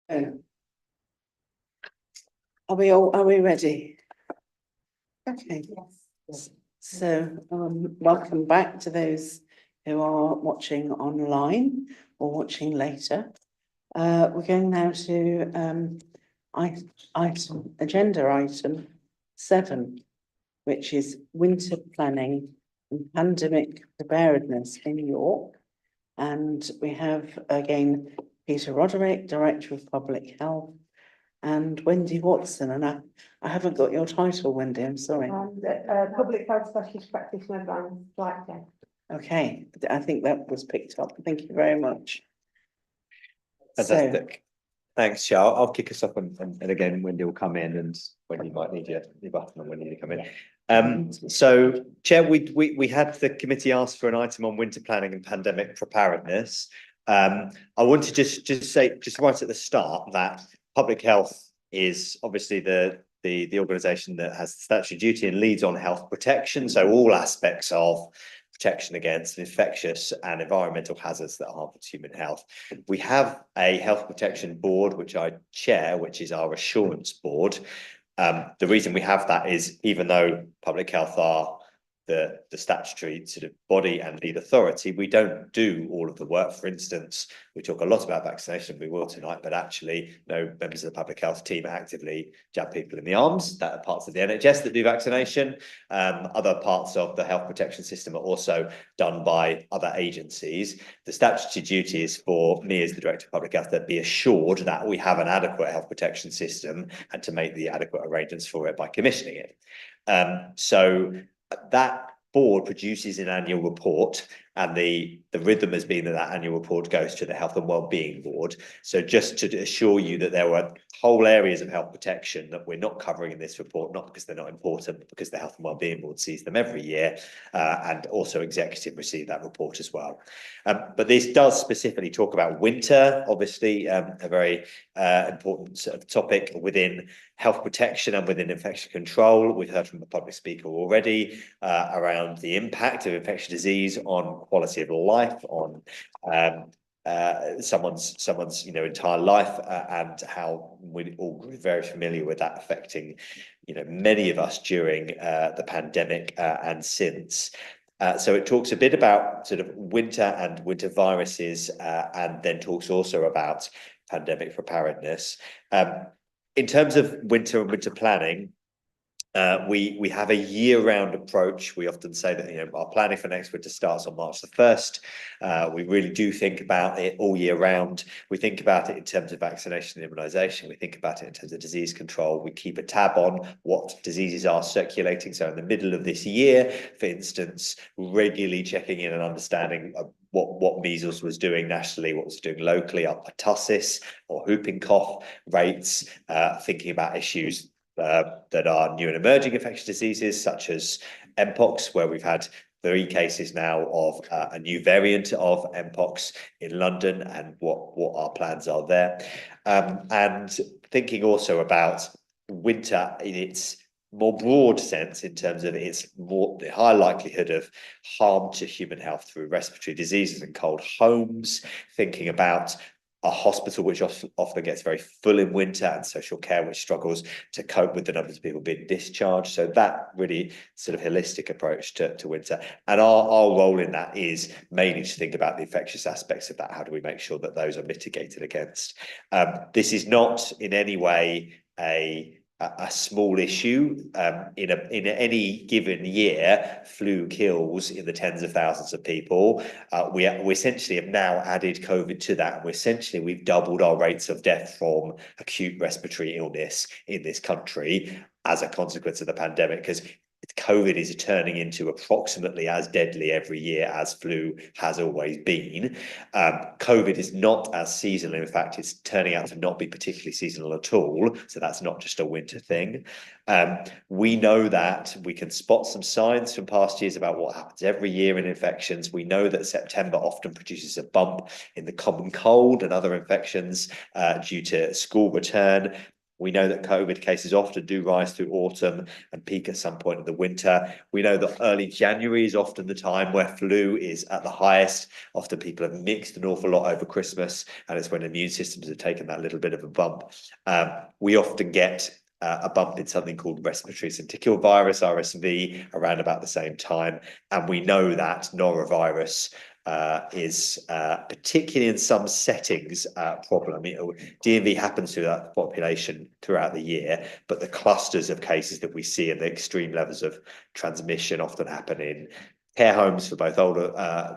Oh. Are we ready? Okay. So, welcome back to those who are watching online or watching later. We're going now to, agenda item 7, which is winter planning and pandemic preparedness in York. And we have again Peter Roderick, Director of Public Health, and Wendy Watson. And I haven't got your title, Wendy, I'm sorry. Public health specialist practitioner and Blackjack. Okay, I think that was picked up. Thank you very much. Fantastic. Thanks, Charles. I'll kick us off and again, Wendy will come in and Wendy might need your button and Wendy to come in. So Chair, we had the committee ask for an item on winter planning and pandemic preparedness. I want to just say, just right at the start, that public health is obviously the organisation that has the statutory duty and leads on health protection. So all aspects of protection against infectious and environmental hazards that harm human health. We have a health protection board, which I chair, which is our assurance board. The reason we have that is even though public health are the statutory sort of body and lead authority, we don't do all of the work. For instance, we talk a lot about vaccination, we will tonight, but actually no members of the public health team actively jab people in the arms. That are parts of the NHS that do vaccination. Other parts of the health protection system are also done by other agencies. The statutory duty is for me as the Director of Public Health to be assured that we have an adequate health protection system and to make the adequate arrangements for it by commissioning it. So that board produces an annual report, and the rhythm has been that annual report goes to the Health and Wellbeing Board. So just to assure you that there were whole areas of health protection that we're not covering in this report, not because they're not important, but because the Health and Wellbeing Board sees them every year, and also executive receive that report as well. But this does specifically talk about winter, obviously a very important sort of topic within health protection and within infection control. We've heard from the public speaker already around the impact of infectious disease on quality of life, on someone's entire life, and how we're all very familiar with that affecting many of us during the pandemic and since. So it talks a bit about sort of winter and winter viruses, and then talks also about pandemic preparedness. In terms of winter and winter planning, we have a year-round approach. We often say that our planning for next winter starts on March the 1st. We really do think about it all year round. We think about it in terms of vaccination and immunisation. We think about it in terms of disease control. We keep a tab on what diseases are circulating. So in the middle of this year, for instance, regularly checking in and understanding what measles was doing nationally, what was doing locally, our pertussis or whooping cough rates, thinking about issues that are new and emerging infectious diseases, such as Mpox, where we've had 3 cases now of a new variant of Mpox in London, and what our plans are there. And thinking also about winter in its more broad sense, in terms of the high likelihood of harm to human health through respiratory diseases and cold homes, thinking about a hospital which often gets very full in winter, and social care which struggles to cope with the numbers of people being discharged. So that really sort of holistic approach to winter. And our role in that is mainly to think about the infectious aspects of that. How do we make sure that those are mitigated against? This is not in any way a small issue. In any given year, flu kills in the tens of thousands of people. We essentially have now added COVID to that, and we've doubled our rates of death from acute respiratory illness in this country as a consequence of the pandemic, because COVID is turning into approximately as deadly every year as flu has always been. COVID is not as seasonal. In fact, it's turning out to not be particularly seasonal at all. So that's not just a winter thing. We know that we can spot some signs from past years about what happens every year in infections. We know that September often produces a bump in the common cold and other infections due to school return. We know that COVID cases often do rise through autumn and peak at some point in the winter. We know that early January is often the time where flu is at the highest. Often people have mixed an awful lot over Christmas, and it's when immune systems have taken that little bit of a bump. We often get a bump in something called respiratory syncytial virus, RSV, around about the same time. And we know that norovirus is particularly in some settings problem. DMV happens to that population throughout the year, but the clusters of cases that we see and the extreme levels of transmission often happen in care homes for both older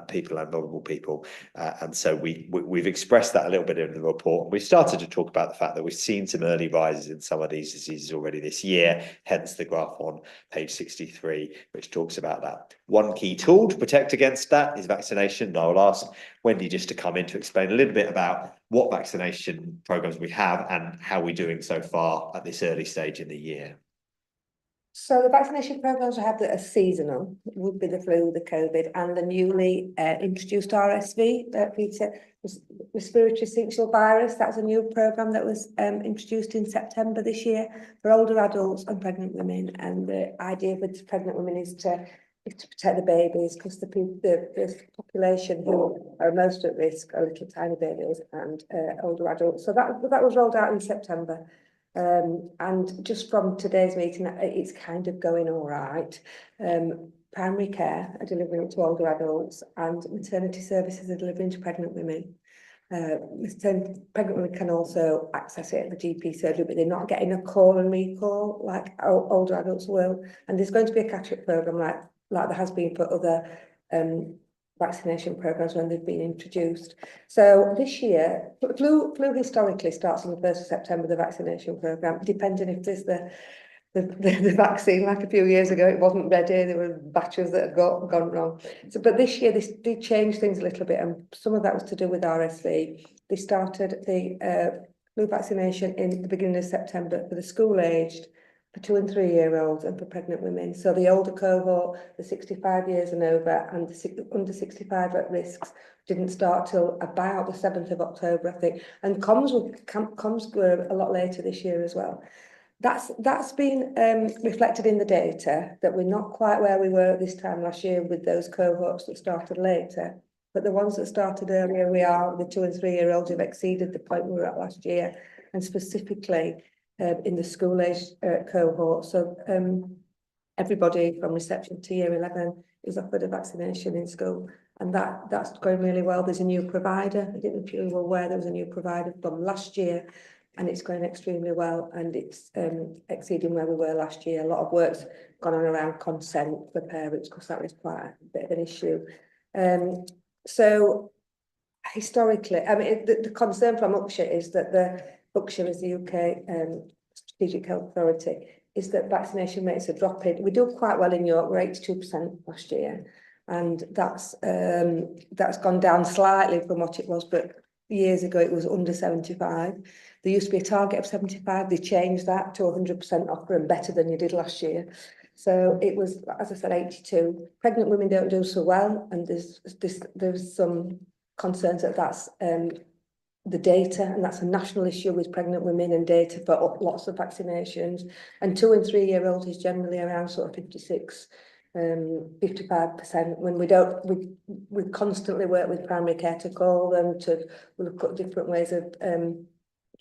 people and vulnerable people. And so we've expressed that a little bit in the report. We've started to talk about the fact that we've seen some early rises in some of these diseases already this year, hence the graph on page 63, which talks about that. One key tool to protect against that is vaccination. And I will ask Wendy just to come in to explain a little bit about what vaccination programs we have and how we're doing so far at this early stage in the year. So the vaccination programmes we have that are seasonal would be the flu, the COVID, and the newly introduced RSV, respiratory syncytial virus. That's a new programme that was introduced in September this year for older adults and pregnant women. And the idea with pregnant women is to protect the babies, because the population who are most at risk are little tiny babies and older adults. So that was rolled out in September. And just from today's meeting, it's kind of going all right. Primary care are delivering it to older adults, and maternity services are delivering to pregnant women. Pregnant women can also access it at the GP surgery, but they're not getting a call and recall like older adults will. And there's going to be a catch-up programme like there has been for other vaccination programmes when they've been introduced. So this year, flu historically starts on the 1st of September, the vaccination programme, depending if there's the vaccine. Like a few years ago, it wasn't ready, there were batches that had gone wrong. So, but this year, they did change things a little bit, and some of that was to do with RSV. They started the flu vaccination in the beginning of September for the school-aged, for 2 and 3 year olds, and for pregnant women. So the older cohort, the 65 years and over, and the under 65 at risks, didn't start till about the 7th of October, I think. And comms were a lot later this year as well. That's been reflected in the data, that we're not quite where we were at this time last year with those cohorts that started later. But the ones that started earlier, we are, the 2 and 3 year olds have exceeded the point we were at last year, and specifically in the school-age cohort. So everybody from reception to year 11 is offered a vaccination in school, and that's going really well. There's a new provider. I didn't know if you were aware there was a new provider from last year, and it's going extremely well, and it's exceeding where we were last year. A lot of work's gone on around consent for parents, because that was quite a bit of an issue. So historically, I mean, the concern from Upshur is that Upshur is the UK Strategic Health Authority, is that vaccination rates are dropping. We do quite well in York, we're 82% last year, and that's gone down slightly from what it was, but years ago it was under 75. There used to be a target of 75, they changed that to 100% offer and better than you did last year. So it was, as I said, 82. Pregnant women don't do so well, and there's some concerns that that's the data, and that's a national issue with pregnant women and data for lots of vaccinations. And 2 and 3 year olds is generally around sort of 56, 55%. When we constantly work with primary care to call them, to look at different ways of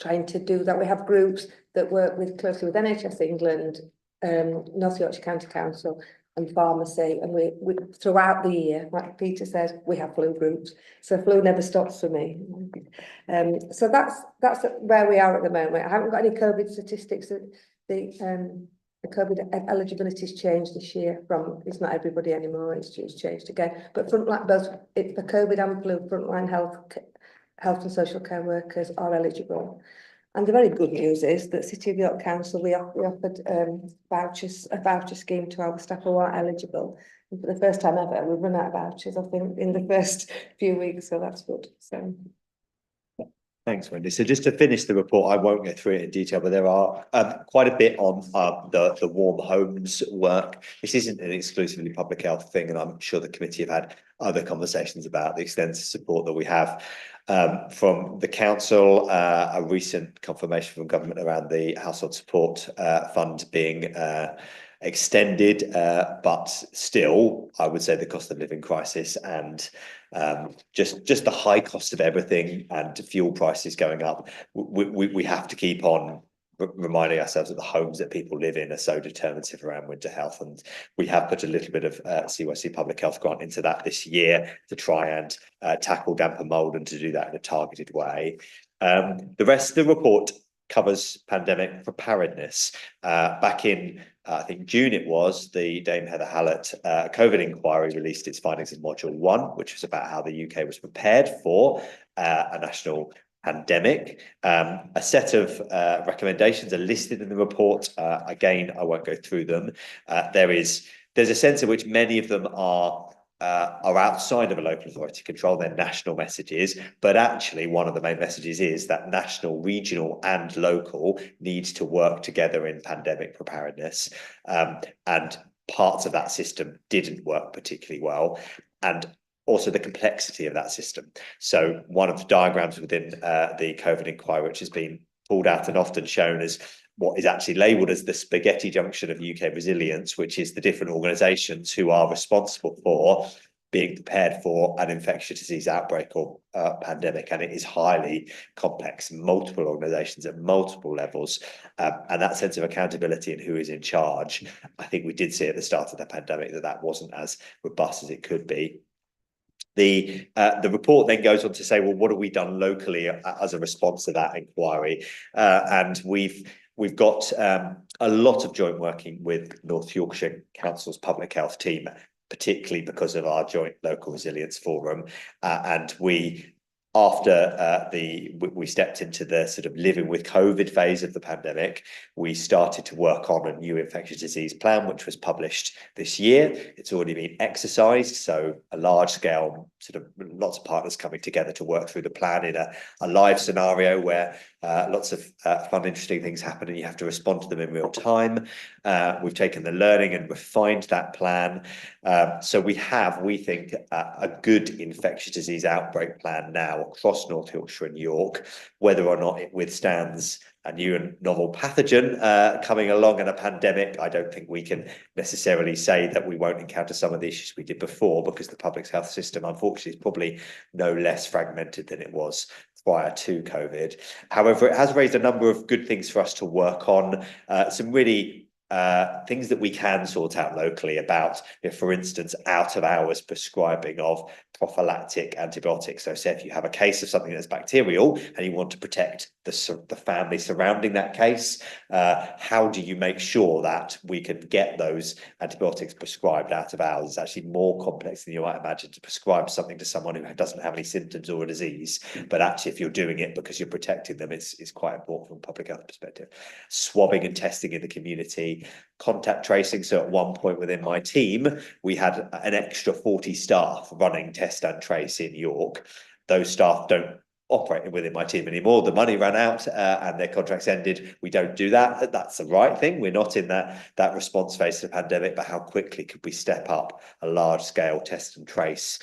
trying to do that. We have groups that work closely with NHS England, North Yorkshire County Council, and pharmacy, and we throughout the year, like Peter says, we have flu groups, so flu never stops for me. So that's where we are at the moment. I haven't got any COVID statistics. The COVID eligibility's changed this year. It's not everybody anymore, it's changed again. But frontline, both for COVID and flu, frontline health and social care workers are eligible. And the very good news is that City of York Council, we offered a voucher scheme to our staff who are eligible. And for the first time ever, we've run out of vouchers, I think, in the first few weeks, so that's good. So. Thanks, Wendy. So just to finish the report, I won't go through it in detail, but there are quite a bit on the warm homes work. This isn't an exclusively public health thing, and I'm sure the committee have had other conversations about the extensive support that we have from the council, a recent confirmation from government around the household support fund being extended, but still, I would say the cost of living crisis and just the high cost of everything and fuel prices going up. We have to keep on reminding ourselves that the homes that people live in are so determinative around winter health, and we have put a little bit of CYC public health grant into that this year to try and tackle damp and mold and to do that in a targeted way. The rest of the report covers pandemic preparedness. Back in I think June it was, the Dame Heather Hallett COVID inquiry released its findings in module 1, which was about how the UK was prepared for a national pandemic. A set of recommendations are listed in the report. Again, I won't go through them. There's a sense in which many of them are outside of a local authority control, they're national messages, but actually one of the main messages is that national, regional and local needs to work together in pandemic preparedness, and parts of that system didn't work particularly well, and also the complexity of that system. So one of the diagrams within the COVID inquiry, which has been pulled out and often shown as what is actually labelled as the spaghetti junction of UK resilience, which is the different organisations who are responsible for being prepared for an infectious disease outbreak or pandemic. And it is highly complex, multiple organisations at multiple levels. And that sense of accountability and who is in charge, I think we did see at the start of the pandemic that wasn't as robust as it could be. The report then goes on to say, well, what have we done locally as a response to that inquiry? And we've got a lot of joint working with North Yorkshire Council's public health team, particularly because of our joint local resilience forum. And after we stepped into the sort of living with COVID phase of the pandemic, we started to work on a new infectious disease plan, which was published this year. It's already been exercised, so a large scale, sort of lots of partners coming together to work through the plan in a live scenario where lots of fun, interesting things happen and you have to respond to them in real time. We've taken the learning and refined that plan. So we think, a good infectious disease outbreak plan now across North Yorkshire and York. Whether or not it withstands a new and novel pathogen coming along in a pandemic, I don't think we can necessarily say that we won't encounter some of the issues we did before, because the public health system, unfortunately, is probably no less fragmented than it was prior to COVID. However, it has raised a number of good things for us to work on, some really things that we can sort out locally about, for instance, out of hours prescribing of prophylactic antibiotics. So say if you have a case of something that's bacterial and you want to protect the family surrounding that case, how do you make sure that we can get those antibiotics prescribed out of hours? It's actually more complex than you might imagine to prescribe something to someone who doesn't have any symptoms or a disease, but actually if you're doing it because you're protecting them, it's quite important from a public health perspective. Swabbing and testing in the community, contact tracing. So at one point within my team, we had an extra 40 staff running test and trace in York. Those staff don't operate within my team anymore. The money ran out and their contracts ended. We don't do that. That's the right thing. We're not in that response phase to the pandemic, but how quickly could we step up a large scale test and trace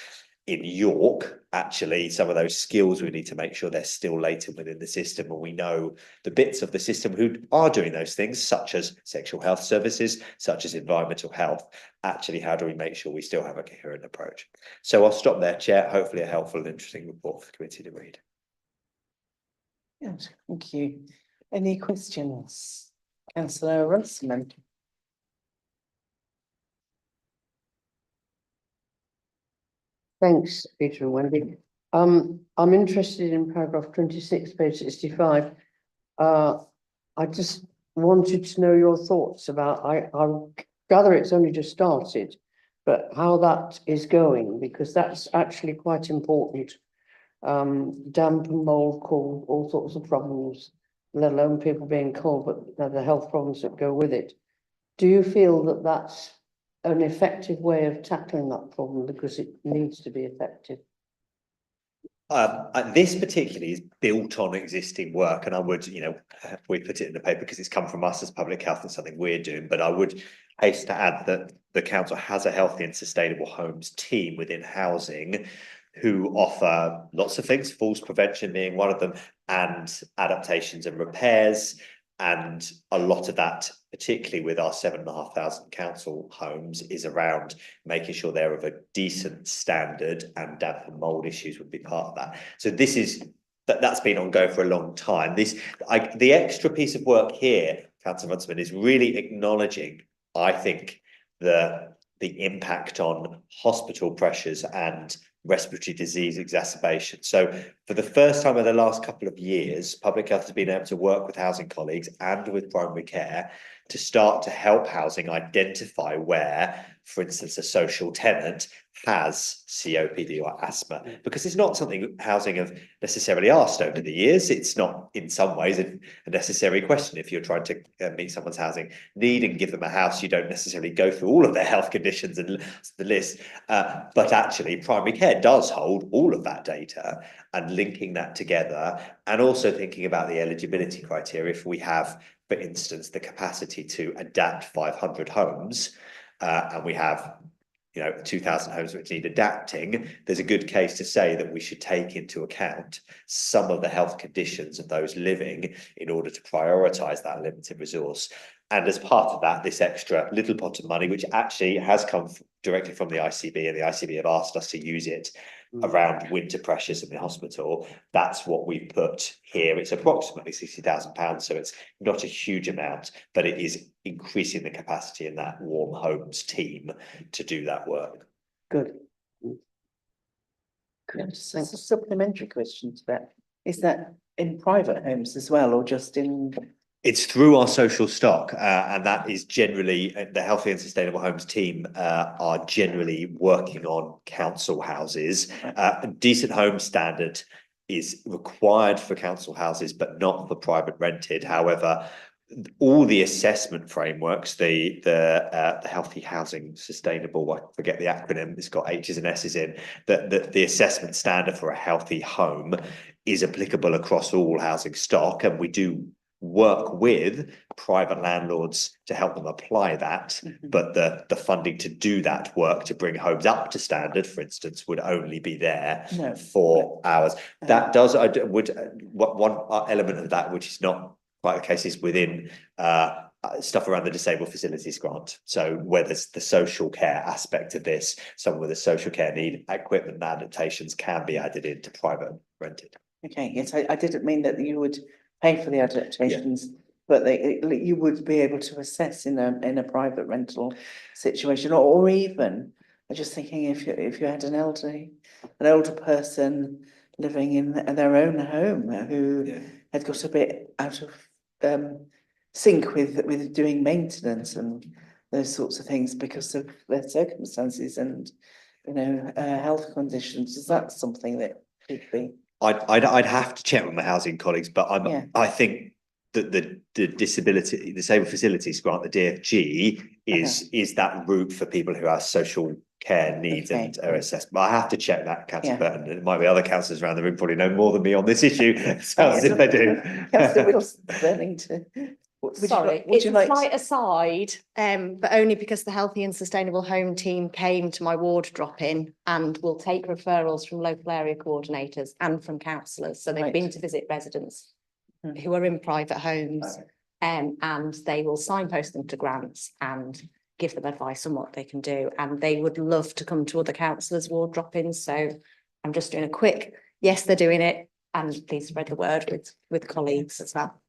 in York? Actually, some of those skills, we need to make sure they're still latent within the system, and we know the bits of the system who are doing those things, such as sexual health services, such as environmental health. Actually, how do we make sure we still have a coherent approach? So I'll stop there, Chair. Hopefully a helpful and interesting report for the committee to read. Yes, thank you. Any questions? Councillor Runciman. Thanks, Peter and Wendy. I'm interested in paragraph 26, page 65. I just wanted to know your thoughts about, I gather it's only just started, but how that is going, because that's actually quite important. Damp and mold cause all sorts of problems, let alone people being cold, but the health problems that go with it. Do you feel that that's an effective way of tackling that problem, because it needs to be effective? This particularly is built on existing work, and I would, we put it in the paper because it's come from us as public health and something we're doing, but I would hasten to add that the council has a healthy and sustainable homes team within housing who offer lots of things, falls prevention being one of them, and adaptations and repairs. And a lot of that, particularly with our 7,500 council homes, is around making sure they're of a decent standard, and damp and mold issues would be part of that. So this is that's been ongoing for a long time. The extra piece of work here, Councillor Runciman, is really acknowledging, I think, the impact on hospital pressures and respiratory disease exacerbation. So for the first time in the last couple of years, public health has been able to work with housing colleagues and with primary care to start to help housing identify where, for instance, a social tenant has COPD or asthma, because it's not something housing have necessarily asked over the years. It's not, in some ways, a necessary question. If you're trying to meet someone's housing need and give them a house, you don't necessarily go through all of their health conditions and the list. But actually, primary care does hold all of that data, and linking that together, and also thinking about the eligibility criteria. If we have, for instance, the capacity to adapt 500 homes, and we have 2,000 homes which need adapting, there's a good case to say that we should take into account some of the health conditions of those living in order to prioritise that limited resource. And as part of that, this extra little pot of money, which actually has come directly from the ICB, and the ICB have asked us to use it around winter pressures in the hospital, that's what we've put here. It's approximately £60,000, so it's not a huge amount, but it is increasing the capacity in that warm homes team to do that work. Good. Just a supplementary question to that. Is that in private homes as well, or just in? It's through our social stock, and that is generally the Healthy and Sustainable Homes team are generally working on council houses. A decent home standard is required for council houses, but not for private rented. However, all the assessment frameworks, the Healthy Housing Sustainable, I forget the acronym, it's got H's and S's in, the assessment standard for a healthy home is applicable across all housing stock, and we do work with private landlords to help them apply that, but the funding to do that work, to bring homes up to standard, for instance, would only be there for ours. That does, one element of that, which is not quite the case, is within stuff around the disabled facilities grant. So where there's the social care aspect of this, someone with a social care need, equipment adaptations can be added into private rented. Okay, yes, I didn't mean that you would pay for the adaptations, but you would be able to assess in a private rental situation, or even, I'm just thinking, if you had an older person living in their own home who had got a bit out of sync with doing maintenance and those sorts of things because of their circumstances and health conditions, is that something that could be? I'd have to check with my housing colleagues, but I think that the disabled facilities grant, the DFG, is that route for people who have social care needs and are assessed. But I have to check that, Councillor Burton. It might be other councillors around the room probably know more than me on this issue. Sounds as if they do. Councillor Wilson, learning to. Sorry, it's a slight aside, but only because the Healthy and Sustainable Home team came to my ward drop-in and will take referrals from local area coordinators and from councillors. So they've been to visit residents who are in private homes, and they will signpost them to grants and give them advice on what they can do. And they would love to come to other councillors' ward drop-ins. So I'm just doing a quick, yes, they're doing it, and please spread the word with colleagues as well.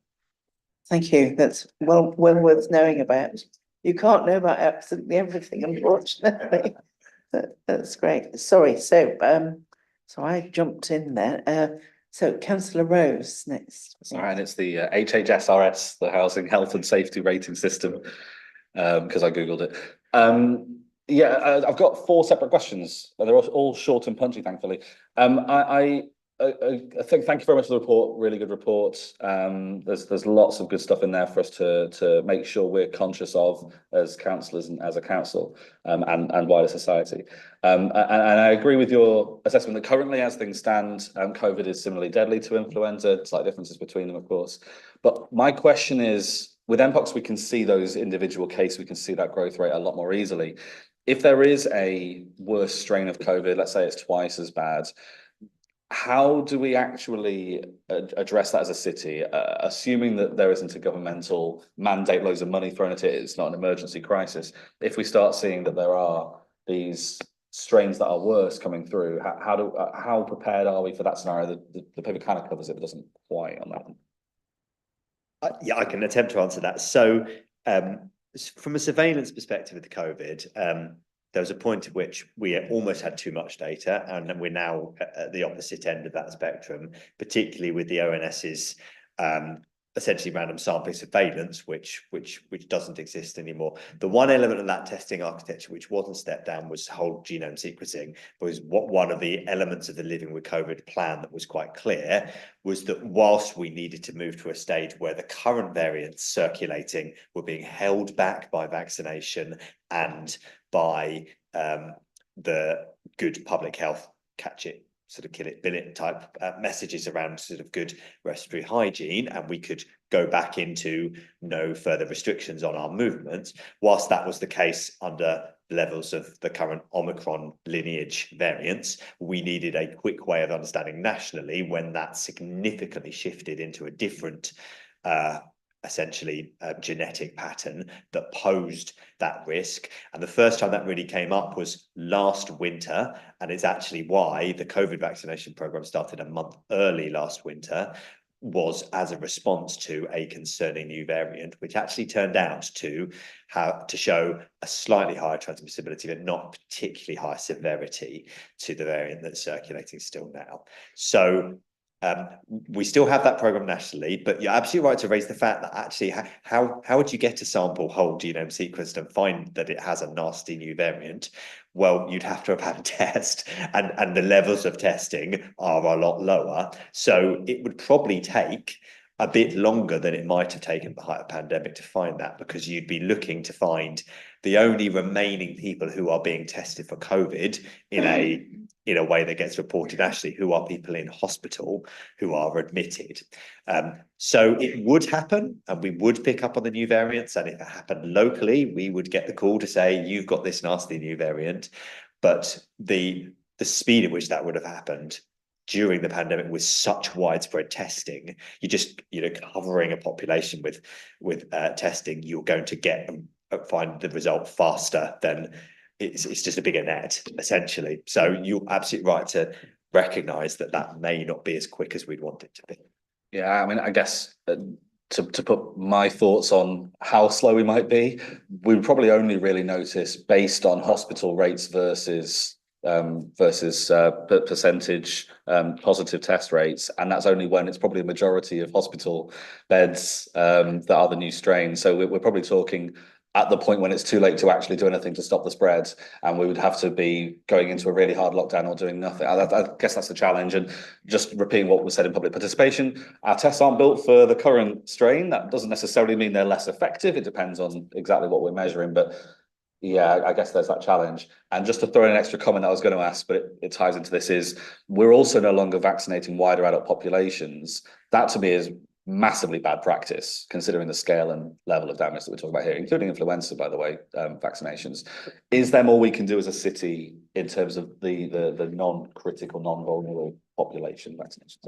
Thank you. That's well worth knowing about. You can't know about absolutely everything, unfortunately. That's great. Sorry. So I jumped in there. So Councillor Rose next. All right, and it's the HHSRS, the Housing Health and Safety Rating System, because I googled it. I've got 4 separate questions. They're all short and punchy, thankfully. Thank you very much for the report. Really good report. There's lots of good stuff in there for us to make sure we're conscious of as councillors and as a council, and wider society. And I agree with your assessment that currently, as things stand, COVID is similarly deadly to influenza. Slight differences between them, of course. But my question is, with Mpox, we can see those individual cases. We can see that growth rate a lot more easily. If there is a worse strain of COVID, let's say it's twice as bad, how do we actually address that as a city, assuming that there isn't a governmental mandate, loads of money thrown at it, it's not an emergency crisis? If we start seeing that there are these strains that are worse coming through, how prepared are we for that scenario? The paper kind of covers it, but doesn't quite on that one. Yeah, I can attempt to answer that. So from a surveillance perspective with the COVID, there was a point at which we almost had too much data, and we're now at the opposite end of that spectrum, particularly with the ONS's essentially random sampling surveillance, which doesn't exist anymore. The one element of that testing architecture which wasn't stepped down was whole genome sequencing, was one of the elements of the Living with COVID plan that was quite clear, was that whilst we needed to move to a stage where the current variants circulating were being held back by vaccination and by the good public health, catch it, sort of kill it, bill it type messages around sort of good respiratory hygiene, and we could go back into no further restrictions on our movements. Whilst that was the case under levels of the current Omicron lineage variants, we needed a quick way of understanding nationally when that significantly shifted into a different essentially a genetic pattern that posed that risk. And the first time that really came up was last winter, and it's actually why the COVID vaccination program started a month early last winter, was as a response to a concerning new variant, which actually turned out to show a slightly higher transmissibility, but not particularly high severity to the variant that's circulating still now. So we still have that program nationally, but you're absolutely right to raise the fact that actually how would you get a sample whole genome sequenced and find that it has a nasty new variant? Well, you'd have to have had a test, and the levels of testing are a lot lower. So it would probably take a bit longer than it might have taken at the height of pandemic to find that, because you'd be looking to find the only remaining people who are being tested for COVID in a way that gets reported nationally, who are people in hospital who are admitted. So it would happen, and we would pick up on the new variants. And if it happened locally, we would get the call to say, you've got this nasty new variant. But the speed at which that would have happened during the pandemic with such widespread testing, you're just, covering a population with testing, you're going to get find the result faster than it's just a bigger net, essentially. So you're absolutely right to recognise that may not be as quick as we'd want it to be. Yeah, I mean, I guess to put my thoughts on how slow we might be, we would probably only really notice based on hospital rates versus percentage positive test rates, and that's only when it's probably a majority of hospital beds that are the new strain. So we're probably talking at the point when it's too late to actually do anything to stop the spread, and we would have to be going into a really hard lockdown or doing nothing. I guess that's the challenge. And just repeating what was said in public participation, our tests aren't built for the current strain. That doesn't necessarily mean they're less effective. It depends on exactly what we're measuring, but yeah, I guess there's that challenge. And just to throw in an extra comment I was going to ask, but it ties into this, is we're also no longer vaccinating wider adult populations. That to me is massively bad practice, considering the scale and level of damage that we're talking about here, including influenza, by the way, vaccinations. Is there more we can do as a city in terms of the non-critical, non-vulnerable population vaccinations?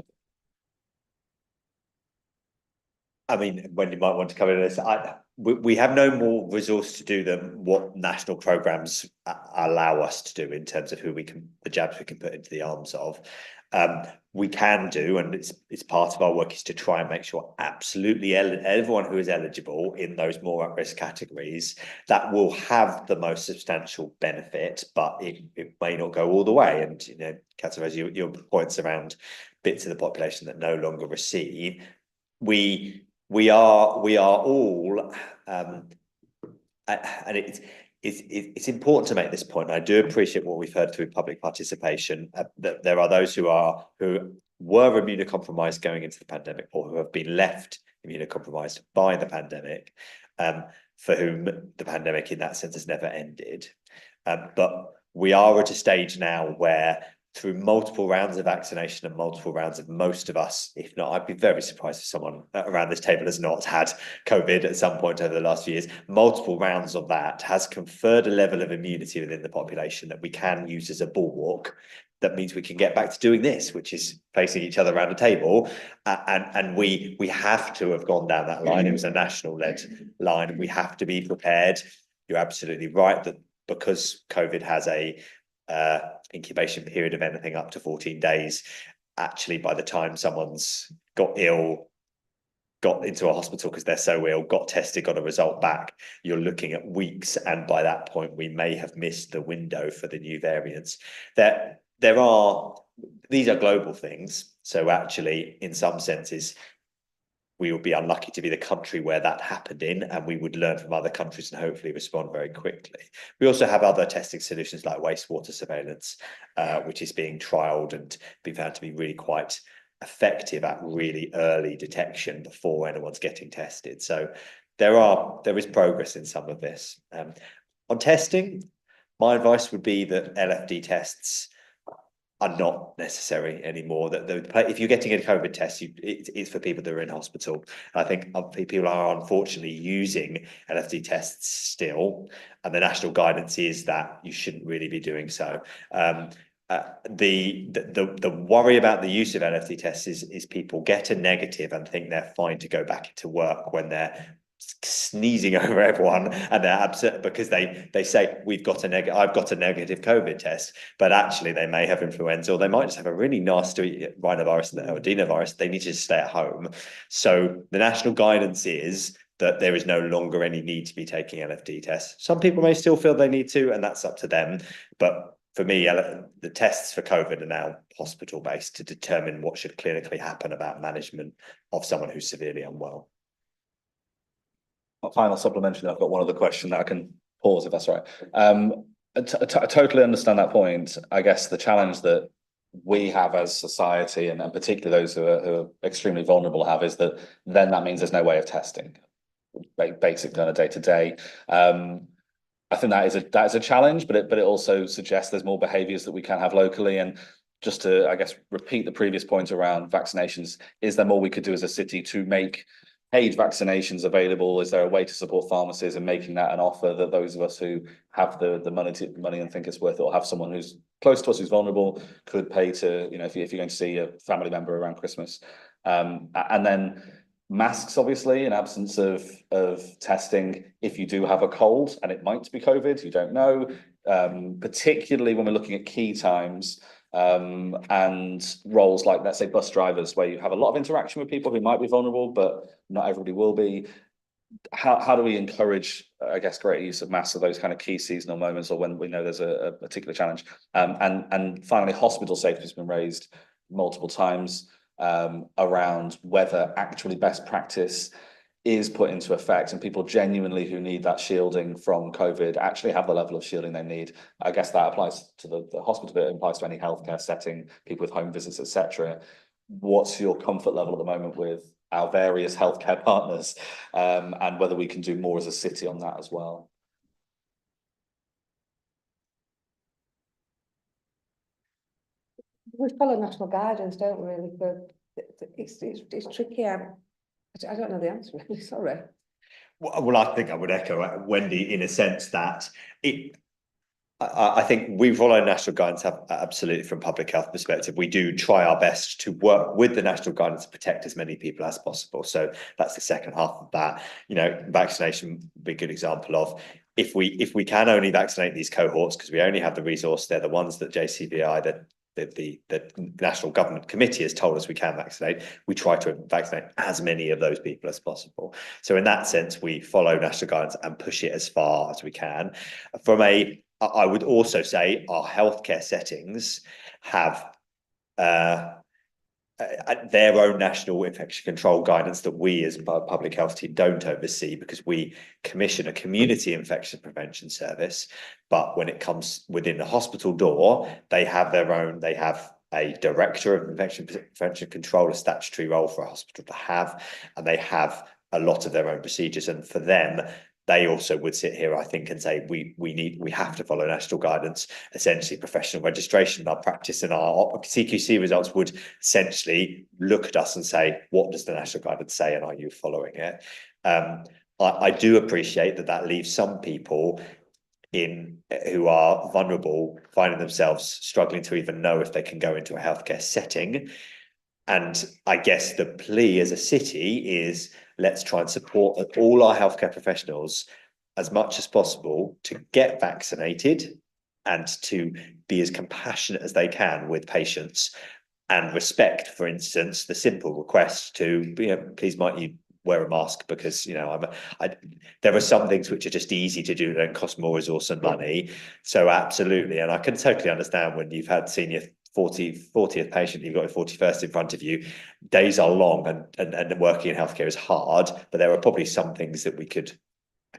I mean, when you might want to cover this, we have no more resource to do than what national programs allow us to do in terms of the jabs we can put into the arms of. We can do, and it's part of our work, is to try and make sure absolutely everyone who is eligible in those more at-risk categories, that will have the most substantial benefit, but it may not go all the way. And Catherine, your points around bits of the population that no longer receive, we are all, and it's important to make this point. I do appreciate what we've heard through public participation, that there are those who were immunocompromised going into the pandemic, or who have been left immunocompromised by the pandemic, for whom the pandemic in that sense has never ended. But we are at a stage now where, through multiple rounds of vaccination and multiple rounds of most of us, if not, I'd be very surprised if someone around this table has not had COVID at some point over the last few years. Multiple rounds of that has conferred a level of immunity within the population that we can use as a bulwark. That means we can get back to doing this, which is facing each other around a table. And we have to have gone down that line. It was a national-led line. We have to be prepared. You're absolutely right that because COVID has a incubation period of anything up to 14 days, actually by the time someone's got ill, got into a hospital because they're so ill, got tested, got a result back, you're looking at weeks, and by that point we may have missed the window for the new variants. These are global things, so actually in some senses we would be unlucky to be the country where that happened in, and we would learn from other countries and hopefully respond very quickly. We also have other testing solutions like wastewater surveillance, which is being trialled and been found to be really quite effective at really early detection before anyone's getting tested. So there is progress in some of this. On testing, my advice would be that LFD tests are not necessary anymore. That if you're getting a COVID test, it's for people that are in hospital. I think people are unfortunately using LFD tests still, and the national guidance is that you shouldn't really be doing so. The worry about the use of LFD tests is people get a negative and think they're fine to go back into work when they're sneezing over everyone, and they're upset because they say I've got a negative COVID test, but actually they may have influenza, or they might just have a really nasty rhinovirus or adenovirus. They need to just stay at home. So the national guidance is that there is no longer any need to be taking LFD tests. Some people may still feel they need to, and that's up to them. But for me, the tests for COVID are now hospital-based to determine what should clinically happen about management of someone who's severely unwell. Final supplementary, I've got one other question that I can pause if that's right. I totally understand that point. I guess the challenge that we have as society, and particularly those who are extremely vulnerable have, is that then that means there's no way of testing, basically on a day-to-day. I think that is a challenge, but it also suggests there's more behaviours that we can have locally. And just to, I guess, repeat the previous point around vaccinations, is there more we could do as a city to make paid vaccinations available? Is there a way to support pharmacies and making that an offer that those of us who have the money and think it's worth it, or have someone who's close to us who's vulnerable, could pay to, if you're going to see a family member around Christmas? And then masks, obviously, in absence of testing, if you do have a cold and it might be COVID, you don't know, particularly when we're looking at key times. And roles like, let's say, bus drivers, where you have a lot of interaction with people who might be vulnerable, but not everybody will be. How do we encourage, I guess, greater use of masks at those kind of key seasonal moments, or when we know there's a particular challenge? And finally, hospital safety has been raised multiple times, around whether actually best practice is put into effect, and people genuinely who need that shielding from COVID actually have the level of shielding they need. I guess that applies to the hospital bit, it applies to any healthcare setting, people with home visits, etc. What's your comfort level at the moment with our various healthcare partners, and whether we can do more as a city on that as well? We follow national guidance, don't we, really? But it's tricky. I don't know the answer, really, sorry. Well, I think I would echo Wendy in a sense that I think we follow national guidance absolutely from public health perspective. We do try our best to work with the national guidance to protect as many people as possible. So that's the second half of that. Vaccination would be a good example of, if we can only vaccinate these cohorts, because we only have the resource, they're the ones that JCVI, the National Government Committee has told us we can vaccinate, we try to vaccinate as many of those people as possible. So in that sense, we follow national guidance and push it as far as we can. I would also say our healthcare settings have their own national infection control guidance that we as public health team don't oversee, because we commission a community infection prevention service. But when it comes within the hospital door, they have their own, they have a director of infection prevention control, a statutory role for a hospital to have, and they have a lot of their own procedures. And for them, they also would sit here, I think, and say we have to follow national guidance. Essentially, professional registration, our practice and our CQC results would essentially look at us and say, what does the national guidance say, and are you following it? I do appreciate that leaves some people who are vulnerable, finding themselves struggling to even know if they can go into a healthcare setting. And I guess the plea as a city is, let's try and support all our healthcare professionals as much as possible to get vaccinated and to be as compassionate as they can with patients, and respect, for instance, the simple request to, please might you wear a mask, because there are some things which are just easy to do, don't cost more resource and money. So absolutely, and I can totally understand when you've had your 40th patient, you've got your 41st in front of you, days are long, and working in healthcare is hard, but there are probably some things that we could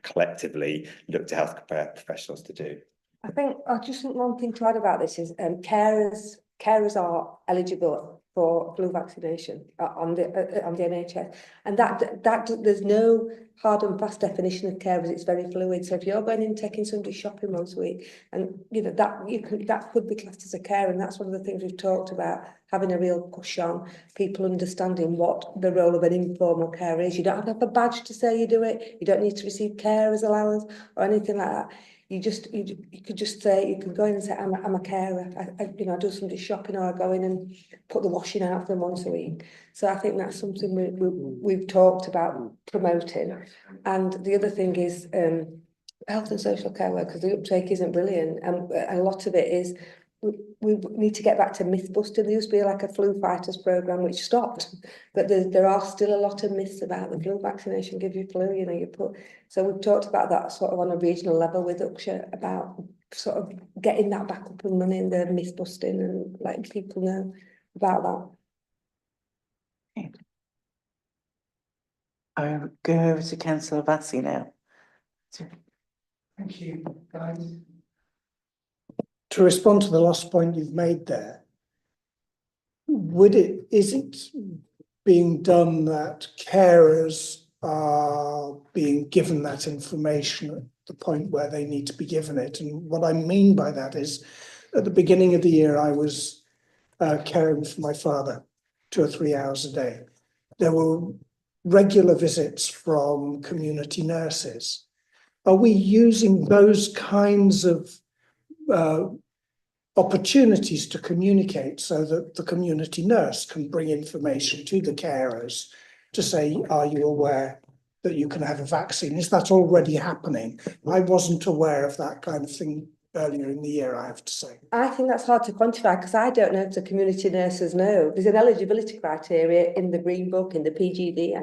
collectively look to healthcare professionals to do. I think one thing to add about this is carers are eligible for flu vaccination on the NHS, and that there's no hard and fast definition of carers. It's very fluid. So if you're going in taking somebody shopping once a week, and that could be classed as a care, and that's one of the things we've talked about, having a real push on people understanding what the role of an informal carer is. You don't have to have a badge to say you do it. You don't need to receive carers allowance or anything like that. You could just say, you can go in and say, I'm a carer. I do somebody shopping, or I go in and put the washing out for them once a week. So I think that's something we've talked about promoting. And the other thing is health and social care workers, the uptake isn't brilliant. And a lot of it is, we need to get back to myth busting. There used to be like a flu fighters program which stopped, but there are still a lot of myths about the flu vaccination give you flu. So we've talked about that sort of on a regional level with Uksha, about sort of getting that back up and running, the myth busting, and letting people know about that. I'll go over to Councillor Bassey now. Thank you, guys. To respond to the last point you've made there, is it being done that carers are being given that information at the point where they need to be given it? And what I mean by that is, at the beginning of the year, I was caring for my father 2 or 3 hours a day. There were regular visits from community nurses. Are we using those kinds of opportunities to communicate so that the community nurse can bring information to the carers to say, are you aware that you can have a vaccine? Is that already happening? I wasn't aware of that kind of thing earlier in the year, I have to say. I think that's hard to quantify, because I don't know if the community nurses know. There's an eligibility criteria in the Green Book, in the PGD,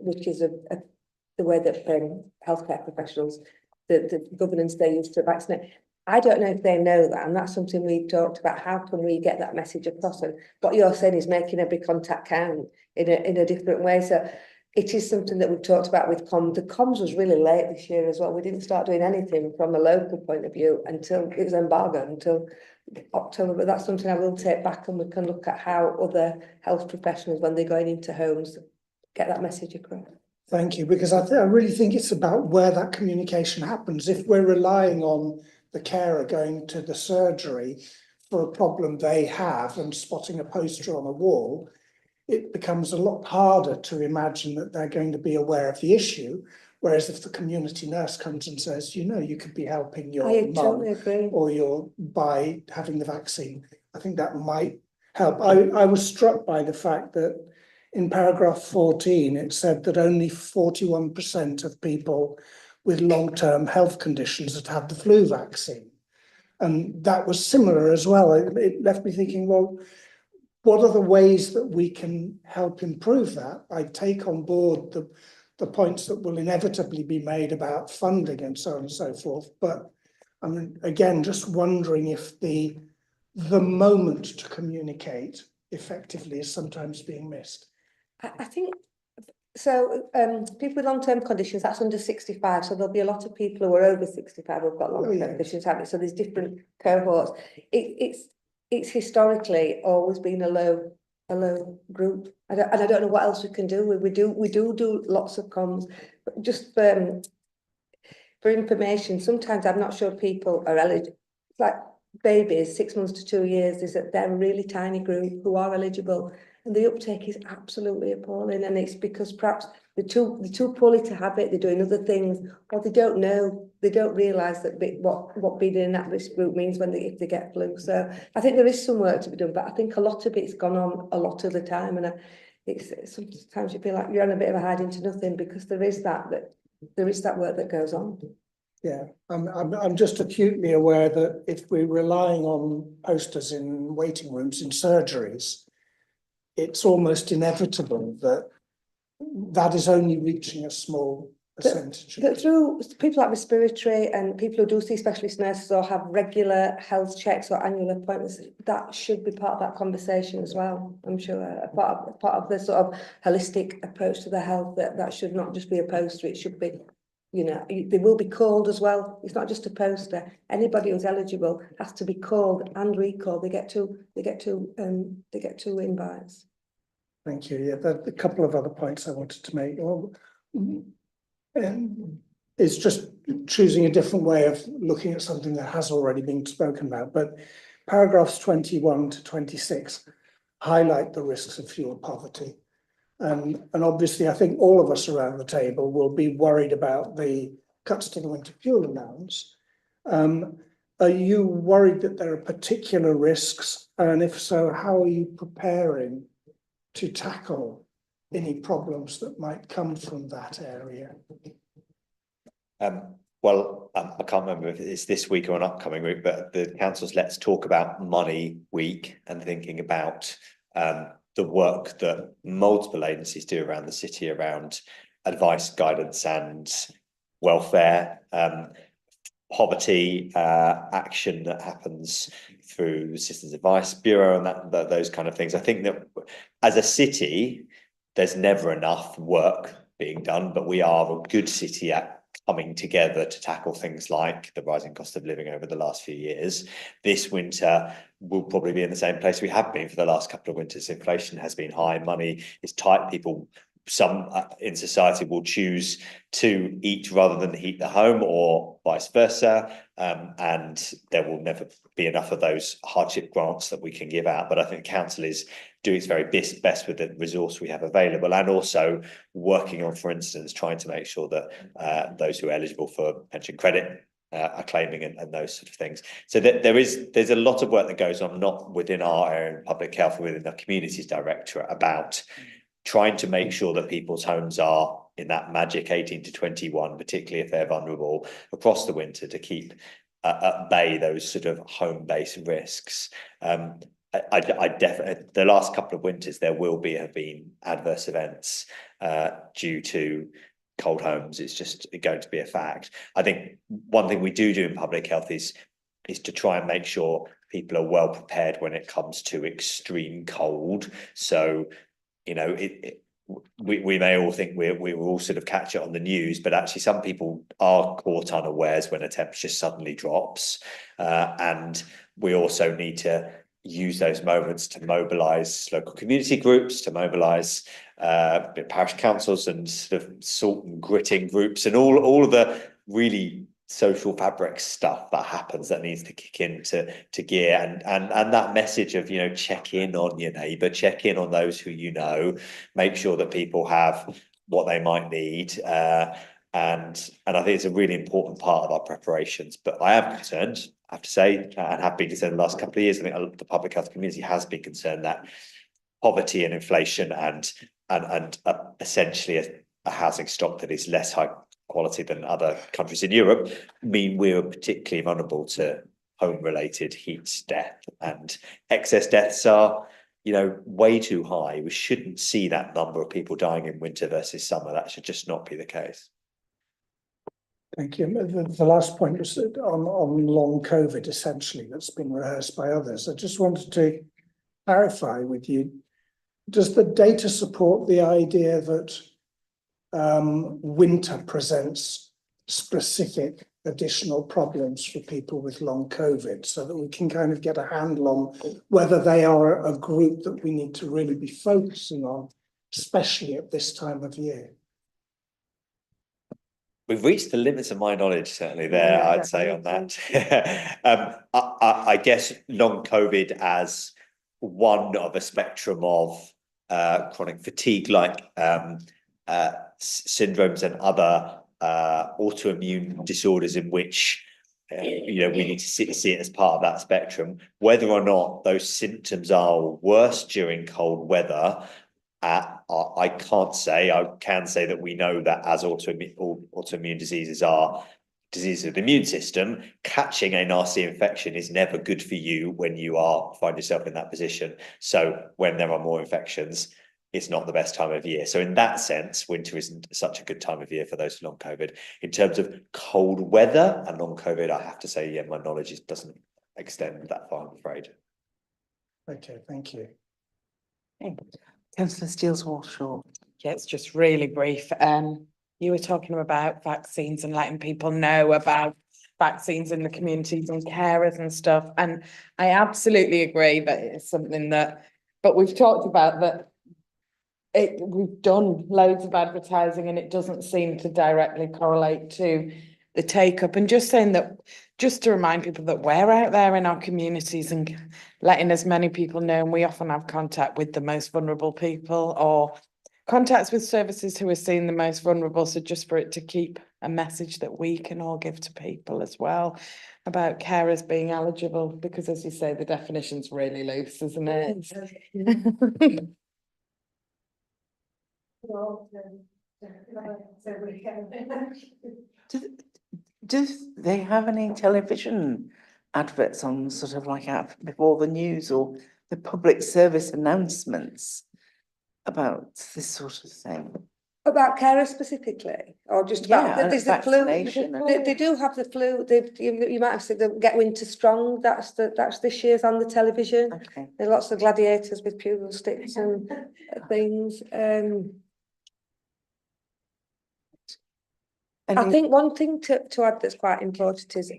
which is the way that healthcare professionals, the governance they use to vaccinate. I don't know if they know that, and that's something we've talked about. How can we get that message across? And what you're saying is making every contact count in a different way. So it is something that we've talked about with comms. The comms was really late this year as well. We didn't start doing anything from a local point of view until it was embargoed until October. But that's something I will take back, and we can look at how other health professionals, when they're going into homes, get that message across. Thank you, because I really think it's about where that communication happens. If we're relying on the carer going to the surgery for a problem they have and spotting a poster on a wall, it becomes a lot harder to imagine that they're going to be aware of the issue. Whereas if the community nurse comes and says, you could be helping your mum totally agree. or by having the vaccine, I think that might help. I was struck by the fact that in paragraph 14, it said that only 41% of people with long-term health conditions had had the flu vaccine. And that was similar as well. It left me thinking, well, what are the ways that we can help improve that? I take on board the points that will inevitably be made about funding and so on and so forth. But I'm again just wondering if the moment to communicate effectively is sometimes being missed. I think, so people with long-term conditions, that's under 65, so there'll be a lot of people who are over 65 who've got long-term conditions, haven't they? So there's different cohorts. It's historically always been a low group. And I don't know what else we can do. We do lots of comms, but just for information, sometimes I'm not sure people are eligible. Like babies, 6 months to 2 years, they're a really tiny group who are eligible, and the uptake is absolutely appalling. And it's because perhaps they're too poorly to have it. They're doing other things, or they don't know. They don't realise that what being in that risk group means if they get flu. So I think there is some work to be done, but I think a lot of it's gone on a lot of the time, and it's sometimes you feel like you're on a bit of a hide into nothing, because there is that work that goes on. Yeah, I'm just acutely aware that if we're relying on posters in waiting rooms in surgeries, it's almost inevitable that is only reaching a small percentage. That through people like respiratory and people who do see specialist nurses or have regular health checks or annual appointments, that should be part of that conversation as well. I'm sure a part of the sort of holistic approach to the health, that should not just be a poster. It should be, you know, they will be called as well. It's not just a poster. Anybody who's eligible has to be called and recalled. They get two invites. Thank you. Yeah, there are a couple of other points I wanted to make. It's just choosing a different way of looking at something that has already been spoken about. But paragraphs 21 to 26 highlight the risks of fuel poverty. And obviously, I think all of us around the table will be worried about the cuts to the winter fuel allowance. Are you worried that there are particular risks? And if so, how are you preparing to tackle any problems that might come from that area? I can't remember if it's this week or an upcoming week, but the council's Let's Talk About Money week, and thinking about the work that multiple agencies do around the city around advice, guidance and welfare, poverty action that happens through the Citizens Advice Bureau and those kind of things. I think that as a city, there's never enough work being done, but we are a good city at coming together to tackle things like the rising cost of living over the last few years. This winter, we'll probably be in the same place we have been for the last couple of winters. Inflation has been high, money is tight. People, some in society will choose to eat rather than heat the home, or vice versa. And there will never be enough of those hardship grants that we can give out. But I think council is doing its very best with the resource we have available, and also working on, for instance, trying to make sure that those who are eligible for pension credit are claiming and those sort of things. So that there's a lot of work that goes on, not within our area of public health, within the communities directorate, about trying to make sure that people's homes are in that magic 18 to 21, particularly if they're vulnerable across the winter, to keep at bay those sort of home-based risks. I definitely, the last couple of winters, there have been adverse events due to cold homes. It's just going to be a fact. I think one thing we do in public health is to try and make sure people are well prepared when it comes to extreme cold. So, you know, we may all think we will all sort of catch it on the news, but actually some people are caught unawares when a temperature suddenly drops. And we also need to use those moments to mobilise local community groups, to mobilise parish councils and sort of salt and gritting groups, and all of the really social fabric stuff that happens that needs to kick into gear, and that message of, you know, check in on your neighbour, check in on those who you know, make sure that people have what they might need, and I think it's a really important part of our preparations. But I am concerned, I have to say, and have been concerned the last couple of years. I think the public health community has been concerned that poverty and inflation and essentially a housing stock that is less high quality than other countries in Europe mean we're particularly vulnerable to home-related heat death, and excess deaths are, you know, way too high. We shouldn't see that number of people dying in winter versus summer. That should just not be the case. Thank you. The last point was on long COVID, essentially, that's been rehearsed by others. I just wanted to clarify with you, does the data support the idea that winter presents specific additional problems for people with long COVID, so that we can kind of get a handle on whether they are a group that we need to really be focusing on, especially at this time of year? We've reached the limits of my knowledge, certainly there, Yeah, I'd say on that. I guess long COVID as one of a spectrum of chronic fatigue, like syndromes and other autoimmune disorders in which we need to see it as part of that spectrum. Whether or not those symptoms are worse during cold weather, I can't say. I can say that we know that as autoimmune diseases are diseases of the immune system, catching a nasty infection is never good for you when you find yourself in that position. So when there are more infections, it's not the best time of year. So in that sense, winter isn't such a good time of year for those long COVID. In terms of cold weather and long COVID, I have to say, yeah, my knowledge doesn't extend that far, I'm afraid. Okay, thank you. Okay. Councillor Steels-Warshaw. Yeah, it's just really brief. You were talking about vaccines and letting people know about vaccines in the communities and carers and stuff. And I absolutely agree that it's something but we've talked about that we've done loads of advertising and it doesn't seem to directly correlate to the take up. And just saying that, just to remind people that we're out there in our communities and letting as many people know, and we often have contact with the most vulnerable people or contacts with services who are seen the most vulnerable. So just for it to keep a message that we can all give to people as well about carers being eligible, because as you say, the definition's really loose, isn't it? Do they have any television adverts on sort of like before the news or the public service announcements about this sort of thing? About carers specifically, or just about there's the flu? They do have the flu. You might have seen them Get Winter Strong. That's this year's on the television. Okay. There are lots of gladiators with pugil sticks and things. I think one thing to add that's quite important is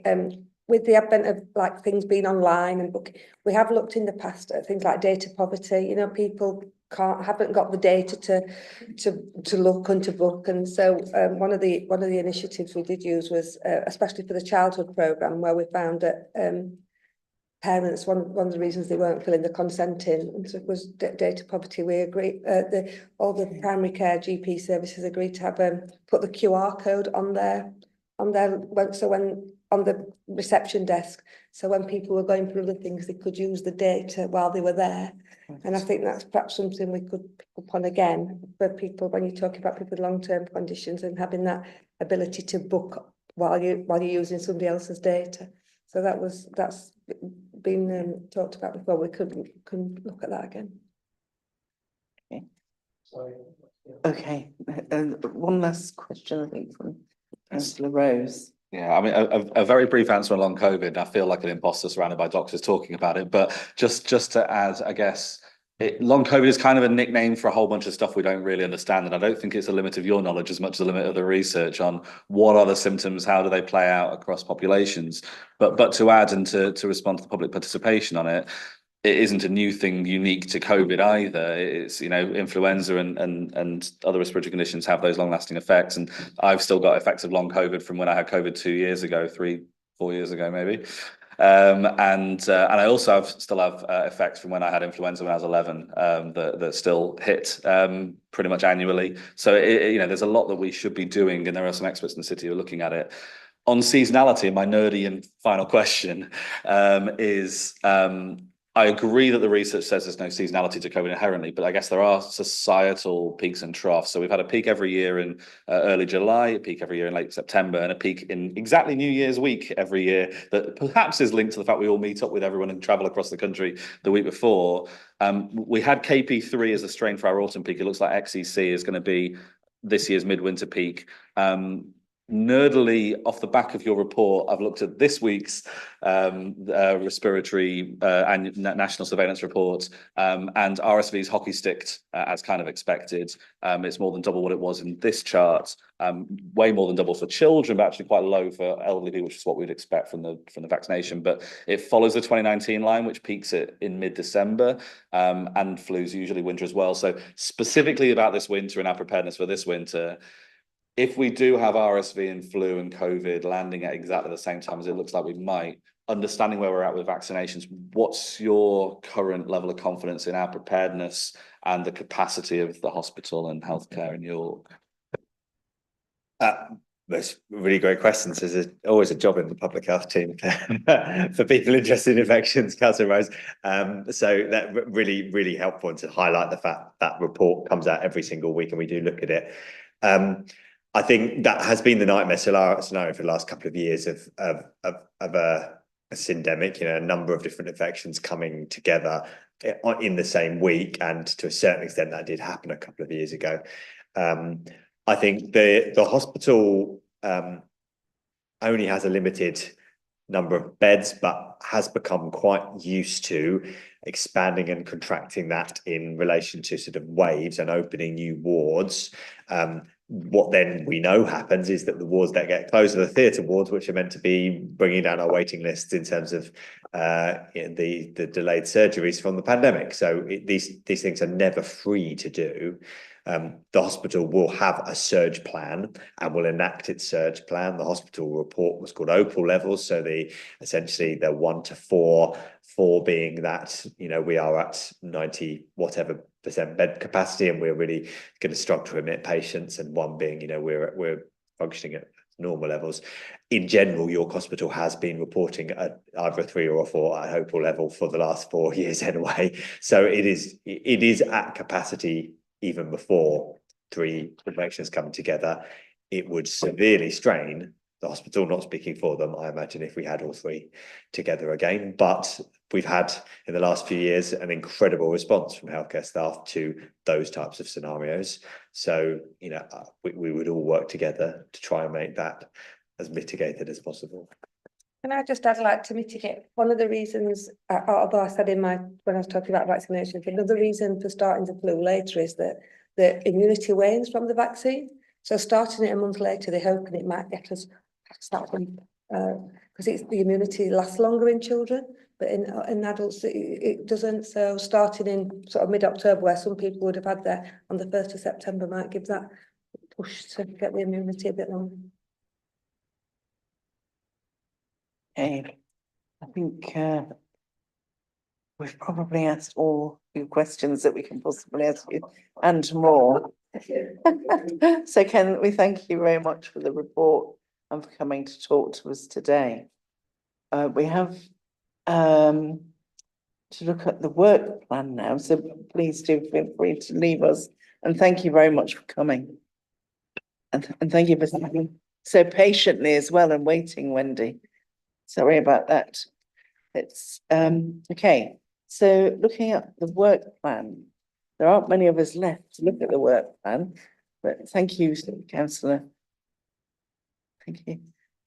with the advent of like things being online and book, we have looked in the past at things like data poverty. People haven't got the data to look and to book, and so one of the initiatives we did use was especially for the childhood programme, where we found that parents, one of the reasons they weren't filling the consent in was data poverty. We agreed, all the primary care GP services agreed to have put the QR code on the reception desk, so when people were going through the things, they could use the data while they were there. And I think that's perhaps something we could pick up on again for people when you're talking about people with long-term conditions and having that ability to book while you're using somebody else's data. So that's been talked about before. We could look at that again. Okay. Sorry. Okay. One last question, I think, from Councillor Rose. Yeah, I mean, a very brief answer on long COVID. I feel like an imposter surrounded by doctors talking about it, but just to add, I guess, long COVID is kind of a nickname for a whole bunch of stuff we don't really understand, and I don't think it's a limit of your knowledge as much as a limit of the research on what are the symptoms, how do they play out across populations. But to add and to respond to the public participation on it, it isn't a new thing unique to COVID either. It's, influenza and other respiratory conditions have those long-lasting effects. And I've still got effects of long COVID from when I had COVID 2 years ago, 3-4 years ago, maybe. And I also still have effects from when I had influenza when I was 11 that still hit pretty much annually. So, there's a lot that we should be doing, and there are some experts in the city who are looking at it. On seasonality, my nerdy and final question is, I agree that the research says there's no seasonality to COVID inherently, but I guess there are societal peaks and troughs. So we've had a peak every year in early July, a peak every year in late September, and a peak in exactly New Year's week every year that perhaps is linked to the fact we all meet up with everyone and travel across the country the week before. We had KP3 as a strain for our autumn peak. It looks like XEC is going to be this year's midwinter peak. nerdily off the back of your report, I've looked at this week's respiratory and national surveillance report, and RSV's hockey sticked as kind of expected. It's more than double what it was in this chart, way more than double for children, but actually quite low for elderly people, which is what we'd expect from the vaccination. But it follows the 2019 line, which peaks it in mid-December, and flu's usually winter as well. So specifically about this winter and our preparedness for this winter, if we do have RSV and flu and COVID landing at exactly the same time as it looks like we might, understanding where we're at with vaccinations, what's your current level of confidence in our preparedness and the capacity of the hospital and healthcare in York? That's really great questions. There's always a job in the public health team for people interested in infections, Councillor Rose. So that really, really helpful, and to highlight the fact that report comes out every single week and we do look at it. I think that has been the nightmare scenario for the last couple of years of a syndemic, a number of different infections coming together in the same week, and to a certain extent that did happen a couple of years ago. I think the hospital only has a limited number of beds, but has become quite used to expanding and contracting that in relation to sort of waves and opening new wards. What then we know happens is that the wards that get closed are the theatre wards, which are meant to be bringing down our waiting lists in terms of the delayed surgeries from the pandemic. So these things are never free to do. The hospital will have a surge plan and will enact its surge plan. The hospital report was called OPAL levels, so essentially the 1 to 4, 4 being that we are at 90 whatever % bed capacity and we're really going to struggle to admit patients, and 1 being we're functioning at normal levels. In general, York Hospital has been reporting at either a 3 or a 4 at OPAL level for the last 4 years anyway. So it is at capacity. Even before 3 infections come together, it would severely strain the hospital, not speaking for them, I imagine, if we had all 3 together again. But we've had, in the last few years, an incredible response from healthcare staff to those types of scenarios. So, we would all work together to try and make that as mitigated as possible. Can I just add, to mitigate, one of the reasons, although I said when I was talking about vaccination, another reason for starting the flu later is that the immunity wanes from the vaccine. So starting it a month later, they're hoping it might get us past that one, because the immunity lasts longer in children, but in adults it doesn't. So starting in sort of mid-October, where some people would have had their on the 1st of September, might give that push to get the immunity a bit longer. Okay, I think we've probably asked all the questions that we can possibly ask you and more. So can we thank you very much for the report and for coming to talk to us today. We have to look at the work plan now, so please do feel free to leave us, and thank you very much for coming. And thank you for sitting so patiently as well and waiting, Wendy. Sorry about that. It's okay. So looking at the work plan, there aren't many of us left to look at the work plan, but thank you, Councillor. Thank you.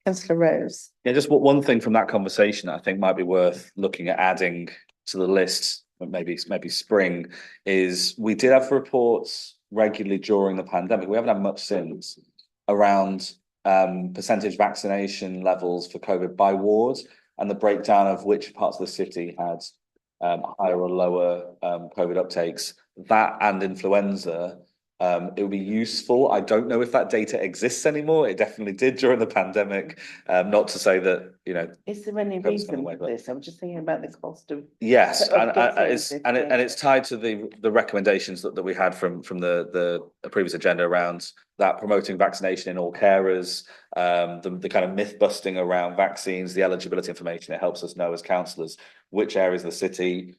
Councillor Rose. Yeah, just one thing from that conversation I think might be worth looking at adding to the list, maybe spring, is we did have reports regularly during the pandemic. We haven't had much since around percentage vaccination levels for COVID by wards and the breakdown of which parts of the city had higher or lower COVID uptakes. That and influenza, it would be useful. I don't know if that data exists anymore. It definitely did during the pandemic. Not to say that, Is there any reason for this? I'm just thinking about the cost of. Yes, and it's tied to the recommendations that we had from the previous agenda around that promoting vaccination in all carers, the kind of myth busting around vaccines, the eligibility information. It helps us know as councillors which areas of the city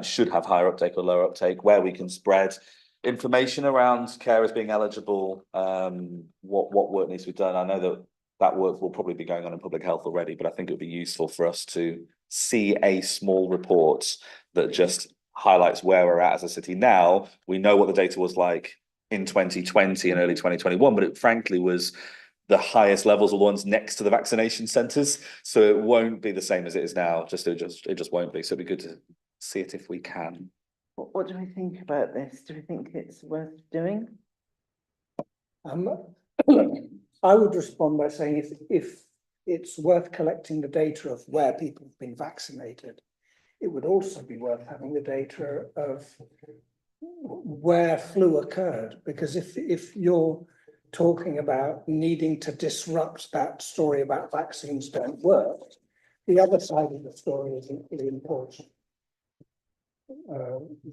should have higher uptake or lower uptake, where we can spread information around carers being eligible, what work needs to be done. I know that work will probably be going on in public health already, but I think it would be useful for us to see a small report that just highlights where we're at as a city now. We know what the data was like in 2020 and early 2021, but it frankly was the highest levels are the ones next to the vaccination centres. So it won't be the same as it is now. It just won't be. So it'd be good to see it if we can. What do we think about this? Do we think it's worth doing? I would respond by saying if it's worth collecting the data of where people have been vaccinated, it would also be worth having the data of where flu occurred, because if you're talking about needing to disrupt that story about vaccines don't work, the other side of the story is equally important.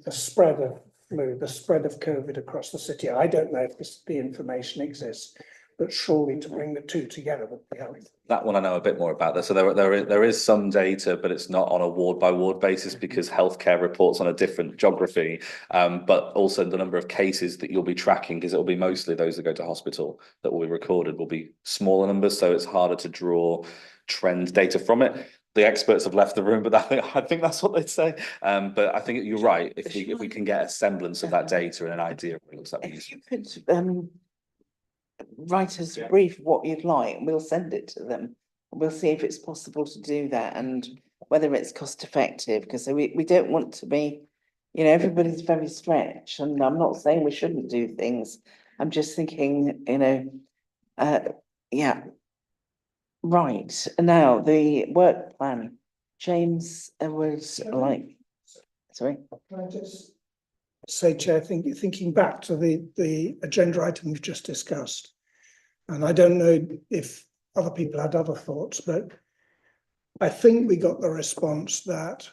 The spread of flu, the spread of COVID across the city. I don't know if the information exists, but surely to bring the two together would be helpful. That one I know a bit more about. So there is some data, but it's not on a ward by ward basis because healthcare reports on a different geography. But also the number of cases that you'll be tracking, because it will be mostly those that go to hospital that will be recorded, will be smaller numbers. So it's harder to draw trend data from it. The experts have left the room, but I think that's what they'd say. But I think you're right. If we can get a semblance of that data and an idea of what it looks like. If you could write us a brief what you'd like, and we'll send it to them. We'll see if it's possible to do that and whether it's cost effective, because we don't want to be, you know, everybody's very stretched, and I'm not saying we shouldn't do things. I'm just thinking, you know, yeah. Right, now the work plan. James was like, sorry. Can I just say, Chair, thinking back to the agenda item we've just discussed, and I don't know if other people had other thoughts, but I think we got the response that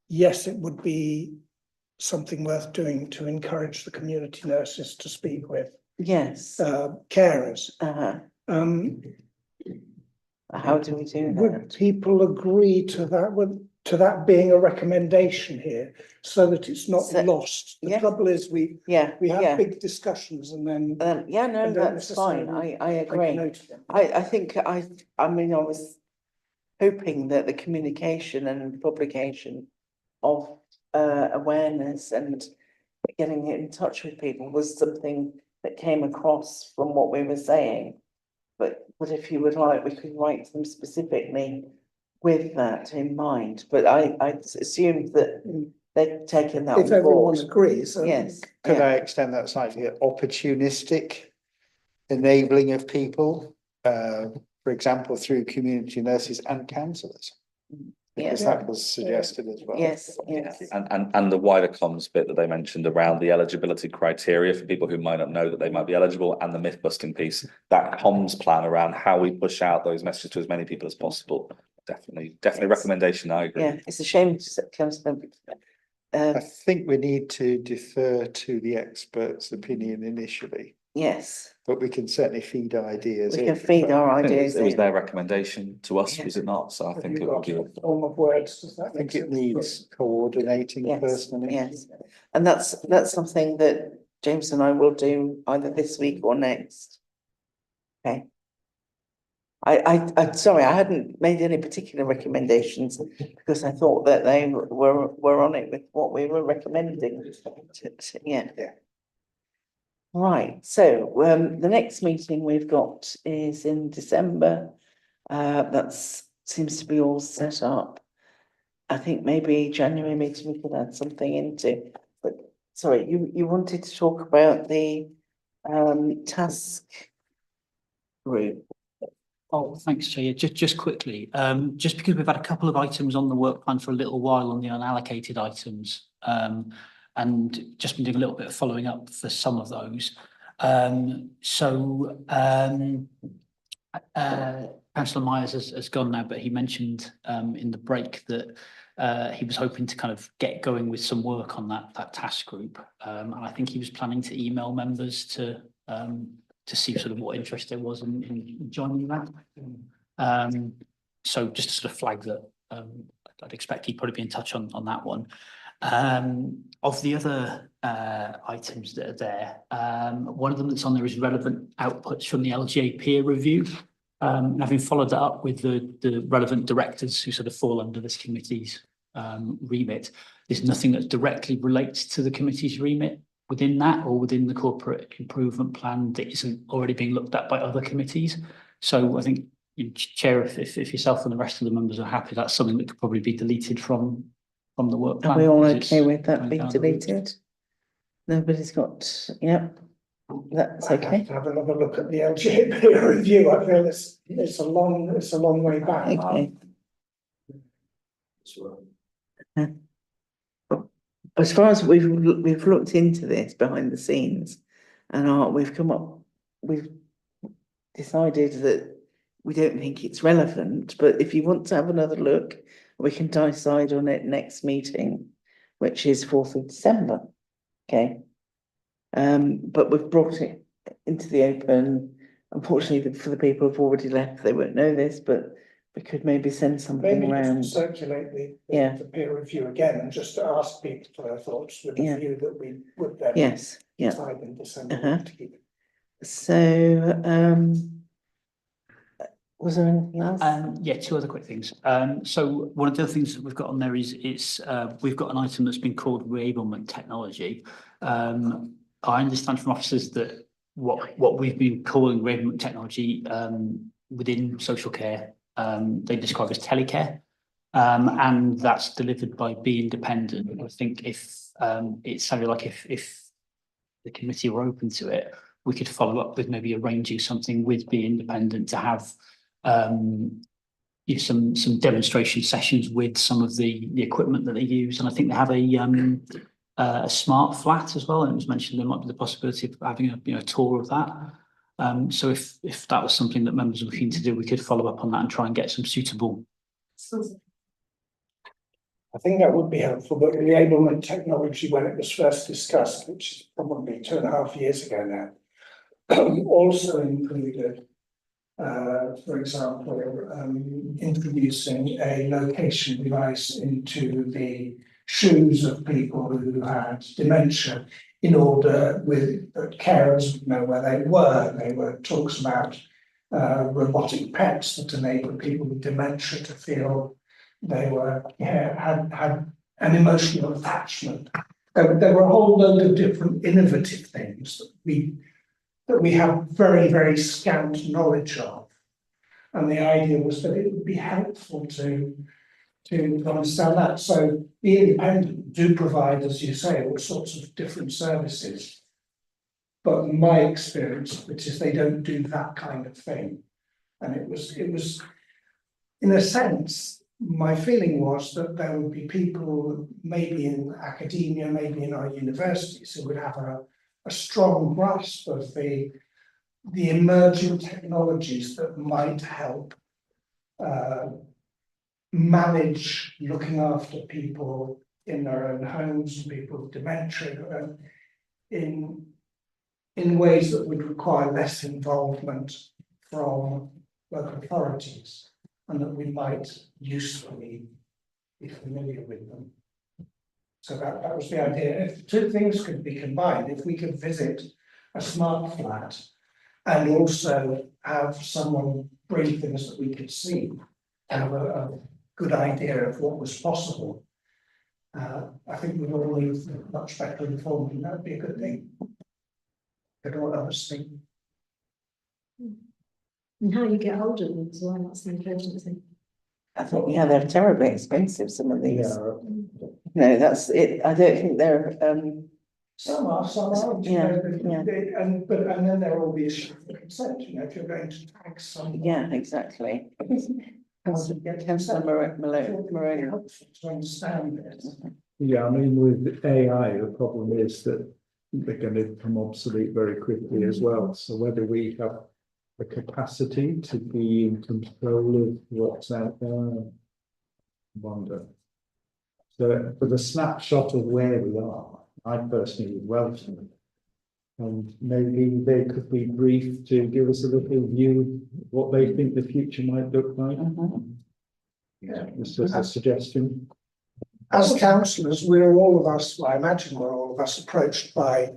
yes, it would be something worth doing to encourage the community nurses to speak with carers. How do we do that? Would people agree to that being a recommendation here, so that it's not lost? The trouble is we have big discussions and then no, that's fine. I agree. I think I mean I was hoping that the communication and publication of awareness and getting in touch with people was something that came across from what we were saying. But if you would like, we could write them specifically with that in mind. But I assumed that they'd taken that on board. If everyone agrees, yes. Could I extend that slightly? Opportunistic enabling of people, for example, through community nurses and counsellors. Because that was suggested as well. Yes. And the wider comms bit that they mentioned around the eligibility criteria for people who might not know that they might be eligible, and the myth busting piece, that comms plan around how we push out those messages to as many people as possible. Definitely recommendation. I agree. Yeah, it's a shame I think we need to defer to the experts' opinion initially. Yes. But we can certainly feed ideas. We can feed our ideas. It was their recommendation to us, was it not? So I think it would be. Form of words. I think it needs coordinating personally. Yes, and that's something that James and I will do either this week or next. Okay. I'm sorry, I hadn't made any particular recommendations because I thought that they were on it with what we were recommending. Yeah. Right, so the next meeting we've got is in December. That's seems to be all set up. I think maybe January meeting we could add something into. But sorry, you wanted to talk about the task group. Oh, thanks, Chair. Just quickly, just because we've had a couple of items on the work plan for a little while on the unallocated items, and just been doing a little bit of following up for some of those. Councillor Myers has gone now, but he mentioned in the break that he was hoping to kind of get going with some work on that task group, and I think he was planning to email members to see sort of what interest there was in joining that. So just to sort of flag that, I'd expect he'd probably be in touch on that one. Of the other items that are there, one of them that's on there is relevant outputs from the LGA peer review. And having followed that up with the relevant directors who sort of fall under this committee's remit, there's nothing that directly relates to the committee's remit within that or within the corporate improvement plan that isn't already being looked at by other committees. So I think, Chair, if yourself and the rest of the members are happy, that's something that could probably be deleted from the work plan. Are we all because it's okay with that going being down the route. deleted? Nobody's got, yep, that's I'd okay. have to have another look at the LGA peer review. I feel it's a long way back. Okay. As far as we've looked into this behind the scenes, and we've decided that we don't think it's relevant. But if you want to have another look, we can decide on it next meeting, which is 4th of December. Okay. But we've brought it into the open. Unfortunately, for the people who've already left, they won't know this, but we could maybe send something Maybe around. just circulate Yeah. the peer review again and just to ask people for their thoughts with the view that we would then Yes, yeah. decide in December to keep it. So, was there anything else? Yeah, two other quick things. So one of the other things that we've got on there is we've got an item that's been called reablement technology. I understand from officers that what we've been calling reablement technology within social care, they describe as telecare, and that's delivered by Be Independent. I think if it sounded like if the committee were open to it, we could follow up with maybe arranging something with Be Independent to have some demonstration sessions with some of the equipment that they use, and I think they have a smart flat as well, and it was mentioned there might be the possibility of having a tour of that. So if that was something that members were keen to do, we could follow up on that and try and get some suitable. I think that would be helpful, but reablement technology, when it was first discussed, which is probably 2.5 years ago now, also included, for example, introducing a location device into the shoes of people who had dementia in order that carers would know where they were. There were talks about robotic pets that enabled people with dementia to feel they had an emotional attachment. There were a whole load of different innovative things that we have very, very scant knowledge of. And the idea was that it would be helpful to understand that. So Be Independent do provide, as you say, all sorts of different services. But my experience, which is they don't do that kind of thing. And it was, in a sense, my feeling was that there would be people, maybe in academia, maybe in our universities, who would have a strong grasp of the emerging technologies that might help manage looking after people in their own homes, people with dementia, in ways that would require less involvement from local authorities, and that we might usefully be familiar with them. So that was the idea. If the two things could be combined, if we could visit a smart flat and also have someone bring things that we could see, have a good idea of what was possible, I think we'd all leave much better informed, and that would be a good thing. I don't know what others think. And how you get hold of them as well, that's the important thing. I think, yeah, they're terribly expensive, some of these. No, that's it. I don't think they're, Some are. Yeah, And then there are all the issues of consent, if you're going to tag someone. yeah, exactly. Councillor Moroni. Helpful to understand it. Yeah, I mean, with AI, the problem is that they're going to become obsolete very quickly as well. So whether we have the capacity to be in control of what's out there, I wonder. So for the snapshot of where we are, I personally would welcome it. And maybe they could be briefed to give us a little view of what they think the future might look like. Yeah, it's just a suggestion. As councillors, we're all of us, well, I imagine we're all of us approached by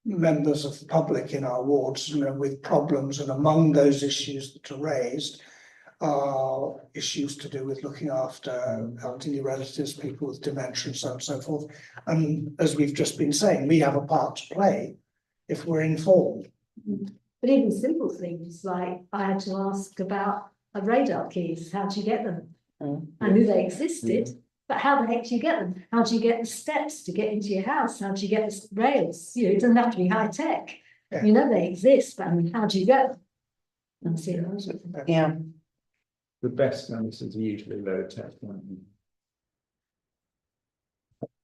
members of the public in our wards, with problems, and among those issues that are raised are issues to do with looking after elderly relatives, people with dementia, and so on and so forth. And as we've just been saying, we have a part to play if we're informed. But even simple things like I had to ask about radar keys. How do you get them? I knew they existed, but how the heck do you get them? How do you get the steps to get into your house? How do you get the rails? You know, it doesn't have to be high tech. Yeah. You know they exist, but how do you get them? That's it. Yeah. The best answers are usually low tech, aren't they?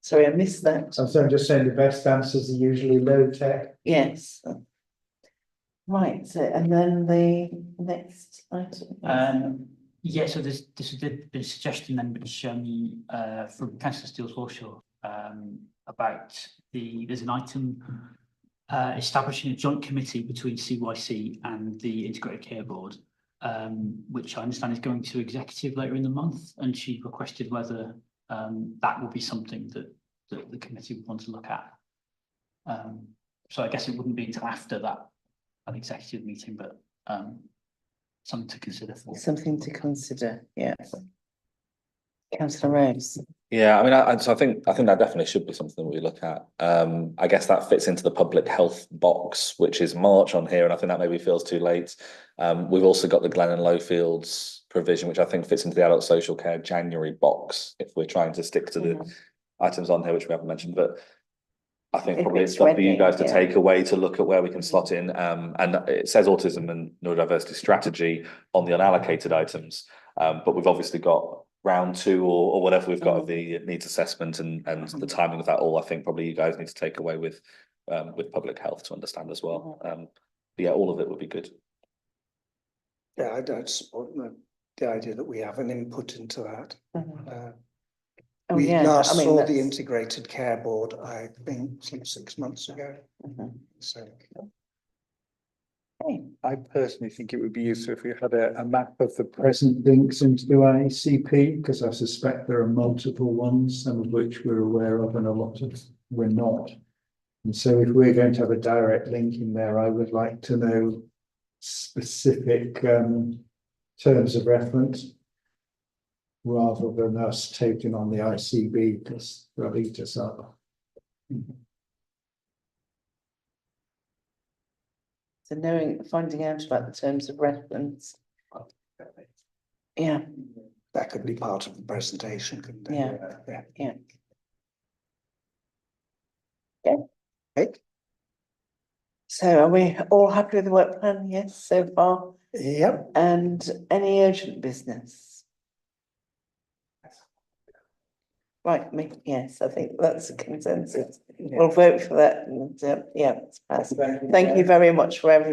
Sorry, I missed that. So I'm just saying the best answers are usually low tech. Yes. Right, so and then the next item. Yeah, so there's been a suggestion then which from Councillor Steele's Horseshaw about there's an item establishing a joint committee between CYC and the Integrated Care Board, which I understand is going to executive later in the month, and she requested whether that would be something that the committee would want to look at. So I guess it wouldn't be until after that executive meeting, but something to consider for. Something to consider, yeah. Councillor Rose. Yeah, I mean, I think that definitely should be something that we look at. I guess that fits into the public health box, which is March on here, and I think that maybe feels too late. We've also got the Glen and Lowfields provision, which I think fits into the adult social care January box, if we're trying to stick to the items on here, which we haven't mentioned, but I think probably it's stuff for you guys to take away to look at where we can slot in. And it says autism and neurodiversity strategy on the unallocated items, but we've obviously got round 2 or whatever we've got of the needs assessment and the timing of that all. I think probably you guys need to take away with public health to understand as well. But yeah, all of it would be good. Yeah, I don't support the idea that we have an input into that. We last saw the Integrated Care Board, I think, some 6 months ago. So. I personally think it would be useful if we had a map of the present links into ICP, because I suspect there are multiple ones, some of which we're aware of and a lot of we're not. And so if we're going to have a direct link in there, I would like to know specific terms of reference, rather than us taking on the ICB, because they'll eat us up. So finding out about the terms of reference. Yeah. That could be part of the presentation, couldn't it? Yeah. Okay. So are we all happy with the work plan? Yes, so far? Yep. And any urgent business? Right, yes, I think that's a consensus. We'll vote for that and yeah, it's passed. Thank you very much for everything.